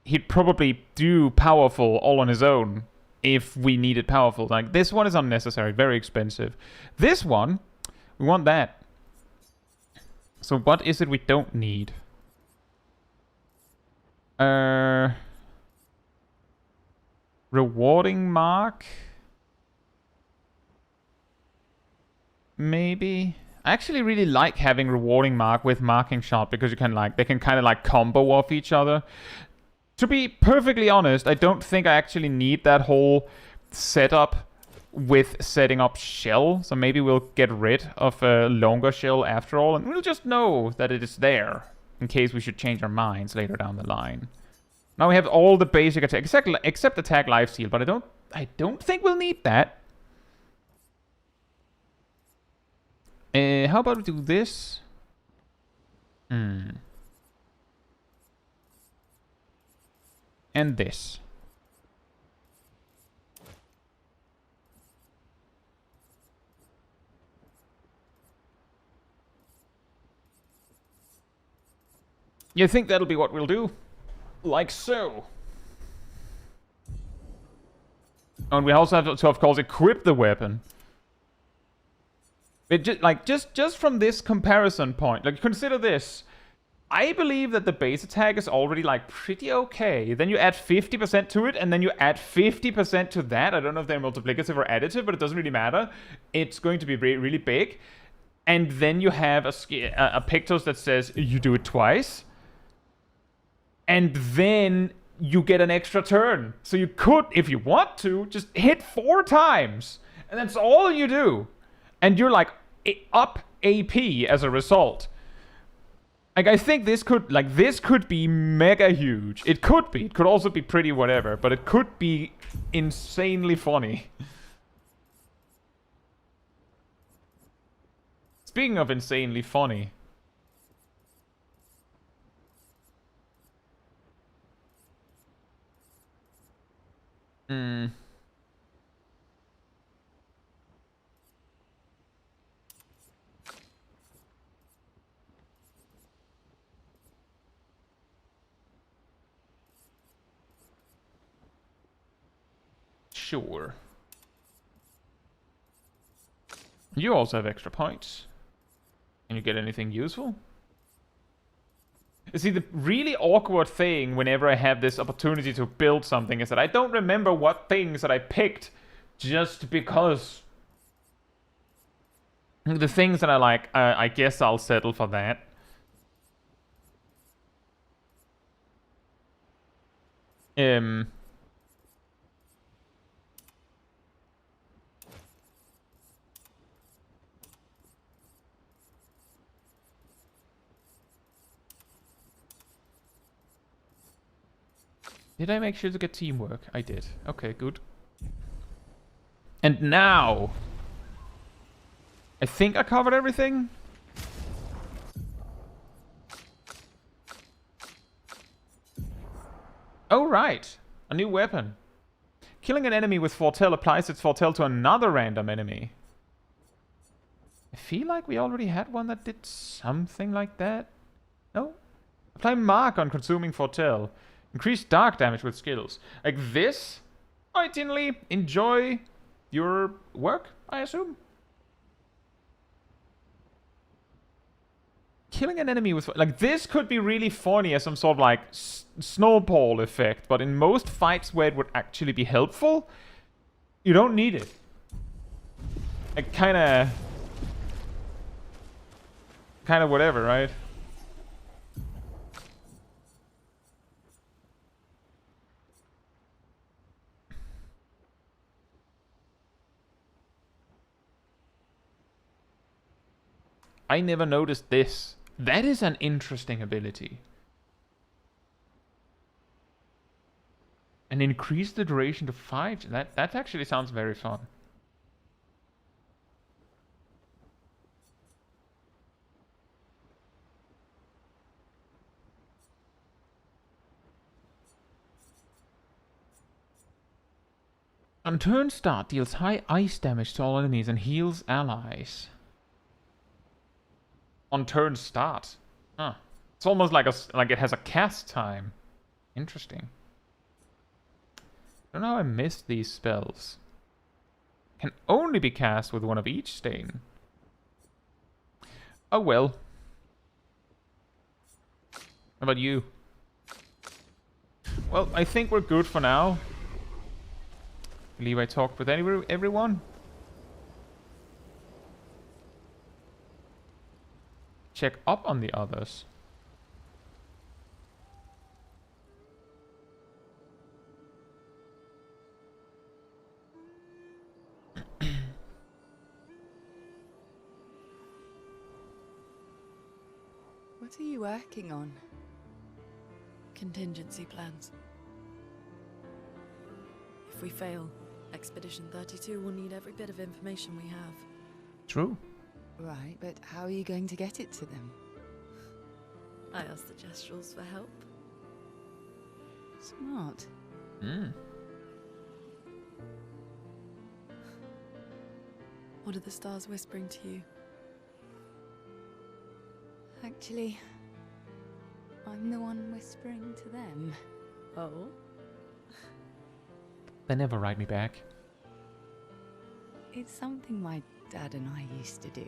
A: he'd probably do powerful all on his own if we needed powerful. Like, this one is unnecessary, very expensive. This one, we want that. So what is it we don't need? Rewarding mark? Maybe? I actually really like having rewarding mark with marking shot because you can like, they can kind of like combo off each other. To be perfectly honest, I don't think I actually need that whole setup with setting up shell. So maybe we'll get rid of a longer shell after all, and we'll just know that it is there in case we should change our minds later down the line. Now we have all the basic attack, except attack, life steal, but I don't think we'll need that. How about we do this? And this. You think that'll be what we'll do? Like so. And we also have to, of course, equip the weapon. It just from this comparison point, like, consider this. I believe that the base attack is already like pretty okay. Then you add 50% to it, and then you add 50% to that. I don't know if they're multiplicative or additive, but it doesn't really matter. It's going to be really big. And then you have a Pictos that says you do it twice. And then you get an extra turn. So you could, if you want to, just hit 4 times. And that's all you do. And you're like up AP as a result. Like, I think this could be mega huge. It could be. It could also be pretty whatever, but it could be insanely funny. Speaking of insanely funny. Sure. You also have extra points. Can you get anything useful? You see, the really awkward thing whenever I have this opportunity to build something is that I don't remember what things that I picked just because. The things that I like, I guess I'll settle for that. Did I make sure to get teamwork? I did. Okay, good. And now, I think I covered everything. Oh, right. A new weapon. Killing an enemy with foretell applies its foretell to another random enemy. I feel like we already had one that did something like that. No? Apply mark on consuming foretell. Increase dark damage with skills. Like this, ideally, enjoy your work, I assume. Killing an enemy with... Like, this could be really funny as some sort of, like, snowball effect. But in most fights where it would actually be helpful, you don't need it. Like, kind of whatever, right? I never noticed this. That is an interesting ability. And increase the duration to 5. That actually sounds very fun. On turn start, deals high ice damage to all enemies and heals allies. On turn start. Huh. It's almost like like it has a cast time. Interesting. I don't know how I missed these spells. Can only be cast with one of each stain. Oh well. How about you? Well, I think we're good for now. I believe I talked with everyone. Check up on the others.
F: What are you working on?
D: Contingency plans. If we fail, Expedition 32 will need every bit of information we have.
A: True.
F: Right, but how are you going to get it to them?
D: I asked the Gestrals for help.
F: Smart.
A: Hmm.
D: What are the stars whispering to you?
F: Actually, I'm the one whispering to them.
D: Oh?
A: They never write me back.
F: It's something my dad and I used to do.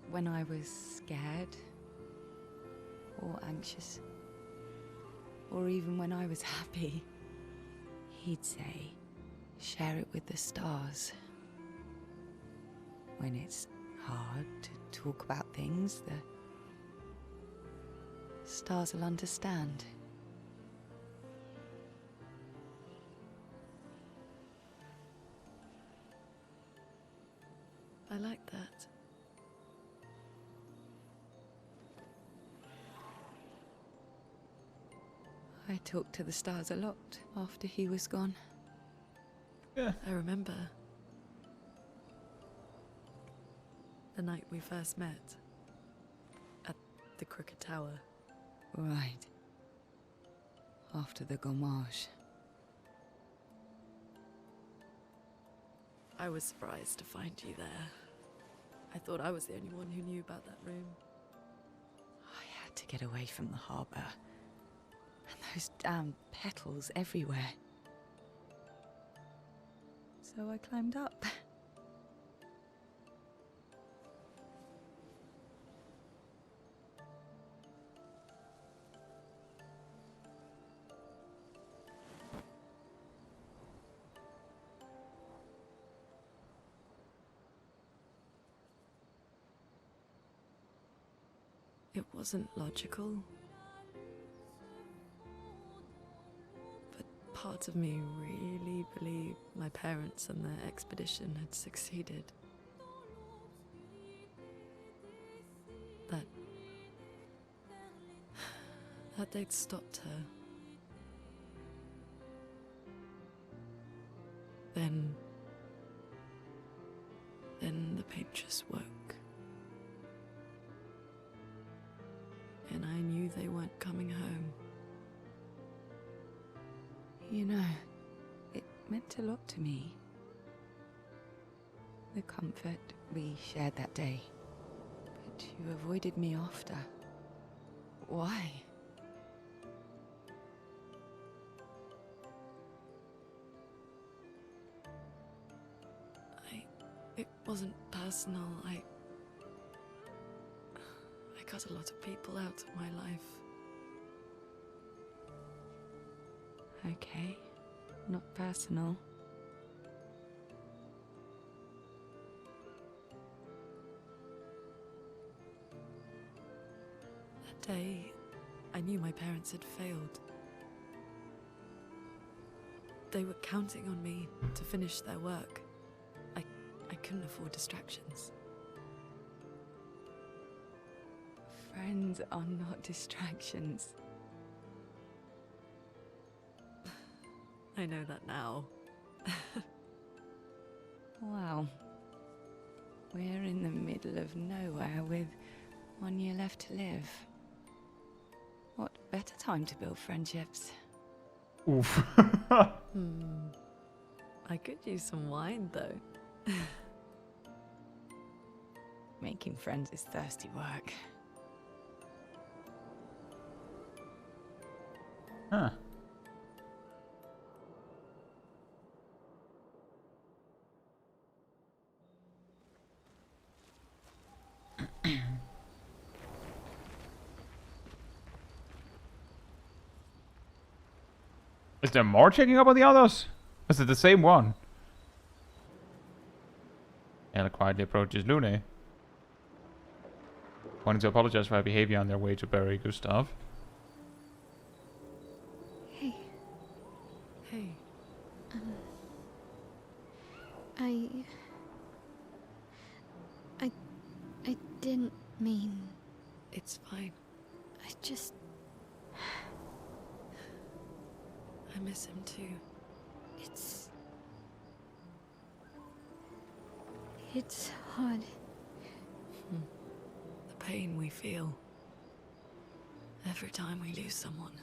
F: When I was scared, or anxious, or even when I was happy, he'd say, share it with the stars. When it's hard to talk about things, the stars will understand.
D: I like that.
F: I talked to the stars a lot after he was gone.
A: Yeah.
D: I remember the night we first met at the Crooked Tower.
F: Right. After the gommage.
D: I was surprised to find you there. I thought I was the only one who knew about that room.
F: I had to get away from the harbour. And those damn petals everywhere. So I climbed up.
D: It wasn't logical. But parts of me really believed my parents and their expedition had succeeded. That they'd stopped her. Then the paint just woke. And I knew they weren't coming home.
F: You know, it meant a lot to me. The comfort we shared that day. But you avoided me after. Why?
D: It wasn't personal. I cut a lot of people out of my life.
F: Okay, not personal.
D: That day, I knew my parents had failed. They were counting on me to finish their work. I couldn't afford distractions.
F: Friends are not distractions.
D: I know that now.
F: Wow. We're in the middle of nowhere with 1 year left to live. What better time to build friendships?
A: Oof.
D: I could use some wine, though.
F: Making friends is thirsty work.
A: Huh. Is there more checking up on the others? Is it the same one? Ella quietly approaches Lune, wanting to apologize for her behavior on their way to bury Gustav.
E: Hey,
D: Hey,
E: I didn't mean.
D: it's fine.
E: I just.
D: I miss him too.
E: It's hard.
D: The pain we feel every time we lose someone.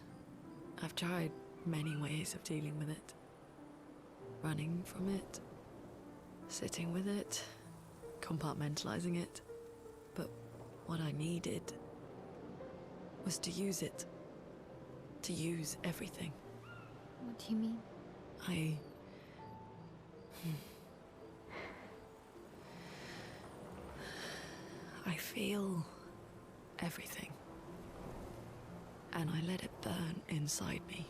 D: I've tried many ways of dealing with it. Running from it, sitting with it, compartmentalizing it. But what I needed was to use it. To use everything.
E: What do you mean?
D: I feel everything. And I let it burn inside me.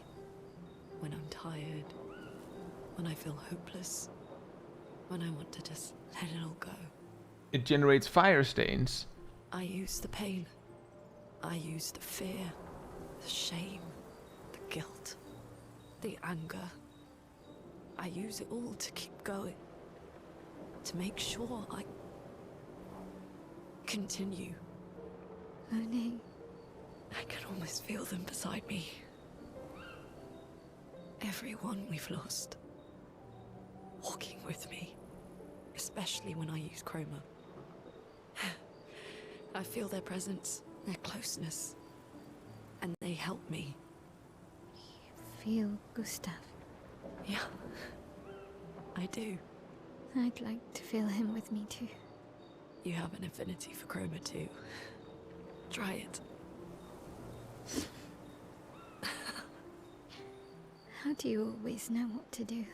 D: When I'm tired, when I feel hopeless, when I want to just let it all go.
A: It generates fire stains.
D: I use the pain. I use the fear, the shame, the guilt, the anger. I use it all to keep going. To make sure I continue.
E: Lune.
D: I can almost feel them beside me. Everyone we've lost. Walking with me. Especially when I use Chroma. I feel their presence, their closeness. And they help me.
E: Feel Gustav.
D: Yeah. I do.
E: I'd like to feel him with me too.
D: You have an affinity for Chroma too. Try it.
E: How do you always know what to do?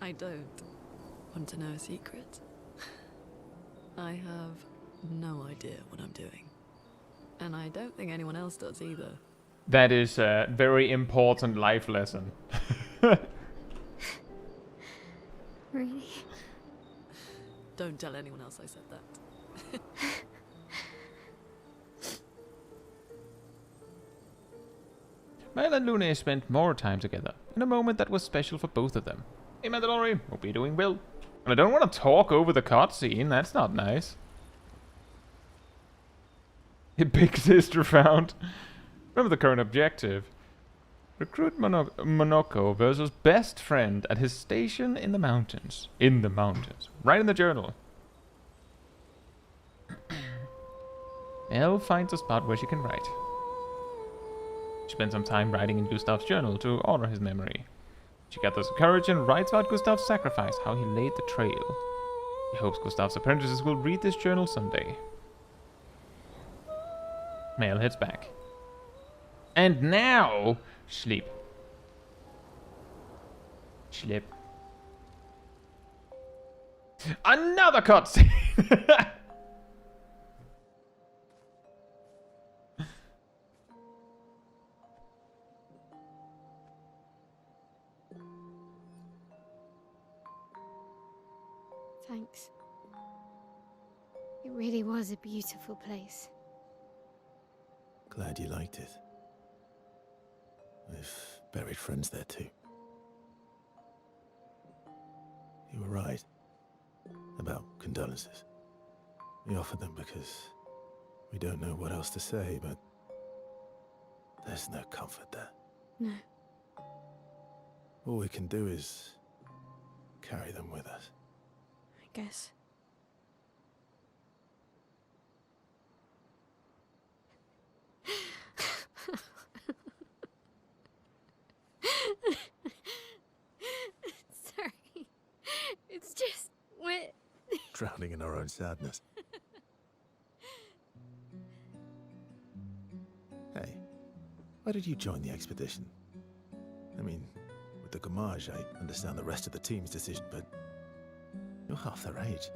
D: I don't. Want to know a secret? I have no idea what I'm doing. And I don't think anyone else does either.
A: That is a very important life lesson.
E: Really?
D: Don't tell anyone else I said that.
A: Mel and Lune spent more time together, in a moment that was special for both of them. Hey Mandalorian, hope you're doing well. And I don't want to talk over the cutscene, that's not nice. Big sister found. Remember the current objective. Recruit Monoko versus best friend at his station in the mountains. In the mountains. Right in the journal. Elle finds a spot where she can write. She spends some time writing in Gustav's journal to honor his memory. She gathers courage and writes about Gustav's sacrifice, how he laid the trail. She hopes Gustav's apprentices will read this journal someday. Male heads back. And now, sleep. Sleep. Another cutscene!
E: Thanks. It really was a beautiful place.
B: Glad you liked it. We've buried friends there too. You were right about condolences. We offered them because we don't know what else to say, but there's no comfort there.
E: No.
B: All we can do is carry them with us.
E: I guess. Sorry. It's just wet.
B: Drowning in our own sadness. Hey, why did you join the expedition? I mean, with the Gamage, I understand the rest of the team's decision, but you're half their age.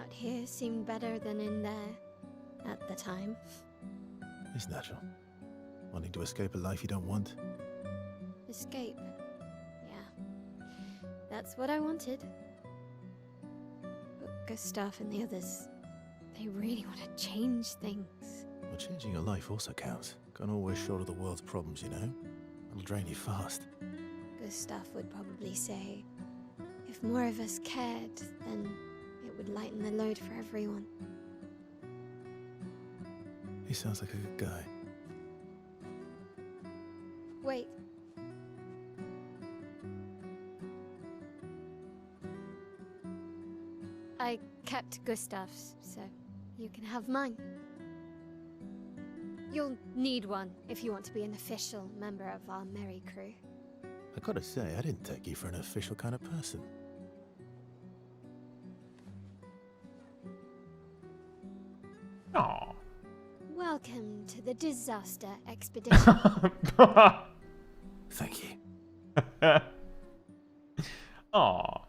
E: Out here seemed better than in there at the time.
B: It's natural. Wanting to escape a life you don't want.
E: Escape. Yeah. That's what I wanted. But Gustav and the others, they really want to change things.
B: Well, changing your life also counts. Can't always shoulder the world's problems, you know? It'll drain you fast.
E: Gustav would probably say, if more of us cared, then it would lighten the load for everyone.
B: He sounds like a good guy.
E: Wait. I kept Gustav's, so you can have mine. You'll need one if you want to be an official member of our merry crew.
B: I gotta say, I didn't take you for an official kind of person.
A: Aw.
E: Welcome to the disaster expedition.
B: Thank you.
A: Aw.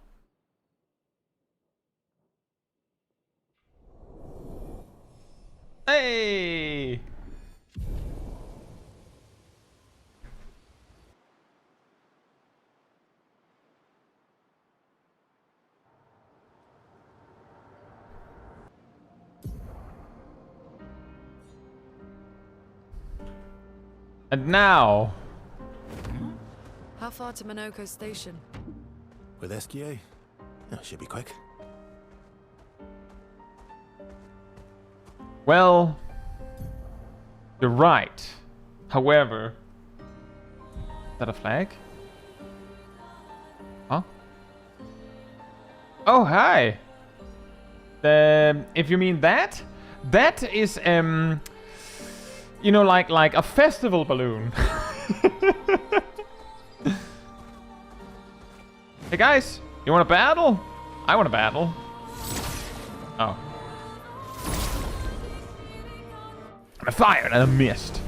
A: Hey! And now,
D: How far to Minoko Station?
B: With SKA? Oh, should be quick.
A: well, you're right. However, is that a flag? Huh? Oh, hi. If you mean that, that is you know, like a festival balloon. Hey guys, you want to battle? I want to battle. Oh. I fired and I missed.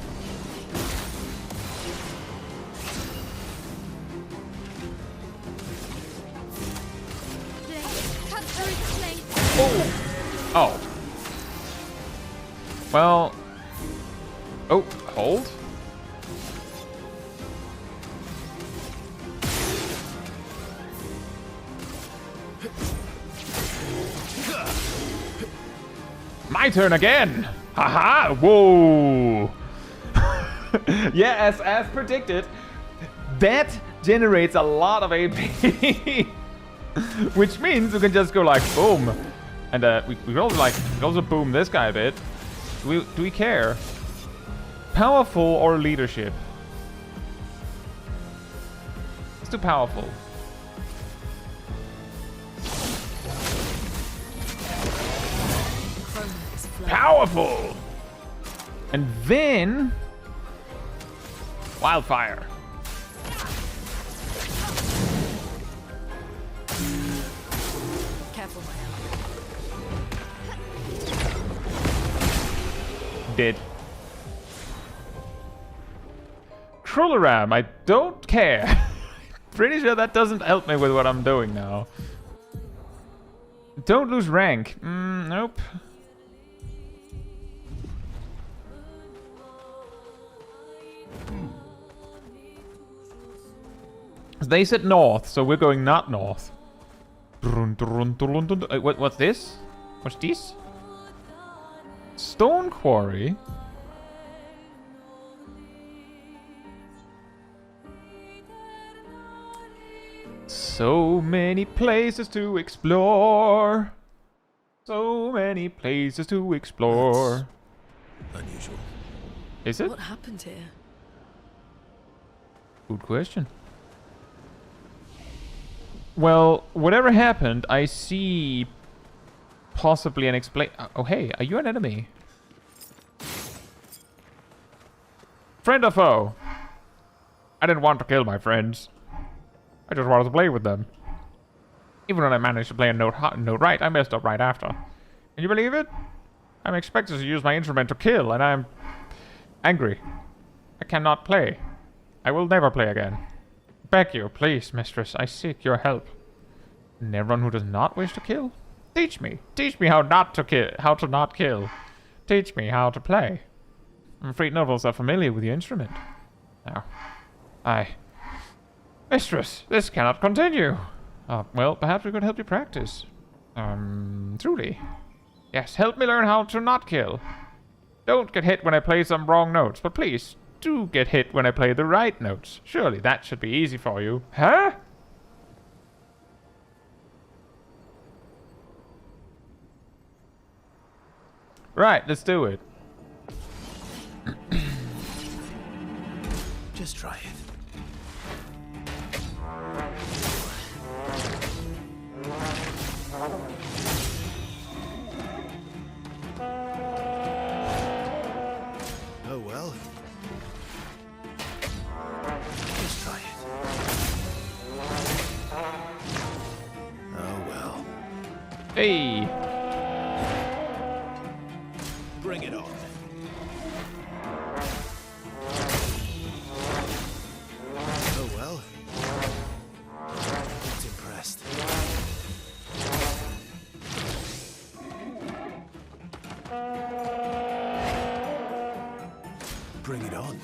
A: Oh. Oh. Well. Oh, hold. My turn again! Haha! Whoa! Yeah, as predicted, that generates a lot of AP. Which means we can just go like boom. And we can also boom this guy a bit. Do we care? Powerful or leadership? Let's do powerful. Powerful! And then wildfire.
D: Careful, my
A: Dead. Crullaram, I don't care. Pretty sure that doesn't help me with what I'm doing now. Don't lose rank. Nope. They said north, so we're going not north. What's this? What's this? Stone quarry? So many places to explore. So many places to explore.
B: That's unusual.
A: Is it?
D: What happened here?
A: Good question. Well, whatever happened, I see possibly an explain. Oh, hey, are you an enemy? Friend or foe? I didn't want to kill my friends. I just wanted to play with them. Even when I managed to play a note right, I messed up right after. Can you believe it? I'm expected to use my instrument to kill, and I'm angry. I cannot play. I will never play again. Beg you, please, mistress, I seek your help. And everyone who does not wish to kill? Teach me. Teach me how not to kill. How to not kill. Teach me how to play. I'm afraid novels are familiar with the instrument. Now, Mistress, this cannot continue. Well, perhaps we could help you practice. Truly. Yes, help me learn how to not kill. Don't get hit when I play some wrong notes, but please, do get hit when I play the right notes. Surely that should be easy for you. Huh? Right, let's do it.
B: Just try it. Oh well. Just try it. Oh well.
A: Hey!
B: Bring it on. Oh well. Not impressed. Bring it on.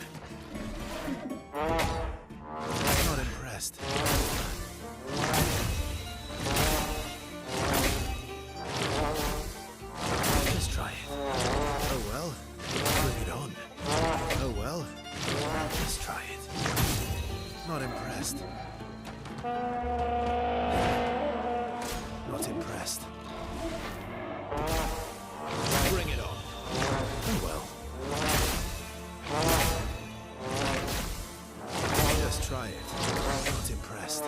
B: Not impressed. Just try it. Oh well. Bring it on. Oh well. Just try it. Not impressed. Not impressed. Bring it on. Oh well. Just try it. Not impressed.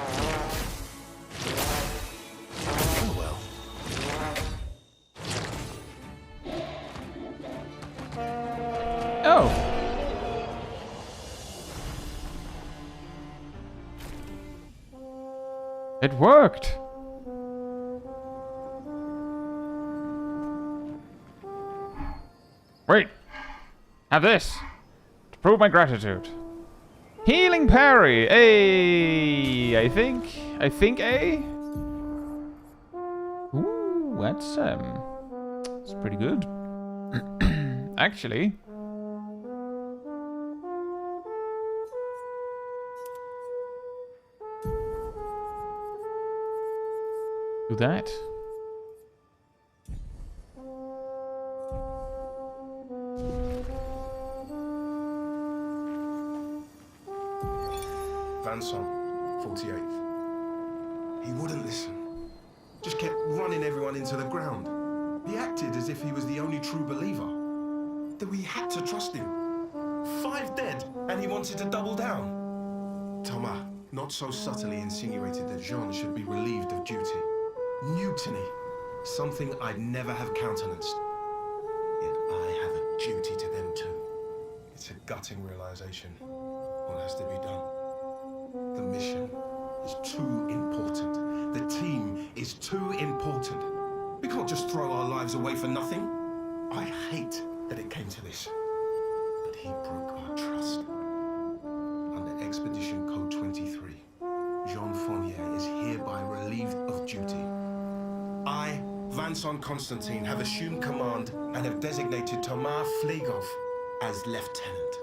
B: Oh well.
A: Oh! It worked! Wait! Have this! To prove my gratitude. Healing parry! Hey, I think A? Ooh, that's pretty good. Actually. Do that.
I: Vanson, 48th. He wouldn't listen. Just kept running everyone into the ground. He acted as if he was the only true believer. That we had to trust him. 5 dead, and he wanted to double down. Thomas not so subtly insinuated that Jean should be relieved of duty. Mutiny. Something I'd never have countenanced. Yet I have a duty to them too. It's a gutting realization. What has to be done? The mission is too important. The team is too important. We can't just throw our lives away for nothing. I hate that it came to this. But he broke our trust. Under Expedition Code 23, Jean Fournier is hereby relieved of duty. I, Vanson Constantine, have assumed command and have designated Thomas Flegov as lieutenant.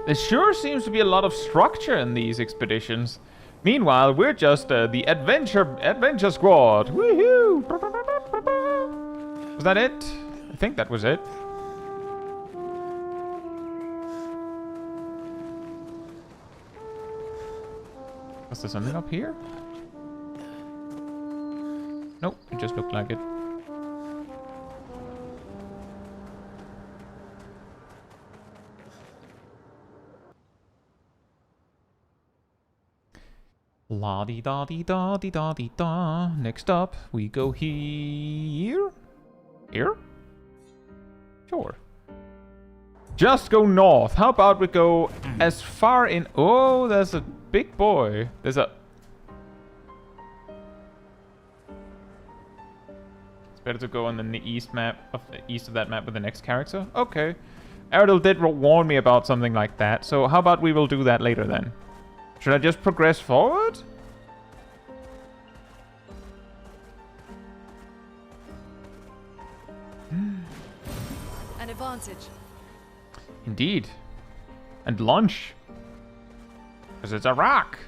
A: There sure seems to be a lot of structure in these expeditions. Meanwhile, we're just the adventure squad. Woohoo! Was that it? I think that was it. Was there something up here? Nope, it just looked like it. La di da di da di da di da. Next up, we go here. Here? Sure. Just go north. How about we go as far in... Oh, there's a big boy. There's a... It's better to go on the east map of the east of that map with the next character. Okay. Aerodil did warn me about something like that, so how about we will do that later then? Should I just progress forward?
D: An advantage.
A: Indeed. And lunch. Because it's a rock.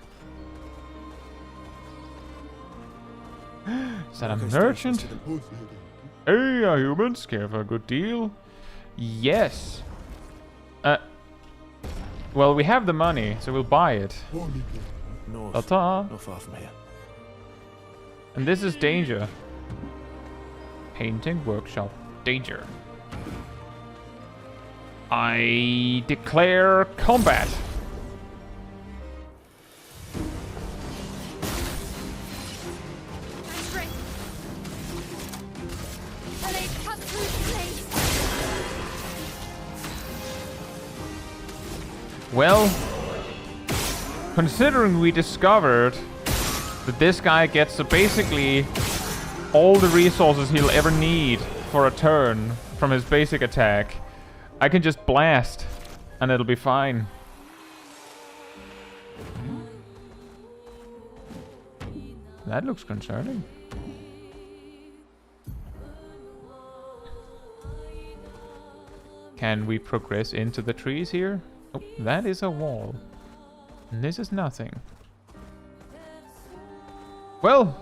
A: Is that a merchant? Hey, humans, care for a good deal? Yes. Well, we have the money, so we'll buy it.
B: North.
A: Ta-ta.
B: Not far from here.
A: And this is danger. Painting workshop. Danger. I declare combat. Well, considering we discovered that this guy gets basically all the resources he'll ever need for a turn from his basic attack, I can just blast and it'll be fine. That looks concerning. Can we progress into the trees here? Oh, that is a wall. And this is nothing. Well,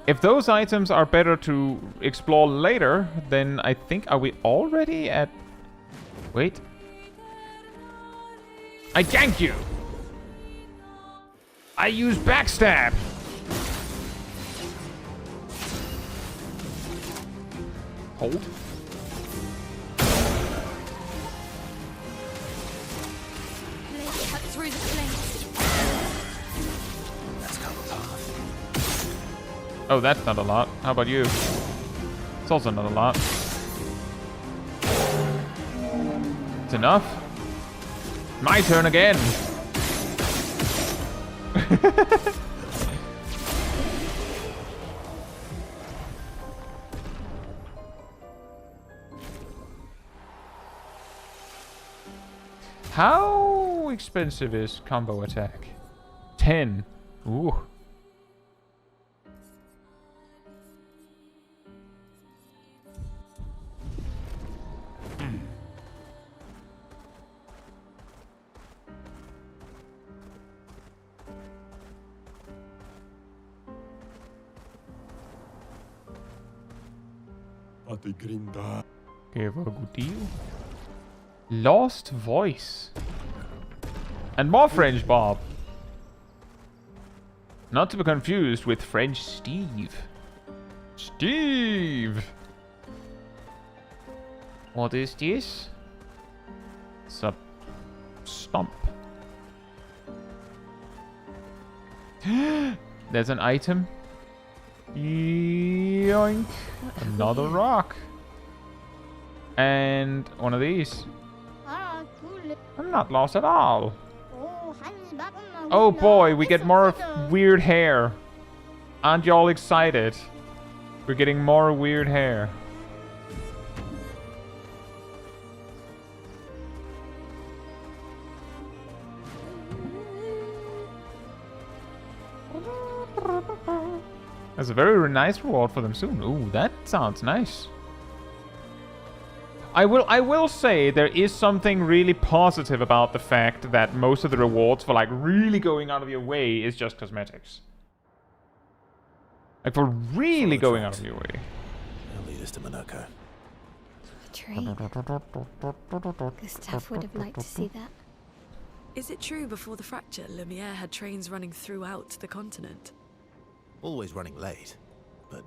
A: if those items are better to explore later, then I think... Are we already at... Wait. I gank you! I use backstab! Hold.
E: Cut through the flames.
B: Let's cover path.
A: Oh, that's not a lot. How about you? It's also not a lot. It's enough. My turn again. How expensive is combo attack? 10. Ooh. Give a good deal. Lost voice. And more French Bob. Not to be confused with French Steve. Steve! What is this? It's a stump. There's an item. Yoink. Another rock. And one of these. I'm not lost at all. Oh boy, we get more weird hair. Aren't y'all excited? We're getting more weird hair. That's a very nice reward for them soon. Ooh, that sounds nice. I will say there is something really positive about the fact that most of the rewards for like really going out of your way is just cosmetics. Like for really going out of your way.
B: They'll lead us to Monaco.
E: A tree. Gustav would have liked to see that.
D: Is it true before the fracture, Lumiere had trains running throughout the continent?
B: Always running late, but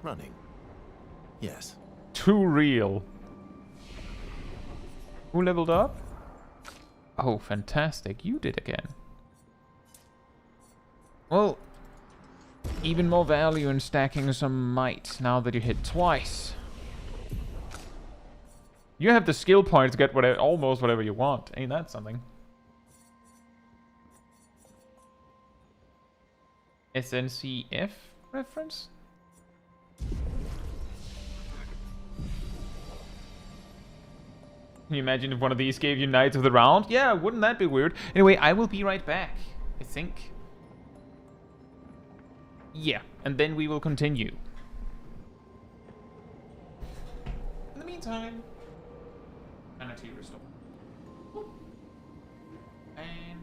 B: running. Yes.
A: Too real. Who leveled up? Oh, fantastic. You did again. Well, even more value in stacking some might now that you hit twice. You have the skill points to get whatever, almost whatever you want. Ain't that something? SNCF reference? Can you imagine if one of these gave you Knights of the Round? Yeah, wouldn't that be weird? Anyway, I will be right back, I think. Yeah, and then we will continue. In the meantime, sanity restore. And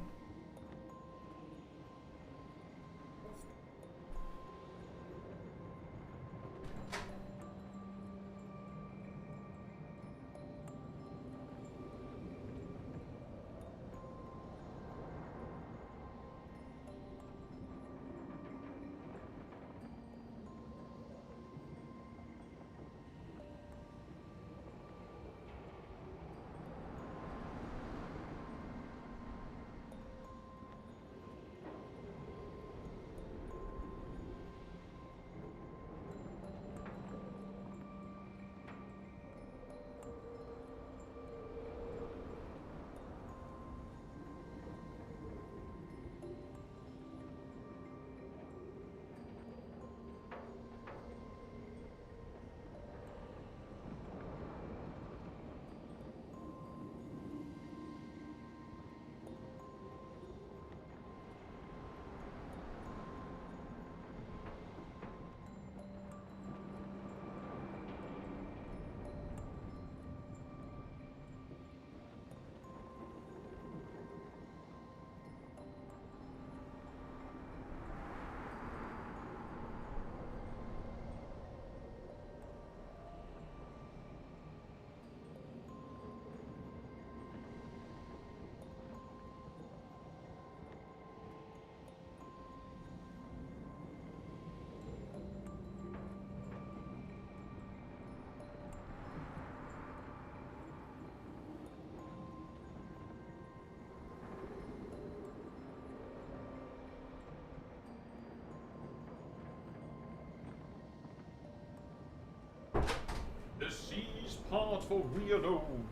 A: the seas part for we alone.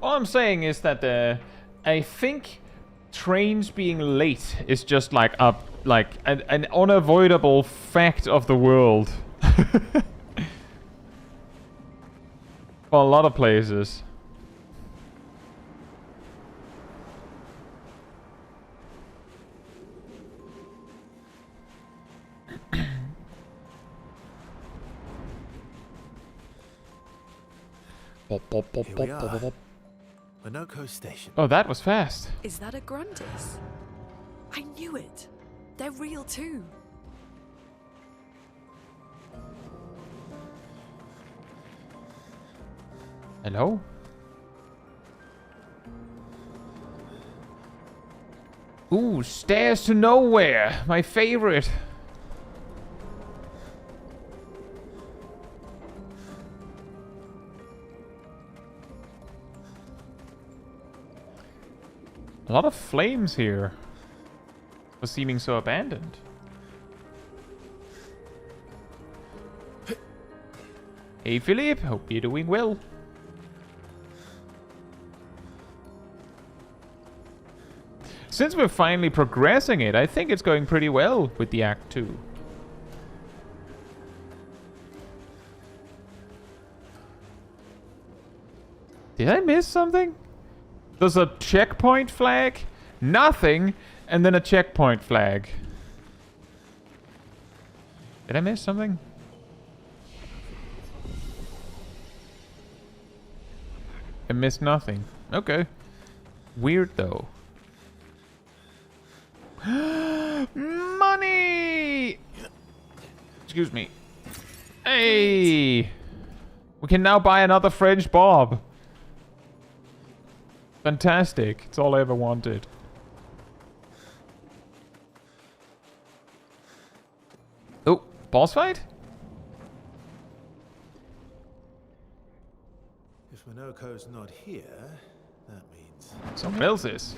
A: All I'm saying is that I think trains being late is just like an unavoidable fact of the world. For a lot of places.
B: Here we are. Minoko Station.
A: Oh, that was fast.
D: Is that a Gruntis? I knew it. They're real too.
A: Hello? Ooh, stairs to nowhere. My favorite. A lot of flames here. For seeming so abandoned. Hey Philip, hope you're doing well. Since we're finally progressing it, I think it's going pretty well with the Act 2. Did I miss something? There's a checkpoint flag, nothing, and then a checkpoint flag. Did I miss something? I missed nothing. Okay. Weird though. Money! Excuse me. Hey! We can now buy another French Bob. Fantastic. It's all I ever wanted. Oh, boss fight?
B: If Minoko's not here, that means
A: Someone else is.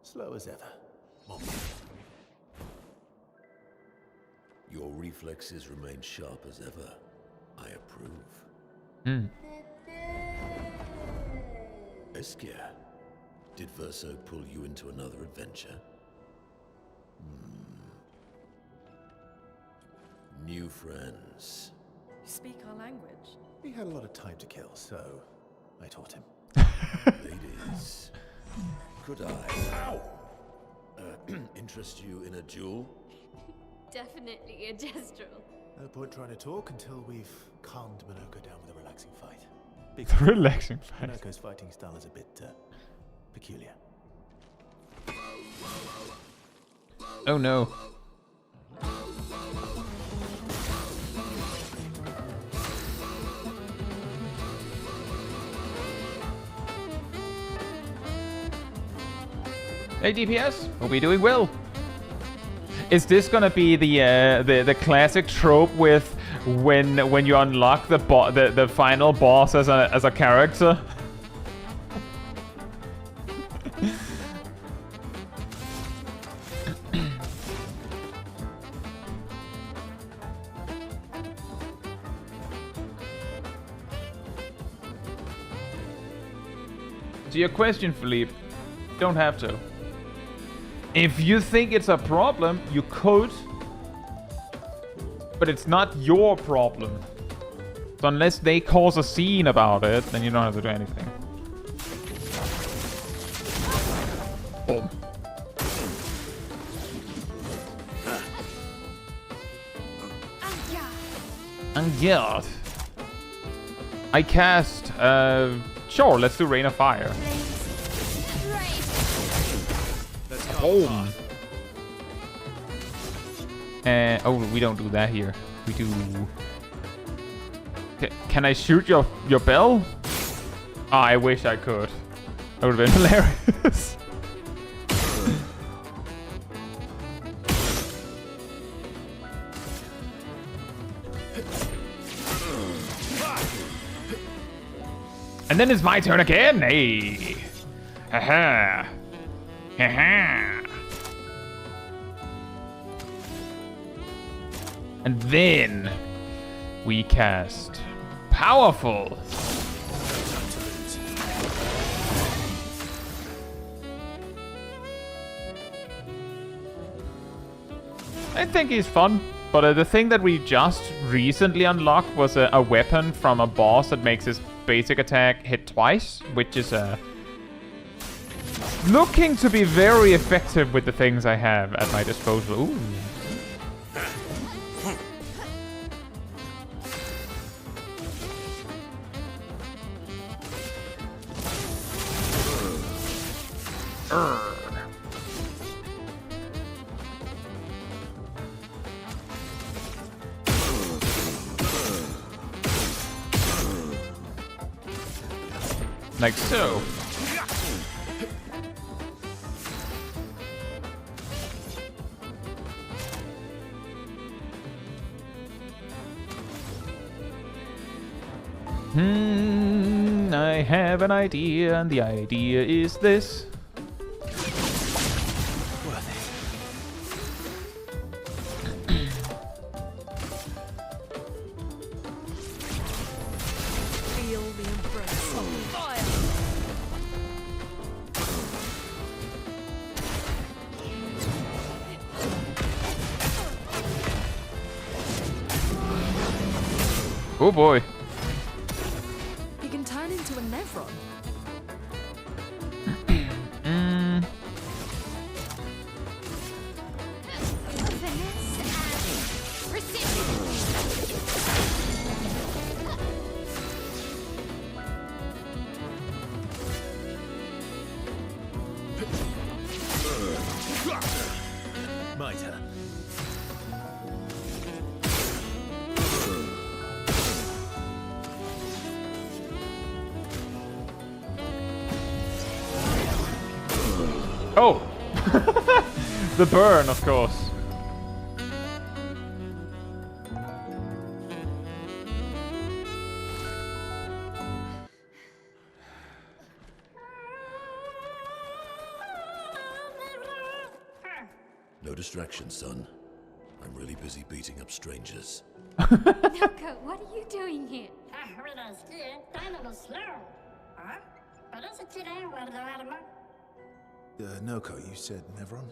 B: slow as ever. Mom.
J: Your reflexes remain sharp as ever. I approve.
A: Hmm.
J: Eskia, Did Verso pull you into another adventure? New friends.
K: Speak our language.
B: He had a lot of time to kill, so I taught him.
J: Ladies, could I interest you in a duel?
E: Definitely a gestural.
B: No point trying to talk until we've calmed Minoko down with a relaxing fight.
A: Relaxing fight.
B: Minoko's fighting style is a bit peculiar.
A: Oh no. Hey DPS, hope you're doing well. Is this gonna be the classic trope with when you unlock the final boss as a character? To your question, Philippe, don't have to. If you think it's a problem, you could. But it's not your problem. So unless they cause a scene about it, then you don't have to do anything. Boom. And yeah. I cast, sure, let's do Rain of Fire. Boom. Oh, we don't do that here. We do... Can I shoot your bell? Oh, I wish I could. That would have been hilarious. And then it's my turn again. Hey. Haha. Haha. And then we cast Powerful. I think he's fun, but the thing that we just recently unlocked was a weapon from a boss that makes his basic attack hit twice, which is looking to be very effective with the things I have at my disposal. Ooh. Like so. I have an idea, and the idea is this.
K: Feel the embrace of fire.
A: Oh boy.
K: He can turn into a Nevron.
B: My turn.
A: Oh! The burn, of course.
J: No distraction, son. I'm really busy beating up strangers.
E: Noko, what are you doing here?
B: Noko, you said Nevron?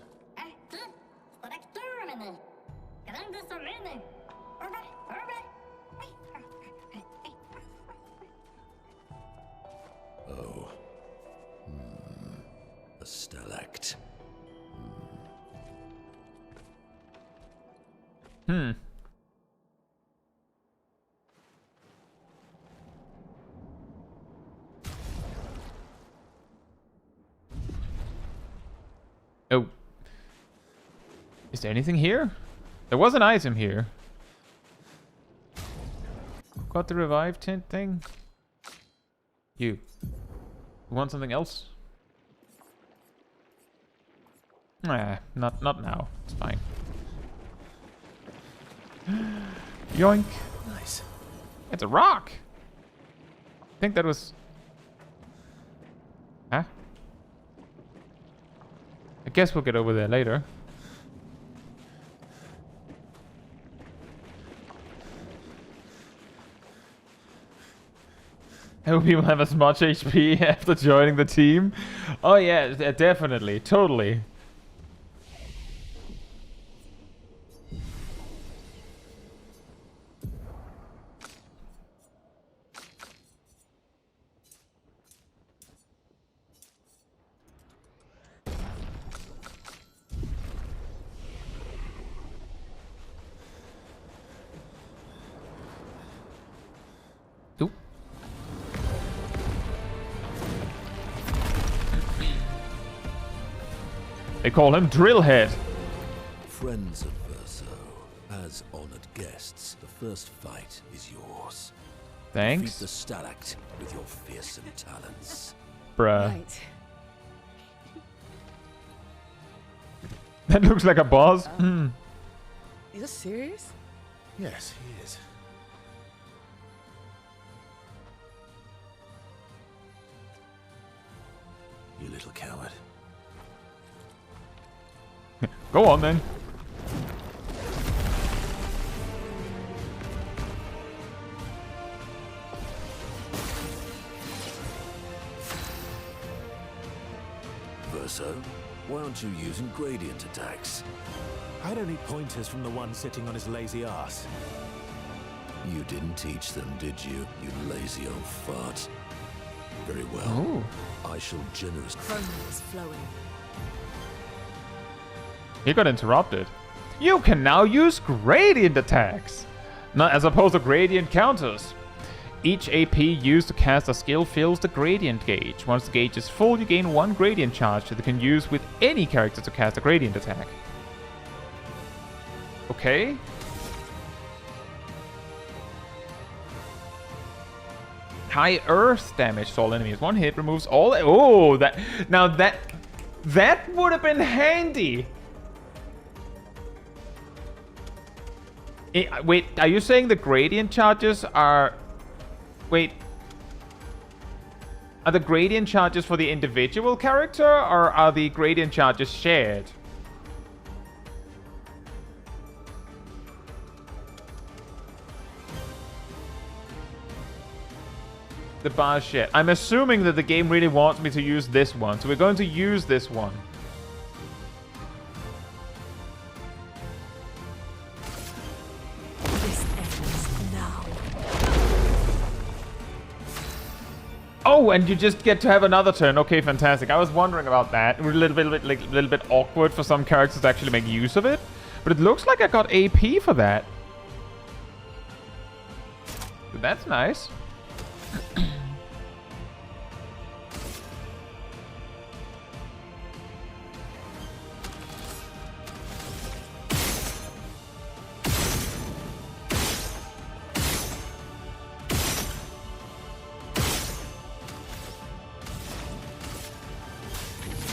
J: Oh. A stalact.
A: Oh. Is there anything here? There was an item here. Got the revive tent thing? You want something else? Not now. It's fine. Yoink.
B: Nice.
A: It's a rock. I think that was... Huh? I guess we'll get over there later. I hope people have as much HP after joining the team. Oh yeah, definitely. Totally. Oop. They call him Drillhead.
J: Friends of Verso, as honored guests, the first fight is yours.
A: Thanks.
J: Defeat the stalact with your fearsome talents.
A: Bruh.
F: Right.
A: That looks like a boss.
F: You're serious?
B: Yes, he is. You little coward.
A: Go on then.
J: Verso, why aren't you using gradient attacks?
B: I don't need pointers from the one sitting on his lazy ass.
J: You didn't teach them, did you, you lazy old fart? Very well.
A: Ooh.
J: I shall generously...
K: Chrome is flowing.
A: He got interrupted. You can now use gradient attacks, not as opposed to gradient counters. Each AP used to cast a skill fills the gradient gauge. Once the gauge is full, you gain 1 gradient charge that you can use with any character to cast a gradient attack. Okay. High earth damage to all enemies. 1 hit removes all... Oh, that... Now that would have been handy. Wait, are you saying the gradient charges are... Wait. Are the gradient charges for the individual character, or are the gradient charges shared? The bar shared. I'm assuming that the game really wants me to use this one, so we're going to use this one.
K: This ends now.
A: Oh, and you just get to have another turn. Okay, fantastic. I was wondering about that. It was a little bit awkward for some characters to actually make use of it, but it looks like I got AP for that. So that's nice.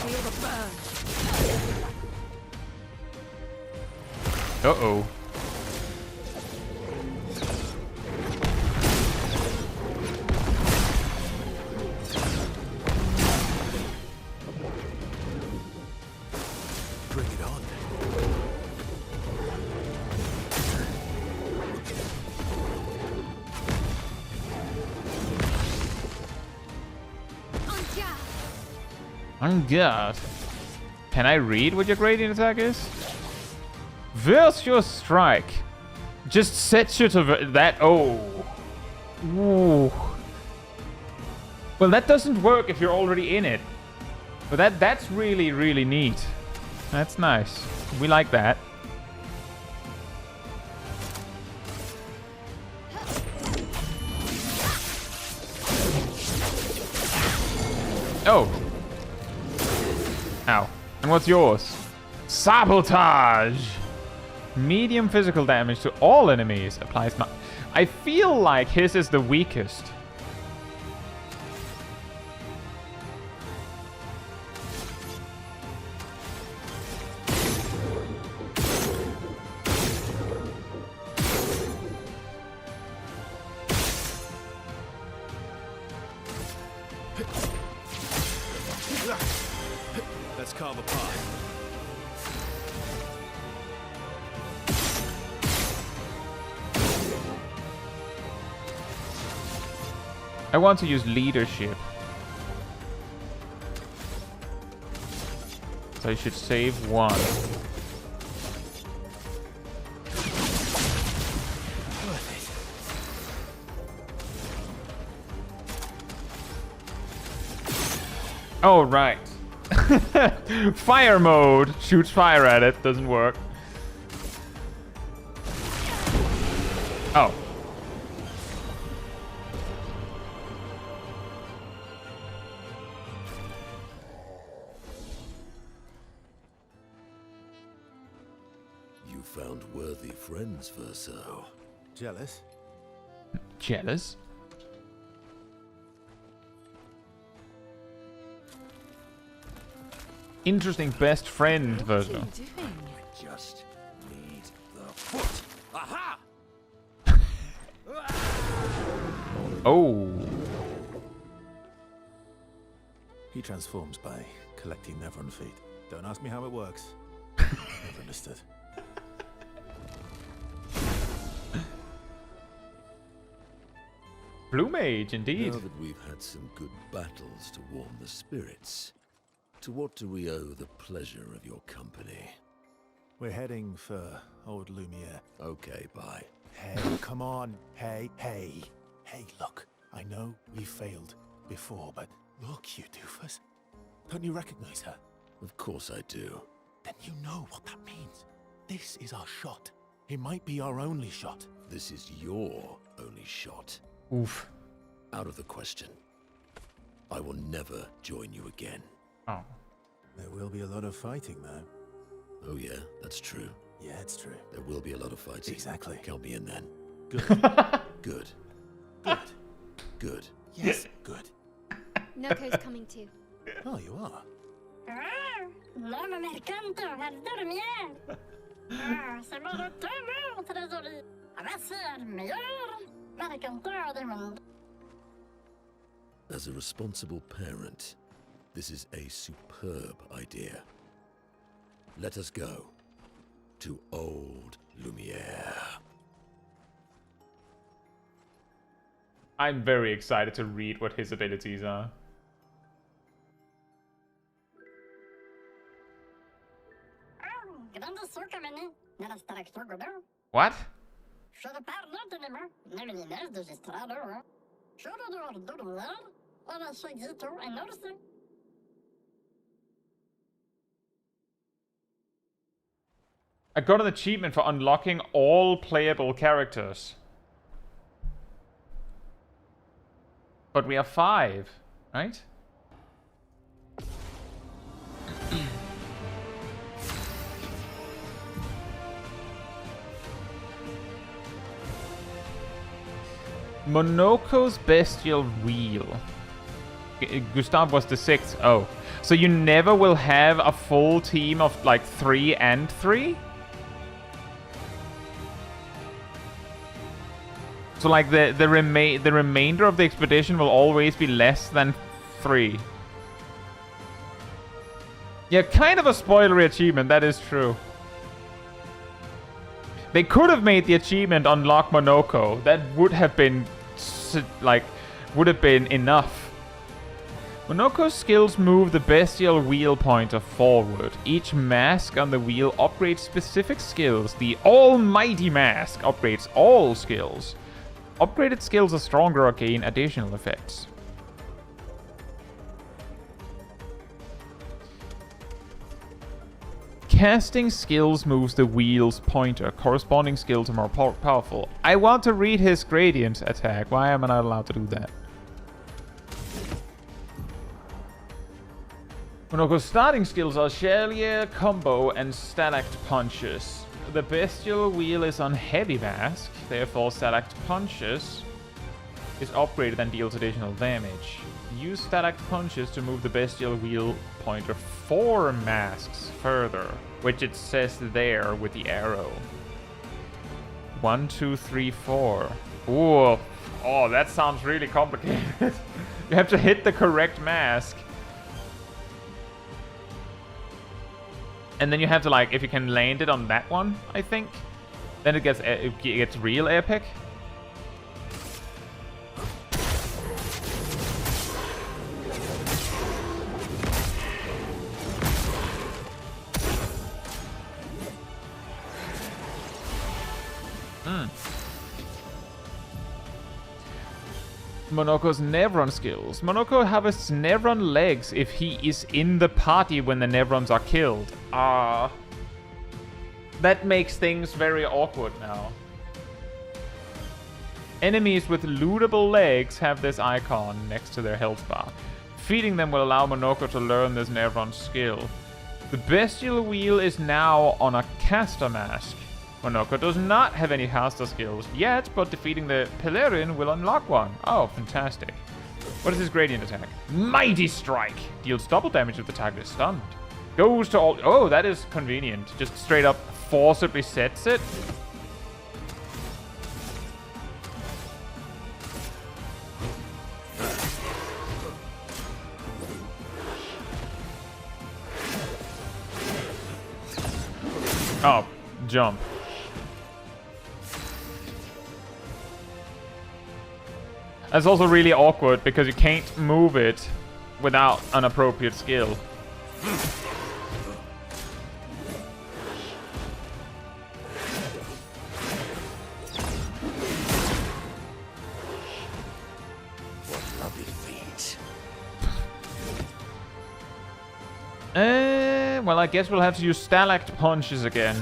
K: Feel the burn.
A: Uh-oh.
B: Bring it on.
A: On guard. Can I read what your gradient attack is? Virtuous Strike. Just sets you to that. Oh. Ooh. Well, that doesn't work if you're already in it. But that's really, really neat. That's nice. We like that. Oh. Ow. And what's yours? Sabotage! Medium physical damage to all enemies. Applies not. I feel like his is the weakest.
J: Let's carve a pie.
A: I want to use leadership. So I should save one. Oh, right. Fire mode. Shoots fire at it. Doesn't work. Oh.
J: You found worthy friends, Verso.
B: Jealous?
A: Jealous? Interesting best friend, Verso.
J: I just need the foot. Aha!
A: Oh.
B: He transforms by collecting Nevron feet. Don't ask me how it works. Never understood.
A: Blue Mage, indeed.
J: Now that we've had some good battles to warm the spirits, to what do we owe the pleasure of your company?
B: We're heading for old Lumiere.
J: Okay, bye.
B: Hey, come on. Hey, hey. Hey, look. I know we failed before, but look, you doofus. Don't you recognize her?
J: Of course I do.
B: Then you know what that means. This is our shot. It might be our only shot.
J: This is your only shot.
A: Oof.
J: Out of the question. I will never join you again.
A: Oh.
B: There will be a lot of fighting, though.
J: Oh yeah, that's true.
B: Yeah, it's true.
J: There will be a lot of fighting.
B: Exactly.
J: Count me in then.
B: Good.
J: Good.
B: Good.
J: Good.
B: Yes, good.
E: Noko's coming too.
B: Oh, you are?
J: As a responsible parent, this is a superb idea. Let us go to old Lumiere.
A: I'm very excited to read what his abilities are. What? I got an achievement for unlocking all playable characters. But we are 5, right? Monoko's Bestial Wheel. Gustav was the 6th. Oh. So you never will have a full team of like 3 and 3? So like the remainder of the expedition will always be less than 3. Yeah, kind of a spoilery achievement, that is true. They could have made the achievement unlock Monoko. That would have been like would have been enough. Monoko's skills move the bestial wheel pointer forward. Each mask on the wheel upgrades specific skills. The almighty mask upgrades all skills. Upgraded skills are stronger or gain additional effects. Casting skills moves the wheel's pointer. Corresponding skills are more powerful. I want to read his gradient attack. Why am I not allowed to do that? Monoko's starting skills are Chevalier, Combo, and Stalact Punches. The bestial wheel is on Heavy Mask, therefore Stalact Punches is upgraded and deals additional damage. Use Stalact Punches to move the bestial wheel pointer 4 masks further, which it says there with the arrow. 1, 2, 3, 4. Ooh, oh, that sounds really complicated. You have to hit the correct mask. And then you have to, like, if you can land it on that one, I think, then it gets real epic. Monoko's Nevron skills. Monoko harvests Nevron legs if he is in the party when the Nevrons are killed. That makes things very awkward now. Enemies with lootable legs have this icon next to their health bar. Feeding them will allow Monoko to learn this Nevron skill. The bestial wheel is now on a caster mask. Monoko does not have any caster skills yet, but defeating the Pelerian will unlock one. Oh, fantastic. What is his gradient attack? Mighty Strike! Deals double damage if the target is stunned. Goes to all... Oh, that is convenient. Just straight up forcibly sets it. Oh, jump. That's also really awkward because you can't move it without an appropriate skill.
J: What lovely feet.
A: Well, I guess we'll have to use Stalact Punches again.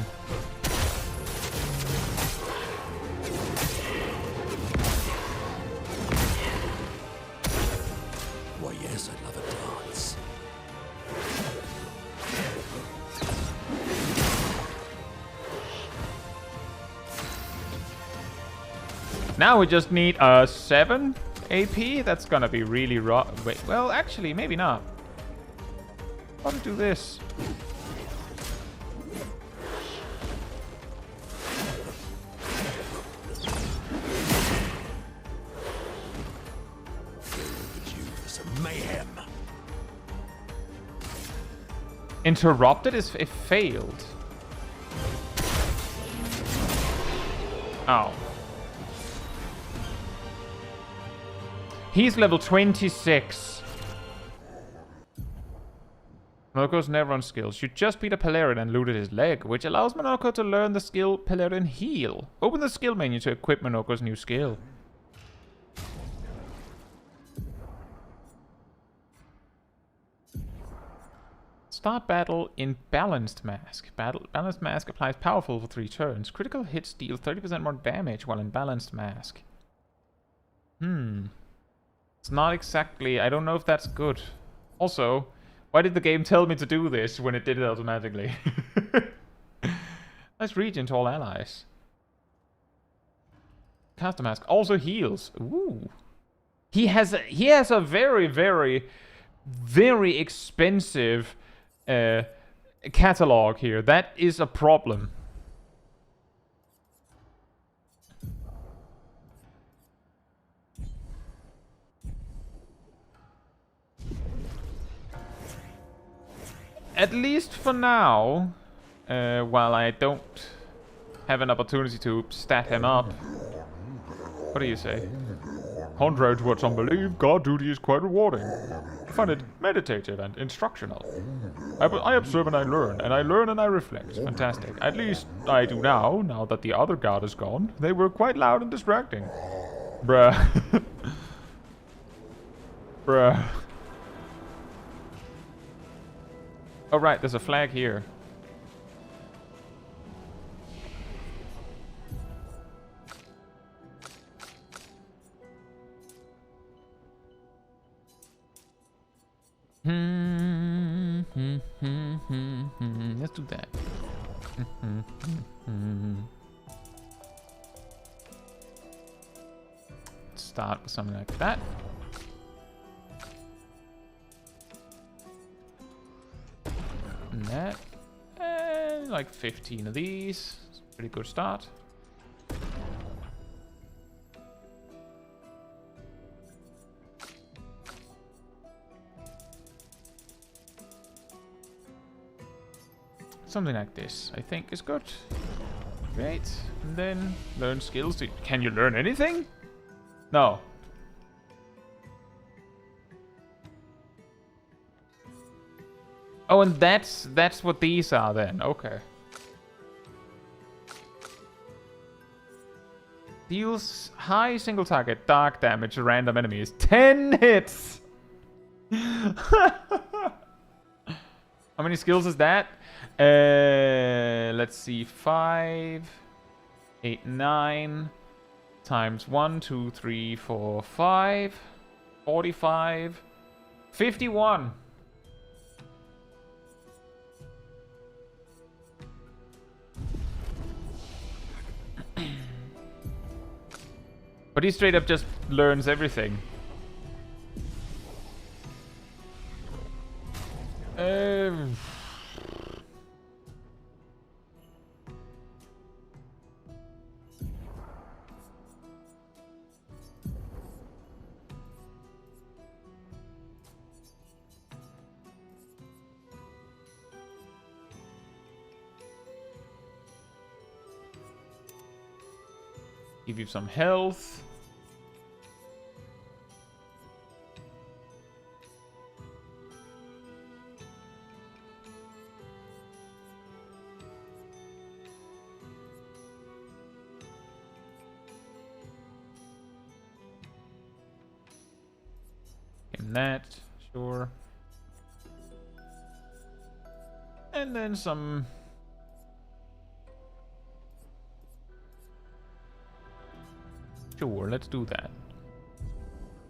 A: Now we just need a 7 AP. That's gonna be really raw. Wait, well, actually, maybe not. How to do this?
J: Mayhem.
A: Interrupted is it failed. Oh. He's level 26. Monoko's Nevron skills. You just beat a Pelerian and looted his leg, which allows Monoko to learn the skill Pelerian Heal. Open the skill menu to equip Monoko's new skill. Start battle in Balanced Mask. Balanced Mask applies powerful for 3 turns. Critical hits deal 30% more damage while in Balanced Mask. It's not exactly... I don't know if that's good. Also, why did the game tell me to do this when it did it automatically? Nice region to all allies. Caster Mask also heals. Ooh. He has a very, very, very expensive catalog here. That is a problem. At least for now, while I don't have an opportunity to stat him up. What do you say? Contrary to what some believe, guard duty is quite rewarding. I find it meditative and instructional. I observe and I learn and I reflect. Fantastic. At least I do now that the other guard is gone. They were quite loud and distracting. Bruh. Bruh. Oh right, there's a flag here. Let's do that. Start with something like that. And that. And like 15 of these. It's a pretty good start. Something like this, I think, is good. Great. And then learn skills. Can you learn anything? No. Oh, and that's what these are then. Okay. Deals high single target dark damage to random enemies. 10 hits! How many skills is that? Let's see. 5, 8, 9 times 1, 2, 3, 4, 5. 45. 51. But he straight up just learns everything. Give you some health. Give him that, sure. And then some. Sure, let's do that.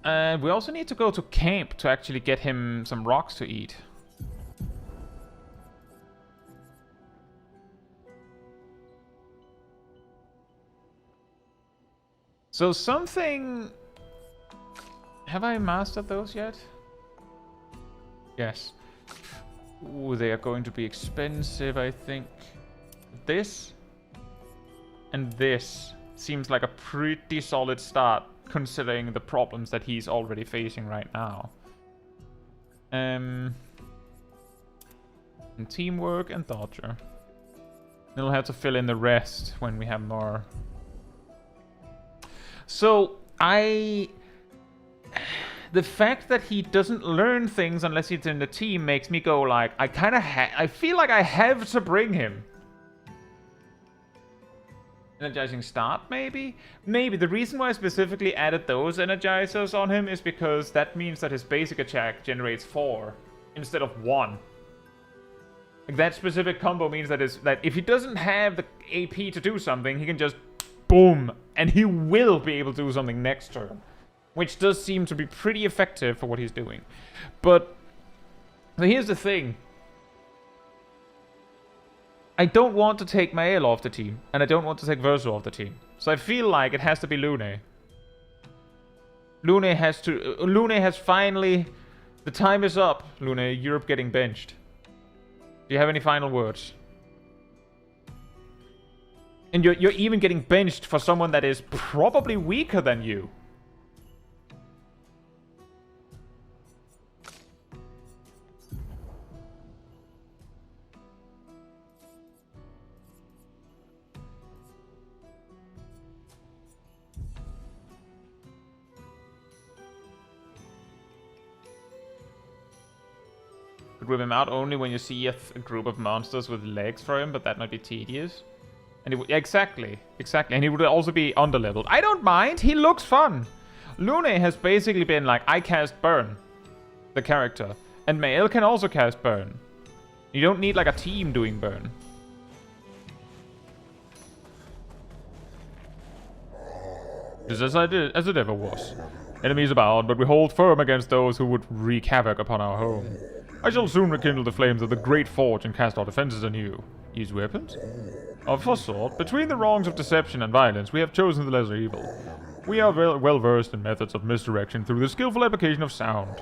A: And we also need to go to camp to actually get him some rocks to eat. So something... Have I mastered those yet? Yes. Ooh, they are going to be expensive, I think. This and this seems like a pretty solid start, considering the problems that he's already facing right now. And teamwork and dodger. Then we'll have to fill in the rest when we have more. So, the fact that he doesn't learn things unless he's in the team makes me go like, I feel like I have to bring him. Energizing start, maybe? Maybe. The reason why I specifically added those energizers on him is because that means that his basic attack generates 4 instead of 1. Like that specific combo means that if he doesn't have the AP to do something, he can just boom, and he will be able to do something next turn. Which does seem to be pretty effective for what he's doing. But here's the thing. I don't want to take Mael off the team, and I don't want to take Verso off the team. So I feel like it has to be Lune. Lune has finally... The time is up, Lune. You're getting benched. Do you have any final words? And you're even getting benched for someone that is probably weaker than you. Could whip him out only when you see a group of monsters with legs for him, but that might be tedious. And he would, exactly. And he would also be underleveled. I don't mind. He looks fun. Lune has basically been like, I cast Burn, the character. And Mael can also cast Burn. You don't need like a team doing Burn. Just as it ever was. Enemies abound, but we hold firm against those who would wreak havoc upon our home. I shall soon rekindle the flames of the Great Forge and cast our defenses anew. Use weapons? Of a sort, between the wrongs of deception and violence, we have chosen the lesser evil. We are well versed in methods of misdirection through the skillful application of sound.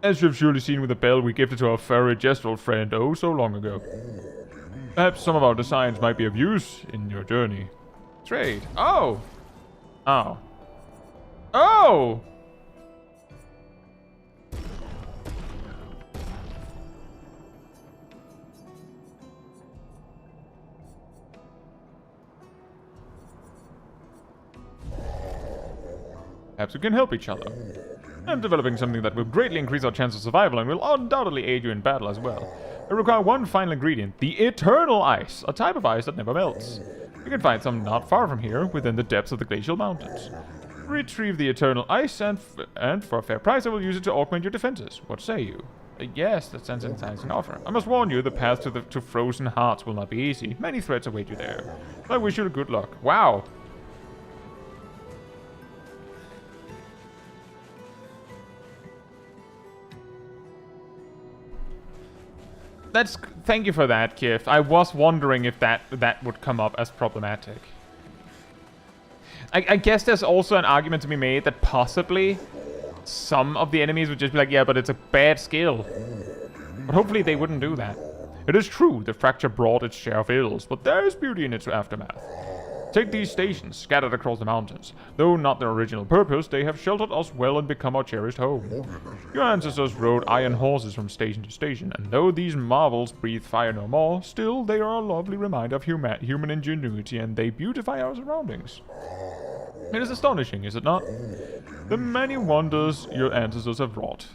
A: As you have surely seen with the bell we gifted to our furry gestural friend oh so long ago. Perhaps some of our designs might be of use in your journey. Trade. Oh! Oh. Oh! Perhaps we can help each other. I'm developing something that will greatly increase our chance of survival and will undoubtedly aid you in battle as well. I require one final ingredient, the Eternal Ice, a type of ice that never melts. You can find some not far from here, within the depths of the glacial mountains. Retrieve the Eternal Ice, and for a fair price I will use it to augment your defenses. What say you? Yes, that sounds an enticing offer. I must warn you, the path to Frozen Hearts will not be easy. Many threats await you there. I wish you good luck. Wow. Thank you for that gift. I was wondering if that would come up as problematic. I guess there's also an argument to be made that possibly some of the enemies would just be like, yeah, but it's a bad skill. But hopefully they wouldn't do that. It is true, the fracture brought its share of ills, but there is beauty in its aftermath. Take these stations, scattered across the mountains. Though not their original purpose, they have sheltered us well and become our cherished home. Your ancestors rode iron horses from station to station, and though these marvels breathe fire no more, still they are a lovely reminder of human ingenuity, and they beautify our surroundings. It is astonishing, is it not? The many wonders your ancestors have wrought.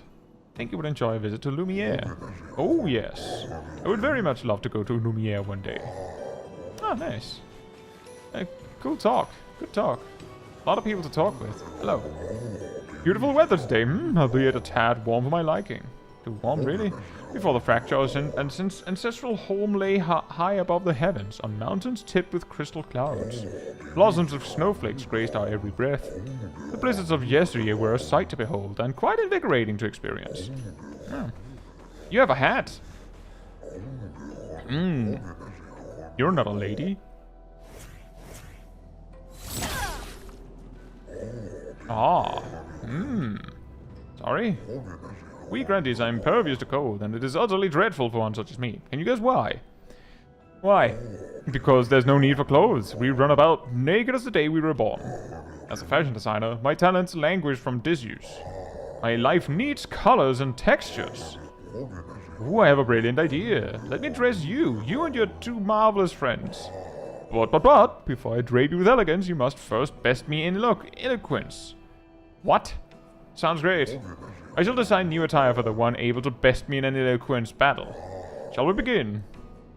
A: I think you would enjoy a visit to Lumiere. Oh yes, I would very much love to go to Lumiere one day. Ah, nice. Cool talk. Good talk. A lot of people to talk with. Hello. Beautiful weather today, albeit a tad warm for my liking. Too warm, really? Before the fracture, and since ancestral home lay high above the heavens, on mountains tipped with crystal clouds. Blossoms of snowflakes graced our every breath. The blizzards of yesteryear were a sight to behold, and quite invigorating to experience. You have a hat. You're not a lady. Sorry. We Grandies are impervious to cold, and it is utterly dreadful for one such as me. Can you guess why? Why? Because there's no need for clothes. We run about naked as the day we were born. As a fashion designer, my talents languish from disuse. My life needs colors and textures. Ooh, I have a brilliant idea. Let me dress you and your two marvelous friends. But, before I drape you with elegance, you must first best me in eloquence. What? Sounds great. I shall design new attire for the one able to best me in an eloquence battle. Shall we begin?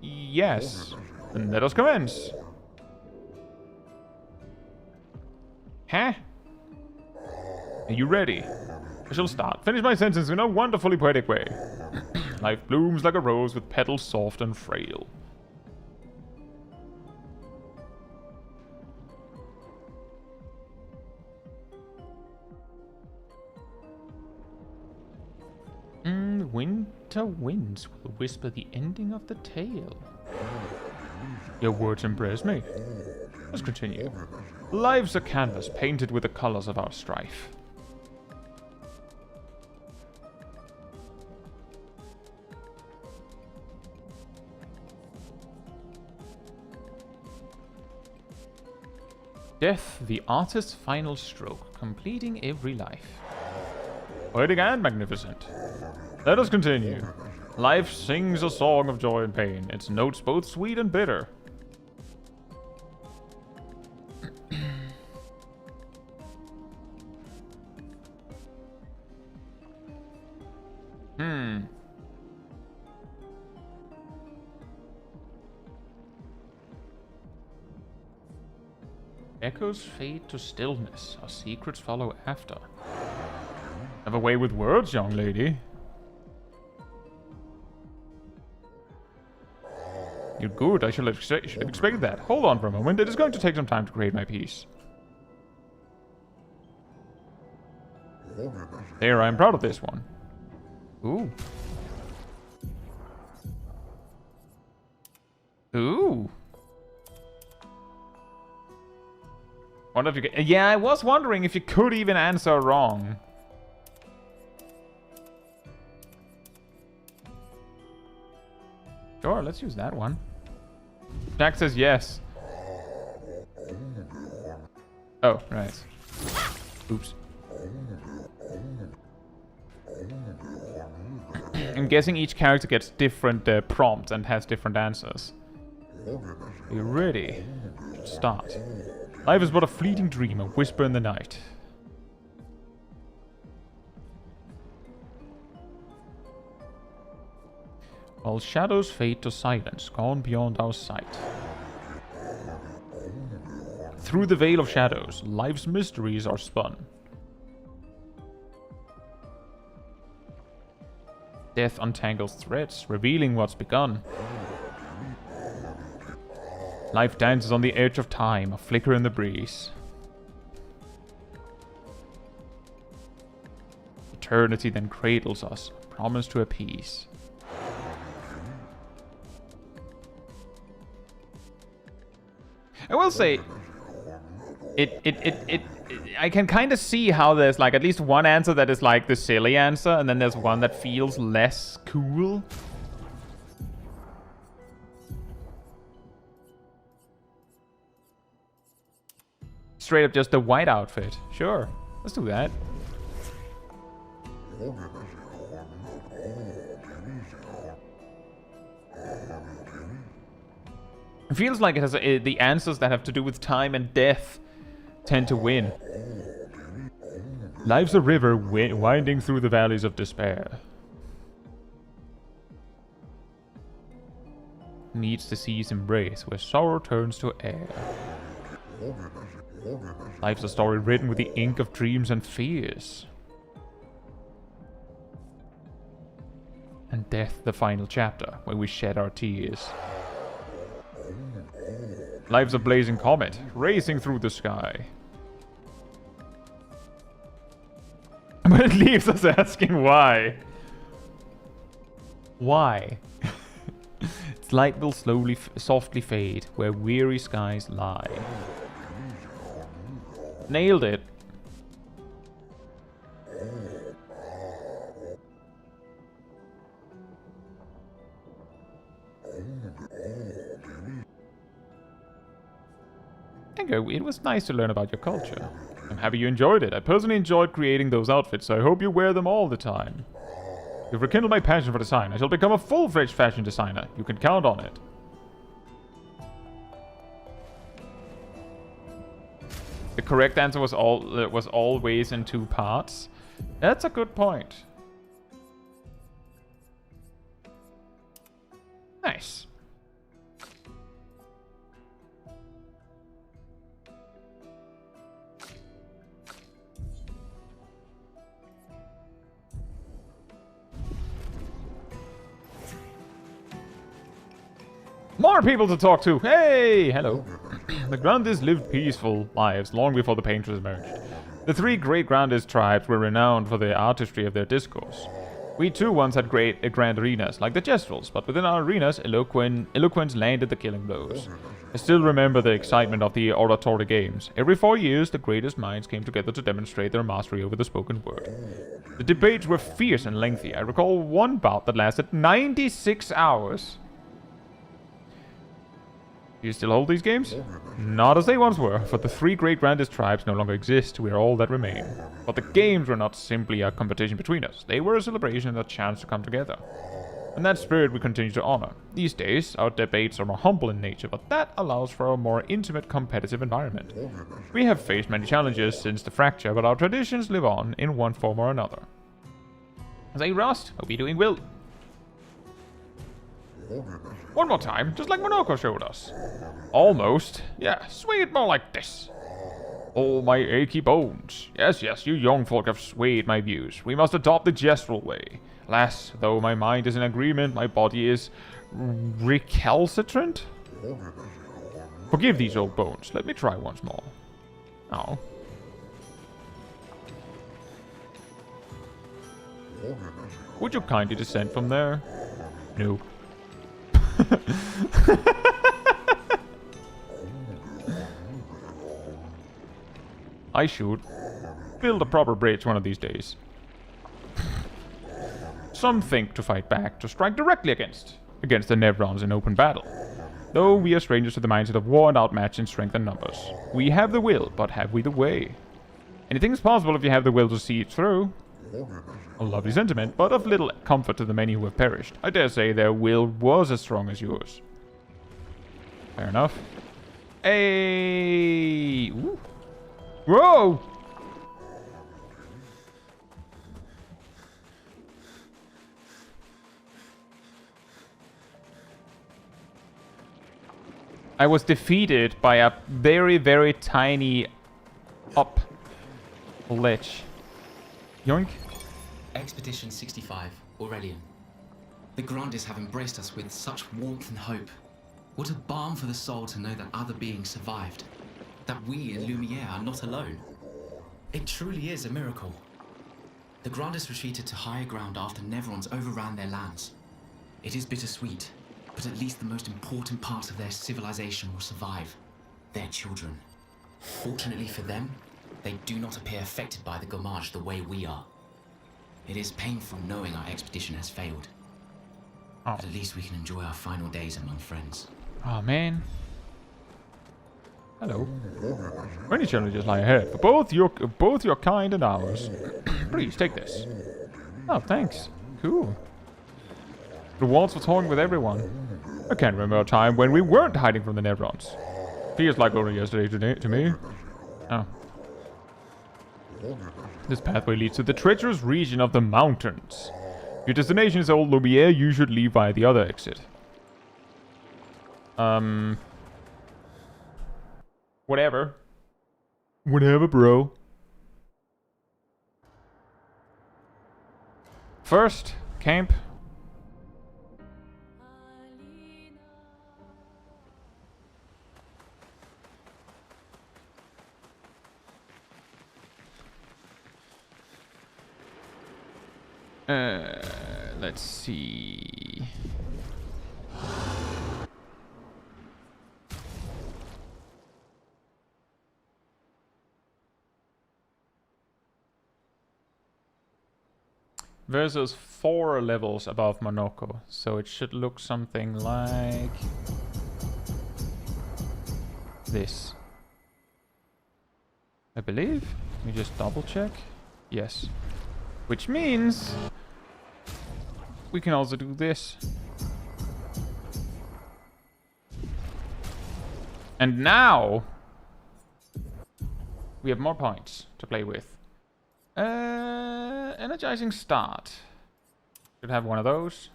A: Yes. Then let us commence. Huh? Are you ready? I shall start. Finish my sentence in a wonderfully poetic way. Life blooms like a rose with petals soft and frail. Winter winds will whisper the ending of the tale. Your words impress me. Let's continue. Life's a canvas painted with the colors of our strife. Death, the artist's final stroke, completing every life. Poetic and magnificent. Let us continue. Life sings a song of joy and pain, its notes both sweet and bitter. Echoes fade to stillness. Our secrets follow after. Have a way with words, young lady. You're good. I should have expected that. Hold on for a moment. It is going to take some time to create my piece. There, I am proud of this one. Ooh. Ooh. Wonder if you could... Yeah, I was wondering if you could even answer wrong. Sure, let's use that one. Jack says yes. Oh, right. Oops. I'm guessing each character gets different prompts and has different answers. Are you ready? Start. Life is but a fleeting dream, a whisper in the night. While shadows fade to silence, gone beyond our sight. Through the veil of shadows, life's mysteries are spun. Death untangles threads, revealing what's begun. Life dances on the edge of time, a flicker in the breeze. Eternity then cradles us, promise to appease. I will say, I can kind of see how there's like at least one answer that is like the silly answer, and then there's one that feels less cool. Straight up just the white outfit. Sure, let's do that. It feels like it has the answers that have to do with time and death tend to win. Life's a river winding through the valleys of despair. Meets the sea's embrace where sorrow turns to air. Life's a story written with the ink of dreams and fears. And death the final chapter where we shed our tears. Life's a blazing comet, racing through the sky. But it leaves us asking why. Why? Its light will softly fade where weary skies lie. Nailed it. Thank you. It was nice to learn about your culture. I'm happy you enjoyed it. I personally enjoyed creating those outfits, so I hope you wear them all the time. You've rekindled my passion for design. I shall become a full-fledged fashion designer. You can count on it. The correct answer was always in 2 parts. That's a good point. Nice. More people to talk to! Hey! Hello. The Grandes lived peaceful lives long before the painters emerged. The 3 great Grandes tribes were renowned for the artistry of their discourse. We too once had grand arenas, like the Gestrels, but within our arenas, eloquence landed the killing blows. I still remember the excitement of the oratory games. Every 4 years, the greatest minds came together to demonstrate their mastery over the spoken word. The debates were fierce and lengthy. I recall one bout that lasted 96 hours. Do you still hold these games? Not as they once were, for the 3 great grandest tribes no longer exist. We are all that remain. But the games were not simply a competition between us. They were a celebration and a chance to come together. And that spirit we continue to honor. These days, our debates are more humble in nature, but that allows for a more intimate, competitive environment. We have faced many challenges since the fracture, but our traditions live on in one form or another. Say, Rust, hope you're doing well. One more time, just like Monoko showed us. Almost. Yeah, swing it more like this. Oh, my achy bones. Yes, yes, you young folk have swayed my views. We must adopt the gestural way. Alas, though my mind is in agreement, my body is recalcitrant? Forgive these old bones. Let me try once more. Oh. Would you kindly descend from there? No. I should build a proper bridge one of these days. Some think to fight back, to strike directly against the Nevrons in open battle. Though we are strangers to the mindset of war and outmatch in strength and numbers. We have the will, but have we the way? Anything is possible if you have the will to see it through. A lovely sentiment, but of little comfort to the many who have perished. I dare say their will was as strong as yours. Fair enough. Hey! Ooh. Whoa! I was defeated by a very, very tiny up ledge. Yoink.
L: Expedition 65, Aurelian. The Grandes have embraced us with such warmth and hope. What a balm for the soul to know that other beings survived. That we in Lumiere are not alone. It truly is a miracle. The Grandes retreated to higher ground after Nevrons overran their lands. It is bittersweet, but at least the most important part of their civilization will survive. Their children. Fortunately for them, they do not appear affected by the Gommage the way we are. It is painful knowing our expedition has failed.
A: Oh.
L: But at least we can enjoy our final days among friends.
A: Oh man. Hello. Many challenges lie ahead, for both your kind and ours. Please take this. Oh, thanks. Cool. The walls were talking with everyone. I can't remember a time when we weren't hiding from the Nevrons. Feels like only yesterday to me. Oh. This pathway leads to the treacherous region of the mountains. If your destination is Old Lumiere, you should leave by the other exit. Whatever. Whatever, bro. First, camp. Let's see. Versus 4 levels above Monoko, so it should look something like this. I believe. Let me just double check. Yes. Which means we can also do this. And now we have more points to play with. Energizing start. Should have one of those.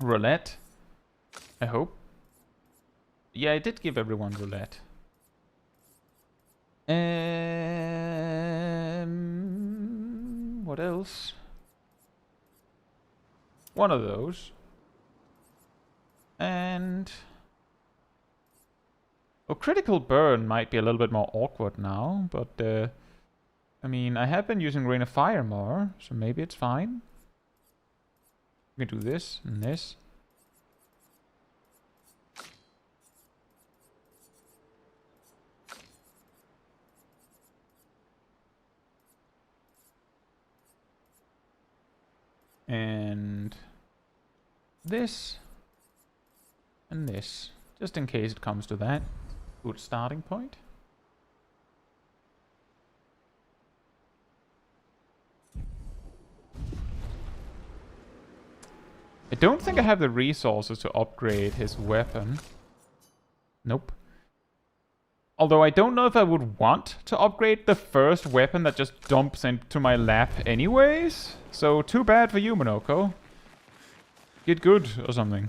A: Roulette. I hope. Yeah, I did give everyone roulette. What else? One of those. And... oh, critical burn might be a little bit more awkward now, but I mean, I have been using Rain of Fire more, so maybe it's fine. We can do this and this. And this and this, just in case it comes to that. Good starting point. I don't think I have the resources to upgrade his weapon. Nope. Although I don't know if I would want to upgrade the first weapon that just dumps into my lap anyways. So too bad for you, Monoko. Get good or something.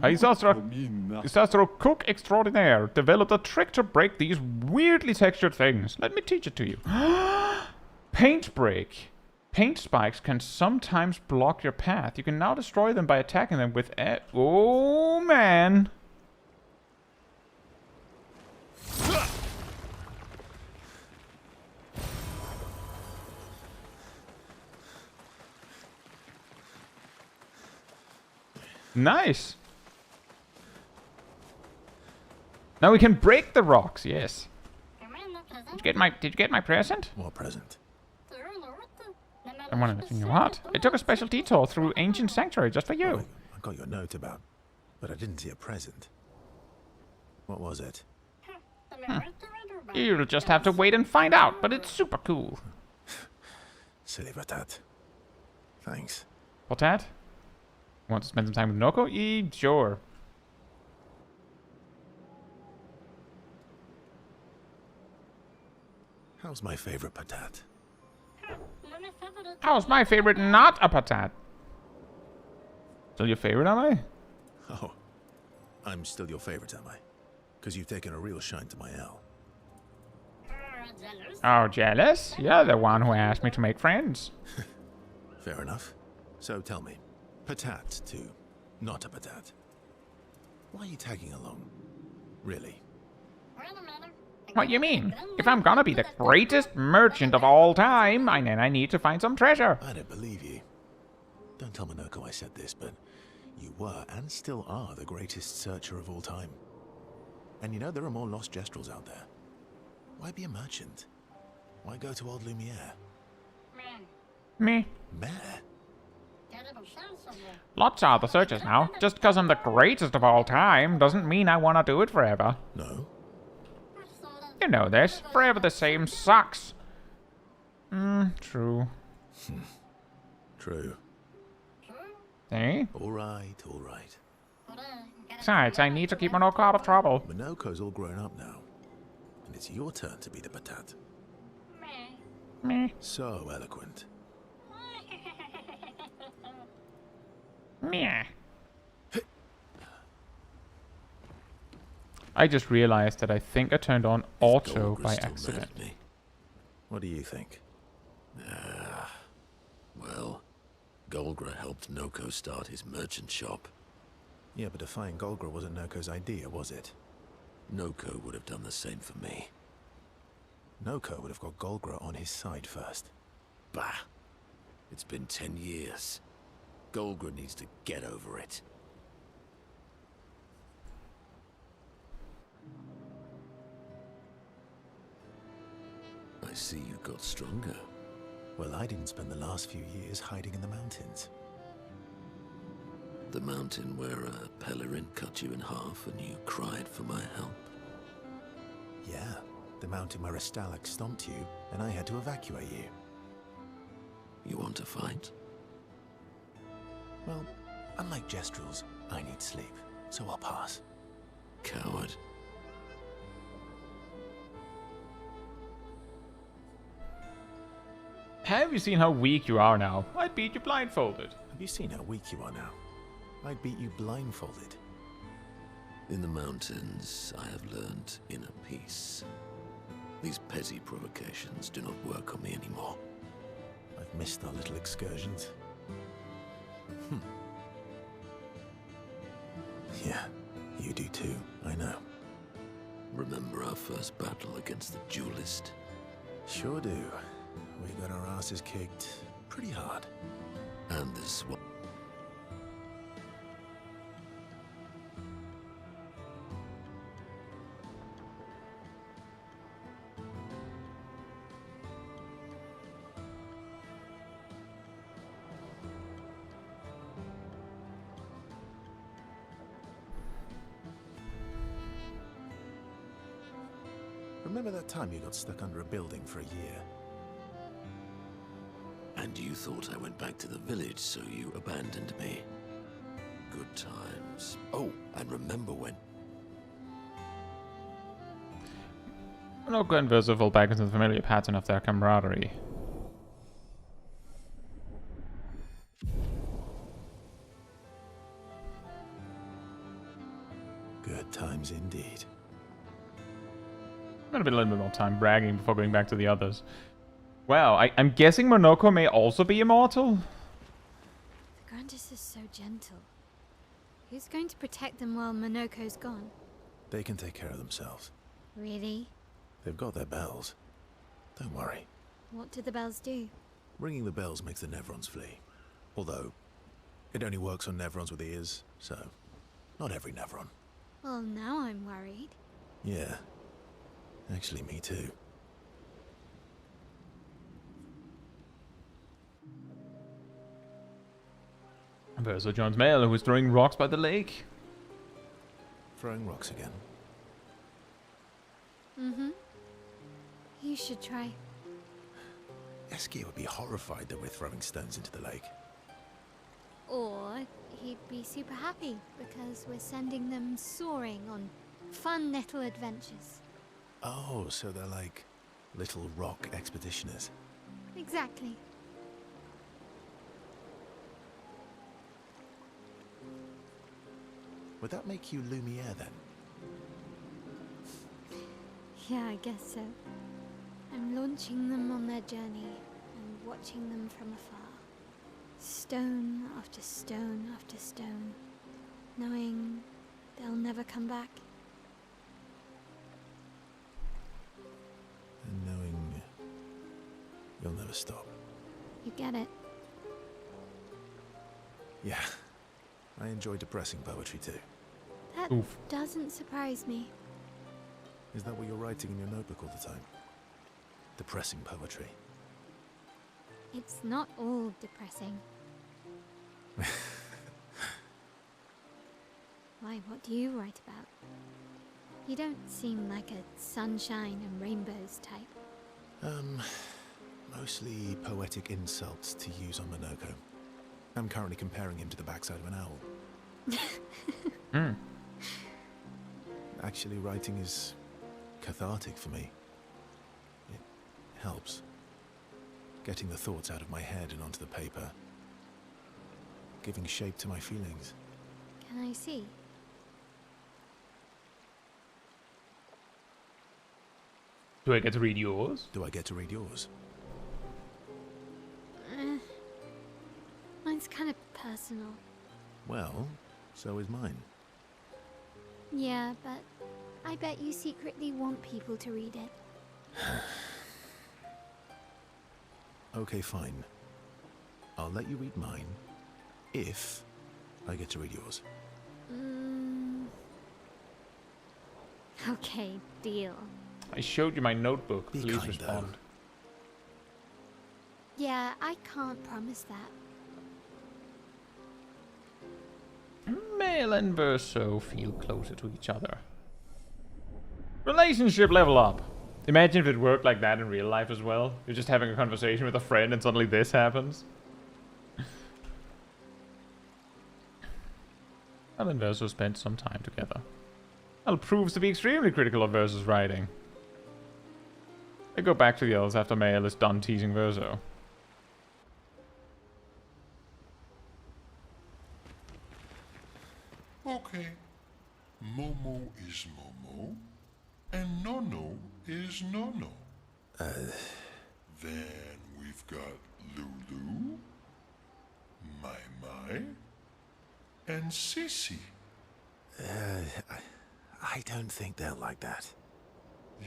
A: Isastro cook extraordinaire developed a trick to break these weirdly textured things. Let me teach it to you. Paint break. Paint spikes can sometimes block your path. You can now destroy them by attacking them with oh man. Nice. Now we can break the rocks. Yes. Did you get my present?
B: What present?
A: I wanted to know what. I took a special detour through ancient sanctuary just for you.
B: Oh, I got your note about, but I didn't see a present. What was it?
A: You'll just have to wait and find out, but it's super cool.
B: Silly Patat. Thanks.
A: Patat? Want to spend some time with Noko? Sure.
B: How's my favorite Patat?
A: How's my favorite not a Patat? Still your favorite, am I?
B: Oh, I'm still your favorite, am I? Because you've taken a real shine to my L.
A: Oh, jealous? You're the one who asked me to make friends.
B: Fair enough. So tell me, Patat to not a Patat. Why are you tagging along? Really?
A: What do you mean? If I'm gonna be the greatest merchant of all time, then I need to find some treasure.
B: I don't believe you. Don't tell Minoko I said this, but you were and still are the greatest searcher of all time. And you know there are more lost Gestrels out there. Why be a merchant? Why go to old Lumiere?
A: Me.
B: Meh?
A: Lots are the searchers now. Just because I'm the greatest of all time doesn't mean I want to do it forever.
B: No?
A: You know this. Forever the same sucks. True.
B: True.
A: See?
B: Alright, alright.
A: Besides, I need to keep Minoko out of trouble.
B: Minoko's all grown up now. And it's your turn to be the Patat.
A: Me.
B: So eloquent.
A: Meh. I just realized that I think I turned on auto by accident.
B: What do you think?
J: Well, Golgra helped Noko start his merchant shop.
B: Yeah, but defying Golgra wasn't Noko's idea, was it?
J: Noko would have done the same for me.
B: Noko would have got Golgra on his side first.
J: Bah! It's been 10 years. Golgra needs to get over it. I see you got stronger.
B: Well, I didn't spend the last few years hiding in the mountains.
J: The mountain where a Pelerin cut you in half and you cried for my help?
B: Yeah, the mountain where a Stalak stomped you and I had to evacuate you.
J: You want to fight?
B: Well, unlike Gestrels, I need sleep, so I'll pass.
J: Coward.
A: Have you seen how weak you are now? I'd beat you blindfolded.
B: Have you seen how weak you are now? I'd beat you blindfolded.
J: In the mountains, I have learned inner peace. These petty provocations do not work on me anymore.
B: I've missed our little excursions. Yeah, you do too, I know.
J: Remember our first battle against the duelist?
B: Sure do. We got our asses kicked pretty hard.
J: And this one.
B: Remember that time you got stuck under a building for a year?
J: And you thought I went back to the village, so you abandoned me. Good times. Oh, and remember when...
A: Minoko and Verso fall back into the familiar pattern of their camaraderie.
B: Good times indeed.
A: I'm gonna spend a little bit more time bragging before going back to the others. Wow, I'm guessing Monoko may also be immortal?
E: The Grandis is so gentle. Who's going to protect them while Monoko's gone?
B: They can take care of themselves.
E: Really?
B: They've got their bells. Don't worry.
E: What do the bells do?
B: Ringing the bells makes the Nevrons flee. Although, it only works on Nevrons with ears, so not every Nevron.
E: Well, now I'm worried.
B: Yeah. Actually, me too.
A: Verso joins Mel, who is throwing rocks by the lake.
B: Throwing rocks again.
E: Mm-hmm. You should try.
B: Eskia would be horrified that we're throwing stones into the lake.
E: Or he'd be super happy because we're sending them soaring on fun little adventures.
B: Oh, so they're like little rock expeditioners.
E: Exactly.
B: Would that make you Lumiere then?
E: Yeah, I guess so. I'm launching them on their journey and watching them from afar. Stone after stone after stone, knowing they'll never come back.
B: And knowing you'll never stop.
E: You get it?
B: Yeah. I enjoy depressing poetry too.
E: That
A: Oof.
E: doesn't surprise me.
B: Is that what you're writing in your notebook all the time? Depressing poetry.
E: It's not all depressing. Why, what do you write about? You don't seem like a sunshine and rainbows type.
B: Mostly poetic insults to use on Monoko. I'm currently comparing him to the backside of an owl. Actually, writing is cathartic for me. It helps. Getting the thoughts out of my head and onto the paper. Giving shape to my feelings.
E: Can I see?
A: Do I get to read yours?
B: Do I get to read yours?
E: Mine's kind of personal.
B: Well, so is mine.
E: Yeah, but I bet you secretly want people to read it.
B: Okay, fine. I'll let you read mine if I get to read yours.
E: Okay, deal.
A: I showed you my notebook.
B: Be
A: Please
B: kind,
A: respond.
E: Yeah, I can't promise that.
A: Male and Verso feel closer to each other. Relationship level up. Imagine if it worked like that in real life as well. You're just having a conversation with a friend and suddenly this happens. Mel and Verso spent some time together. Mel proves to be extremely critical of Verso's writing. They go back to the others after Mel is done teasing Verso.
C: Okay. Momo is Momo, and Nono is Nono. Then we've got Lulu, Mai Mai, and Sissy.
B: I don't think they'll like that.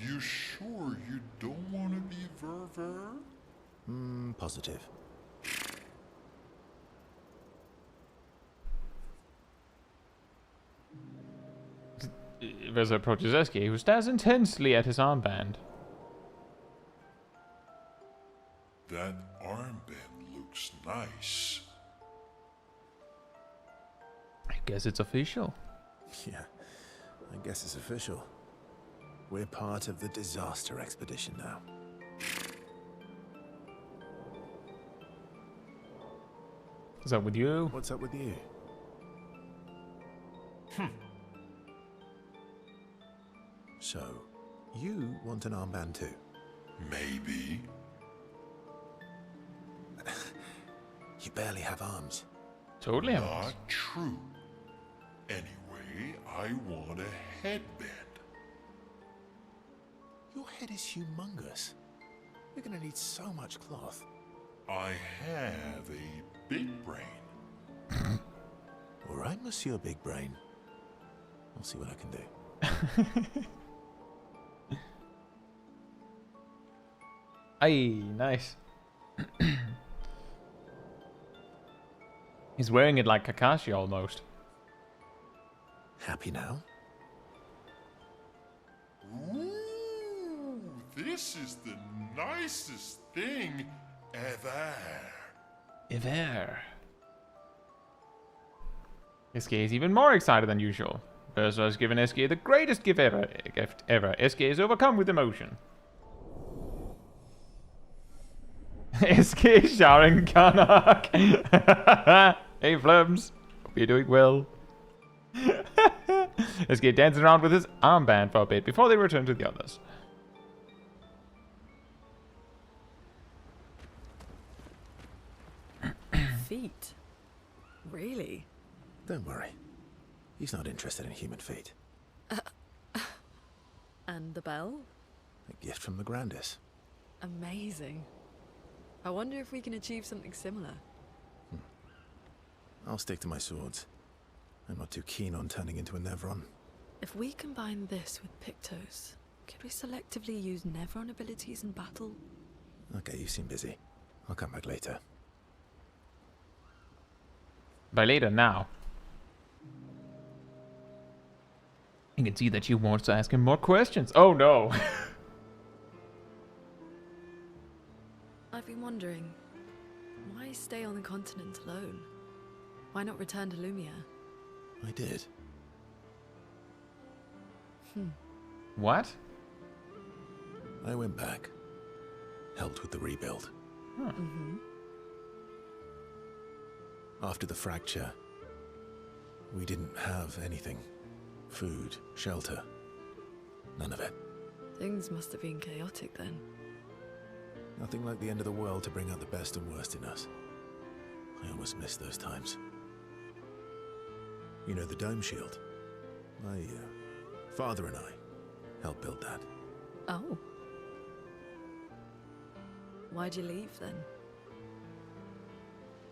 C: You sure you don't want to be Ver?
B: Positive.
A: Verso approaches Eskia, who stares intensely at his armband.
C: That armband looks nice.
A: I guess it's official.
B: Yeah, I guess it's official. We're part of the disaster expedition now.
A: What's up with you?
B: What's up with you? So, you want an armband too?
C: Maybe.
B: You barely have arms.
A: Totally have
C: Not
A: us.
C: true. Anyway, I want a headband.
B: Your head is humongous. You're gonna need so much cloth.
C: I have a big brain.
B: All right, Monsieur Big Brain. I'll see what I can do.
A: Aye, nice. He's wearing it like Kakashi almost.
B: Happy now?
C: Ooh, this is the nicest thing ever.
A: Ever. SK is even more excited than usual. Berser has given SK the greatest gift ever. SK is overcome with emotion. SK shouting Kanak. Hey Flubs, hope you're doing well. SK dances around with his armband for a bit before they return to the others.
D: Feet? Really?
B: Don't worry. He's not interested in human feet.
D: And the bell?
B: A gift from the Grandis.
D: Amazing. I wonder if we can achieve something similar.
B: I'll stick to my swords. I'm not too keen on turning into a Nevron.
D: If we combine this with Pictos, could we selectively use Nevron abilities in battle?
B: Okay, you seem busy. I'll come back later.
A: By later, now. You can see that she wants to ask him more questions. Oh no!
D: I've been wondering, why stay on the continent alone? Why not return to Lumia?
B: I did.
A: What?
B: I went back. Helped with the rebuild. After the fracture, we didn't have anything. Food, shelter. None of it.
D: Things must have been chaotic then.
B: Nothing like the end of the world to bring out the best and worst in us. I almost miss those times. You know the dome shield? My father and I helped build that.
D: Oh. Why'd you leave then?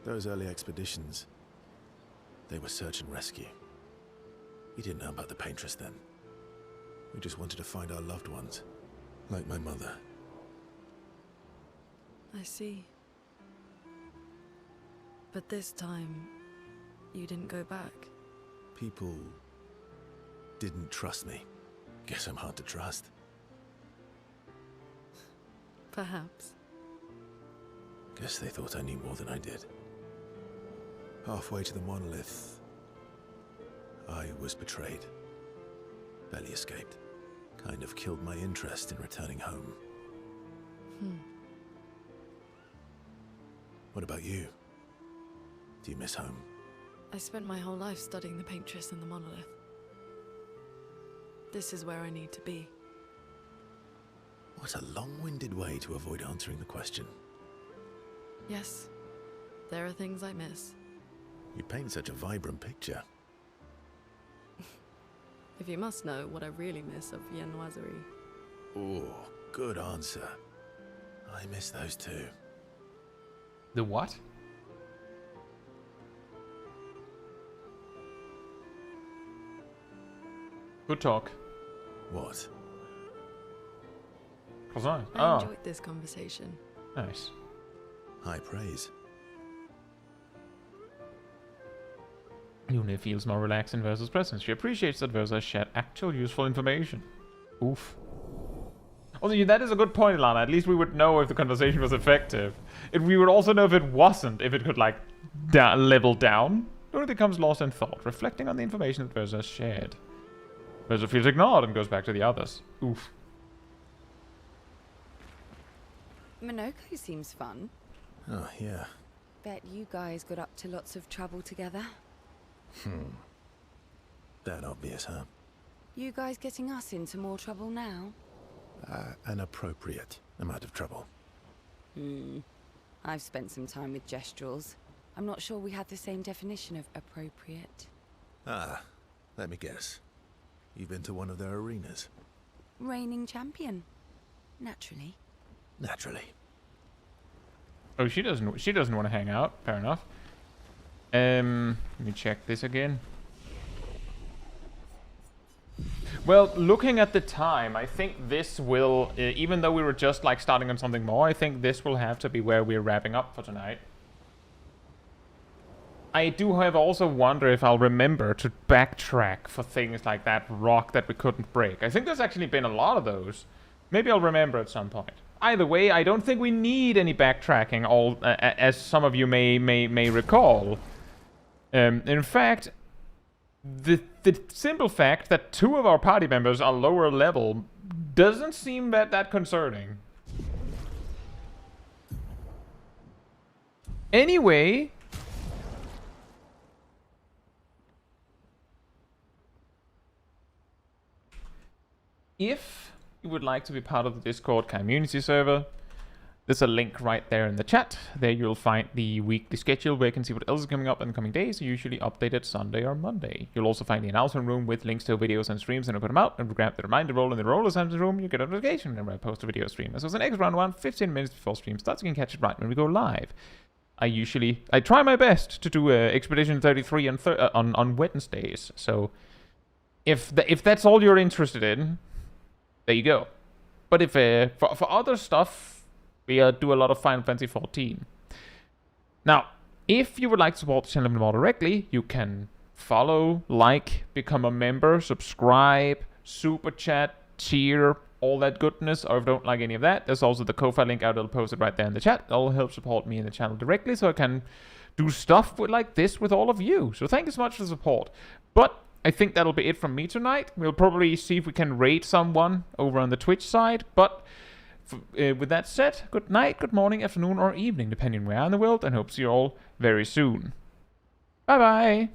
B: Those early expeditions, they were search and rescue. We didn't know about the Paintress then. We just wanted to find our loved ones, like my mother.
D: I see. But this time, you didn't go back.
B: People didn't trust me. Guess I'm hard to trust.
D: Perhaps.
B: Guess they thought I knew more than I did. Halfway to the monolith, I was betrayed. Barely escaped. Kind of killed my interest in returning home. What about you? Do you miss home?
D: I spent my whole life studying the Paintress and the monolith. This is where I need to be.
B: What a long-winded way to avoid answering the question.
D: Yes, there are things I miss.
B: You paint such a vibrant picture.
D: If you must know what I really miss of Viennoiserie.
B: Oh, good answer. I miss those too.
A: The what? Good talk.
B: What?
A: Croissant.
D: I enjoyed this conversation.
A: Nice.
B: High praise.
A: Luna feels more relaxed in Versa's presence. She appreciates that Versa shared actual useful information. Oof. Also, that is a good point, Lana. At least we would know if the conversation was effective. We would also know if it wasn't, if it could, like, level down. Luna becomes lost in thought, reflecting on the information that Versa shared. Versa feels ignored and goes back to the others. Oof.
F: Minoko seems fun.
B: Oh, yeah.
F: Bet you guys got up to lots of trouble together.
B: That obvious, huh?
F: You guys getting us into more trouble now?
B: An appropriate amount of trouble.
F: I've spent some time with Gestrals. I'm not sure we had the same definition of appropriate.
B: Ah, Let me guess. You've been to one of their arenas?
F: Reigning champion. Naturally.
B: Naturally.
A: Oh, she doesn't want to hang out. Fair enough. Let me check this again. Well, looking at the time, I think this will, even though we were just like starting on something more, I think this will have to be where we're wrapping up for tonight. I do, however, also wonder if I'll remember to backtrack for things like that rock that we couldn't break. I think there's actually been a lot of those. Maybe I'll remember at some point. Either way, I don't think we need any backtracking, as some of you may recall. In fact, the simple fact that 2 of our party members are lower level doesn't seem that concerning. Anyway, if you would like to be part of the Discord community server, there's a link right there in the chat. There you'll find the weekly schedule where you can see what else is coming up in the coming days, usually updated Sunday or Monday. You'll also find the announcement room with links to videos and streams, and I'll put them out, and grab the reminder roll in the roller center room. You get a notification whenever I post a video stream. This was an extra round 15 minutes before stream starts. You can catch it right when we go live. I try my best to do Expedition 33 on Wednesdays, so if that's all you're interested in, there you go. But if for other stuff, we do a lot of Final Fantasy 14. Now, if you would like to support the channel more directly, you can follow, like, become a member, subscribe, super chat, cheer, all that goodness. Or if you don't like any of that, there's also the Ko-Fi link out. I'll post it right there in the chat. That'll help support me and the channel directly, so I can do stuff like this with all of you. So thank you so much for the support. But I think that'll be it from me tonight. We'll probably see if we can raid someone over on the Twitch side. But with that said, good night, good morning, afternoon, or evening, depending where in the world, and hope to see you all very soon. Bye-bye!